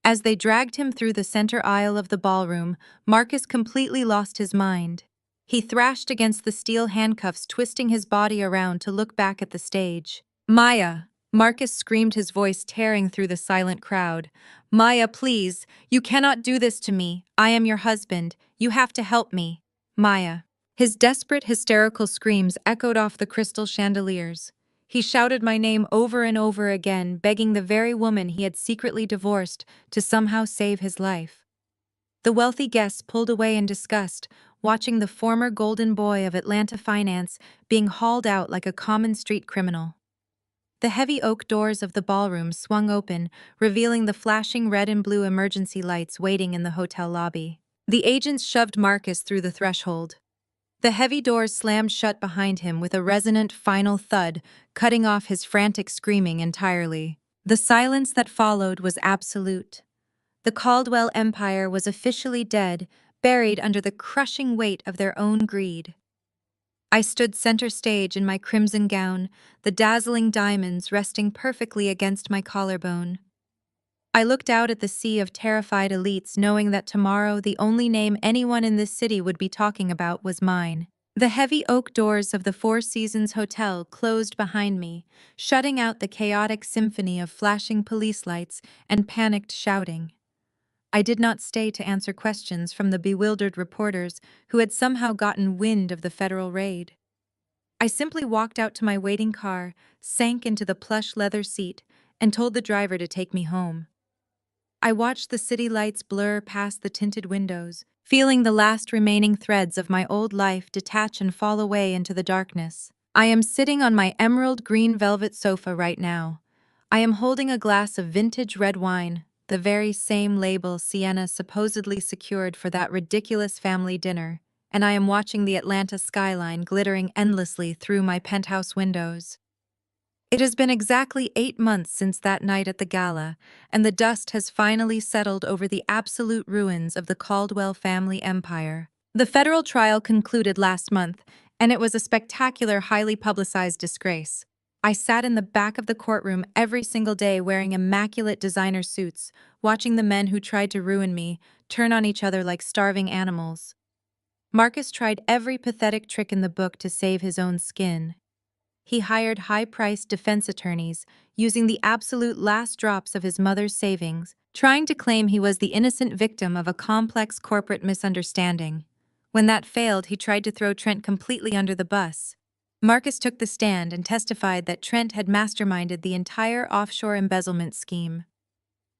As they dragged him through the center aisle of the ballroom, Marcus completely lost his mind. He thrashed against the steel handcuffs, twisting his body around to look back at the stage. "Maya!" Marcus screamed, his voice tearing through the silent crowd. "Maya, please! You cannot do this to me! I am your husband! You have to help me! Maya!" His desperate, hysterical screams echoed off the crystal chandeliers. He shouted my name over and over again, begging the very woman he had secretly divorced to somehow save his life. The wealthy guests pulled away in disgust, watching the former golden boy of Atlanta finance being hauled out like a common street criminal. The heavy oak doors of the ballroom swung open, revealing the flashing red and blue emergency lights waiting in the hotel lobby. The agents shoved Marcus through the threshold. The heavy doors slammed shut behind him with a resonant final thud, cutting off his frantic screaming entirely. The silence that followed was absolute. The Caldwell empire was officially dead, buried under the crushing weight of their own greed. I stood center stage in my crimson gown, the dazzling diamonds resting perfectly against my collarbone. I looked out at the sea of terrified elites, knowing that tomorrow the only name anyone in this city would be talking about was mine. The heavy oak doors of the Four Seasons Hotel closed behind me, shutting out the chaotic symphony of flashing police lights and panicked shouting. I did not stay to answer questions from the bewildered reporters who had somehow gotten wind of the federal raid. I simply walked out to my waiting car, sank into the plush leather seat, and told the driver to take me home. I watched the city lights blur past the tinted windows, feeling the last remaining threads of my old life detach and fall away into the darkness. I am sitting on my emerald green velvet sofa right now. I am holding a glass of vintage red wine, the very same label Sienna supposedly secured for that ridiculous family dinner, and I am watching the Atlanta skyline glittering endlessly through my penthouse windows. It has been exactly 8 months since that night at the gala, and the dust has finally settled over the absolute ruins of the Caldwell family empire. The federal trial concluded last month, and it was a spectacular, highly publicized disgrace. I sat in the back of the courtroom every single day wearing immaculate designer suits, watching the men who tried to ruin me turn on each other like starving animals. Marcus tried every pathetic trick in the book to save his own skin. He hired high-priced defense attorneys, using the absolute last drops of his mother's savings, trying to claim he was the innocent victim of a complex corporate misunderstanding. When that failed, he tried to throw Trent completely under the bus. Marcus took the stand and testified that Trent had masterminded the entire offshore embezzlement scheme.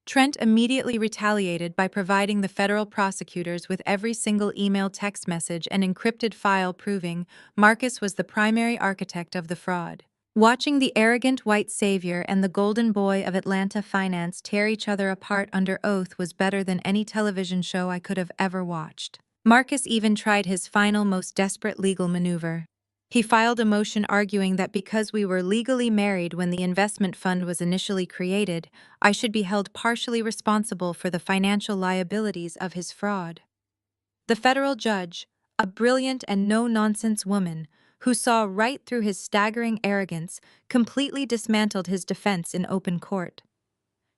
Trent immediately retaliated by providing the federal prosecutors with every single email, text message, and encrypted file proving Marcus was the primary architect of the fraud. Watching the arrogant white savior and the golden boy of Atlanta finance tear each other apart under oath was better than any television show I could have ever watched. Marcus even tried his final, most desperate legal maneuver. He filed a motion arguing that because we were legally married when the investment fund was initially created, I should be held partially responsible for the financial liabilities of his fraud. The federal judge, a brilliant and no-nonsense woman, who saw right through his staggering arrogance, completely dismantled his defense in open court.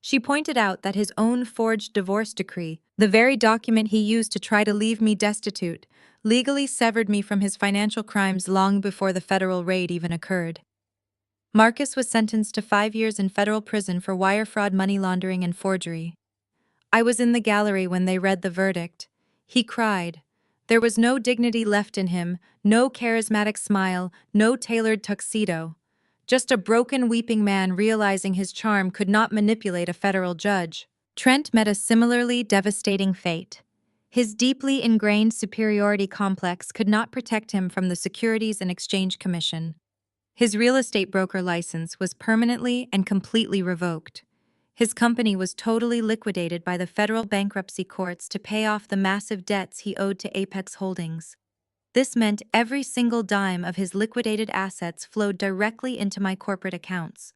She pointed out that his own forged divorce decree, the very document he used to try to leave me destitute, legally severed me from his financial crimes long before the federal raid even occurred. Marcus was sentenced to 5 years in federal prison for wire fraud, money laundering, and forgery. I was in the gallery when they read the verdict. He cried. There was no dignity left in him, no charismatic smile, no tailored tuxedo. Just a broken, weeping man realizing his charm could not manipulate a federal judge. Trent met a similarly devastating fate. His deeply ingrained superiority complex could not protect him from the Securities and Exchange Commission. His real estate broker license was permanently and completely revoked. His company was totally liquidated by the federal bankruptcy courts to pay off the massive debts he owed to Apex Holdings. This meant every single dime of his liquidated assets flowed directly into my corporate accounts.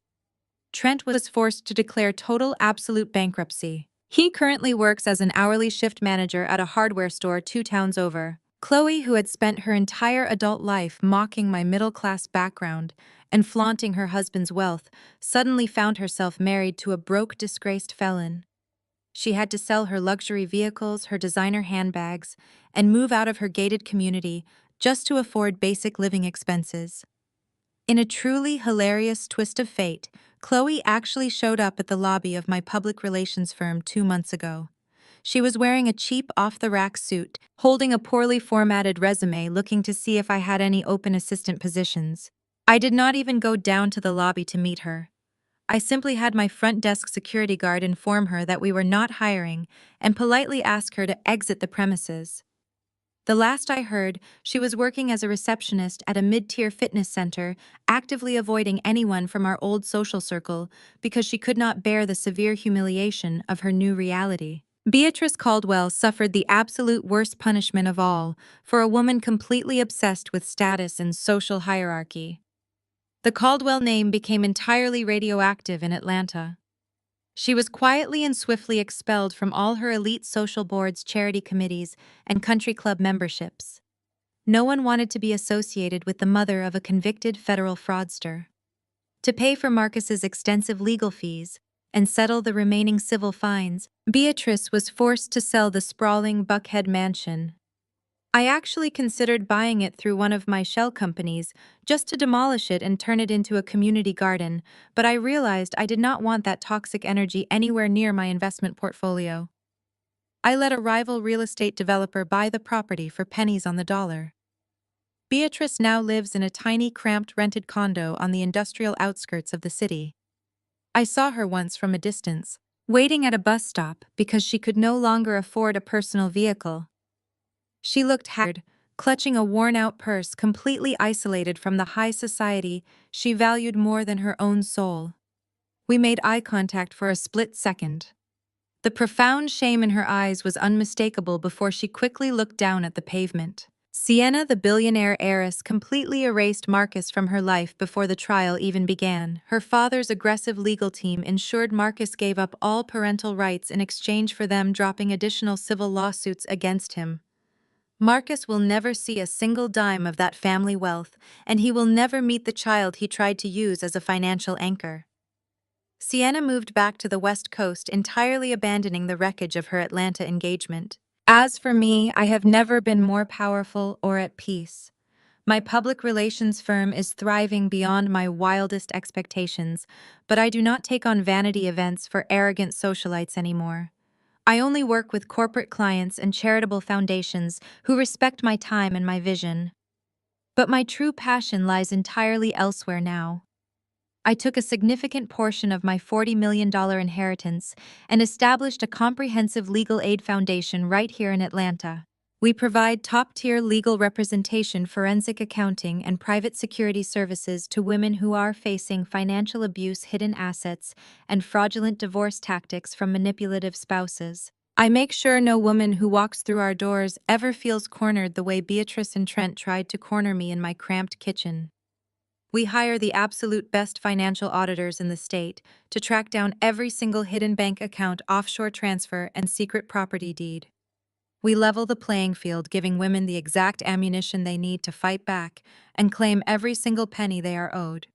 Trent was forced to declare total absolute bankruptcy. He currently works as an hourly shift manager at a hardware store 2 towns over. Chloe, who had spent her entire adult life mocking my middle-class background and flaunting her husband's wealth, suddenly found herself married to a broke, disgraced felon. She had to sell her luxury vehicles, her designer handbags, and move out of her gated community just to afford basic living expenses. In a truly hilarious twist of fate, Chloe actually showed up at the lobby of my public relations firm 2 months ago. She was wearing a cheap, off-the-rack suit, holding a poorly formatted resume, looking to see if I had any open assistant positions. I did not even go down to the lobby to meet her. I simply had my front desk security guard inform her that we were not hiring and politely ask her to exit the premises. The last I heard, she was working as a receptionist at a mid-tier fitness center, actively avoiding anyone from our old social circle because she could not bear the severe humiliation of her new reality. Beatrice Caldwell suffered the absolute worst punishment of all for a woman completely obsessed with status and social hierarchy. The Caldwell name became entirely radioactive in Atlanta. She was quietly and swiftly expelled from all her elite social boards, charity committees, and country club memberships. No one wanted to be associated with the mother of a convicted federal fraudster. To pay for Marcus's extensive legal fees and settle the remaining civil fines, Beatrice was forced to sell the sprawling Buckhead mansion. I actually considered buying it through one of my shell companies just to demolish it and turn it into a community garden, but I realized I did not want that toxic energy anywhere near my investment portfolio. I let a rival real estate developer buy the property for pennies on the dollar. Beatrice now lives in a tiny, cramped rented condo on the industrial outskirts of the city. I saw her once from a distance, waiting at a bus stop because she could no longer afford a personal vehicle. She looked haggard, clutching a worn-out purse, completely isolated from the high society she valued more than her own soul. We made eye contact for a split second. The profound shame in her eyes was unmistakable before she quickly looked down at the pavement. Sienna, the billionaire heiress, completely erased Marcus from her life before the trial even began. Her father's aggressive legal team ensured Marcus gave up all parental rights in exchange for them dropping additional civil lawsuits against him. Marcus will never see a single dime of that family wealth, and he will never meet the child he tried to use as a financial anchor. Sienna moved back to the West Coast, entirely abandoning the wreckage of her Atlanta engagement. As for me, I have never been more powerful or at peace. My public relations firm is thriving beyond my wildest expectations, but I do not take on vanity events for arrogant socialites anymore. I only work with corporate clients and charitable foundations who respect my time and my vision. But my true passion lies entirely elsewhere now. I took a significant portion of my $40 million inheritance and established a comprehensive legal aid foundation right here in Atlanta. We provide top-tier legal representation, forensic accounting, and private security services to women who are facing financial abuse, hidden assets, and fraudulent divorce tactics from manipulative spouses. I make sure no woman who walks through our doors ever feels cornered the way Beatrice and Trent tried to corner me in my cramped kitchen. We hire the absolute best financial auditors in the state to track down every single hidden bank account, offshore transfer, and secret property deed. We level the playing field, giving women the exact ammunition they need to fight back and claim every single penny they are owed.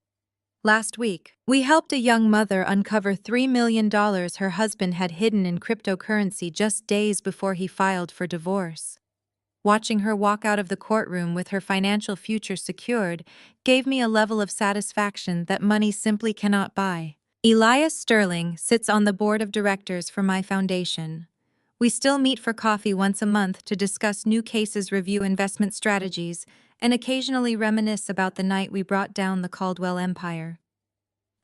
Last week, we helped a young mother uncover $3 million her husband had hidden in cryptocurrency just days before he filed for divorce. Watching her walk out of the courtroom with her financial future secured gave me a level of satisfaction that money simply cannot buy. Elias Sterling sits on the board of directors for my foundation. We still meet for coffee once a month to discuss new cases, review investment strategies, and occasionally reminisce about the night we brought down the Caldwell Empire.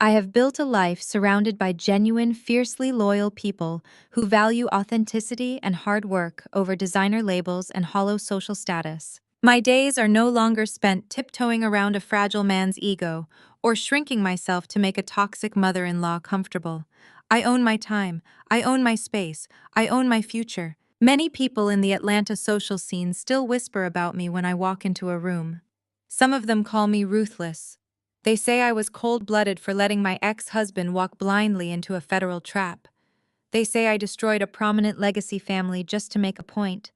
I have built a life surrounded by genuine, fiercely loyal people who value authenticity and hard work over designer labels and hollow social status. My days are no longer spent tiptoeing around a fragile man's ego or shrinking myself to make a toxic mother-in-law comfortable. I own my time, I own my space, I own my future. Many people in the Atlanta social scene still whisper about me when I walk into a room. Some of them call me ruthless. They say I was cold-blooded for letting my ex-husband walk blindly into a federal trap. They say I destroyed a prominent legacy family just to make a point.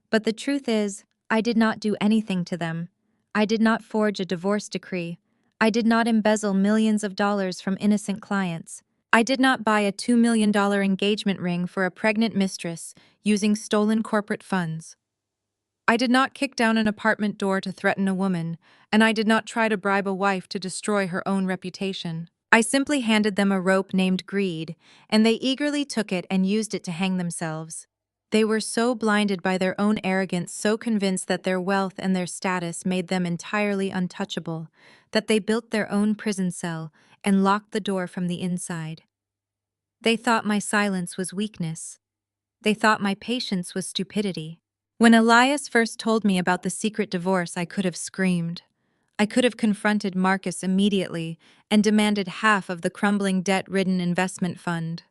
But the truth is, I did not do anything to them. I did not forge a divorce decree. I did not embezzle millions of dollars from innocent clients. I did not buy a $2 million engagement ring for a pregnant mistress using stolen corporate funds. I did not kick down an apartment door to threaten a woman, and I did not try to bribe a wife to destroy her own reputation. I simply handed them a rope named greed, and they eagerly took it and used it to hang themselves. They were so blinded by their own arrogance, so convinced that their wealth and their status made them entirely untouchable, that they built their own prison cell and locked the door from the inside. They thought my silence was weakness. They thought my patience was stupidity. When Elias first told me about the secret divorce, I could have screamed. I could have confronted Marcus immediately and demanded half of the crumbling, debt-ridden investment fund.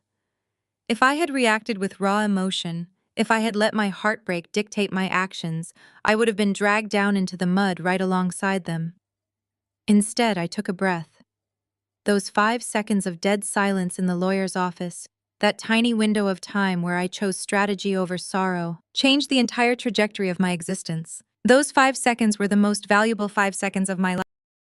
If I had reacted with raw emotion, if I had let my heartbreak dictate my actions, I would have been dragged down into the mud right alongside them. Instead, I took a breath. Those 5 seconds of dead silence in the lawyer's office, that tiny window of time where I chose strategy over sorrow, changed the entire trajectory of my existence. Those 5 seconds were the most valuable 5 seconds of my life.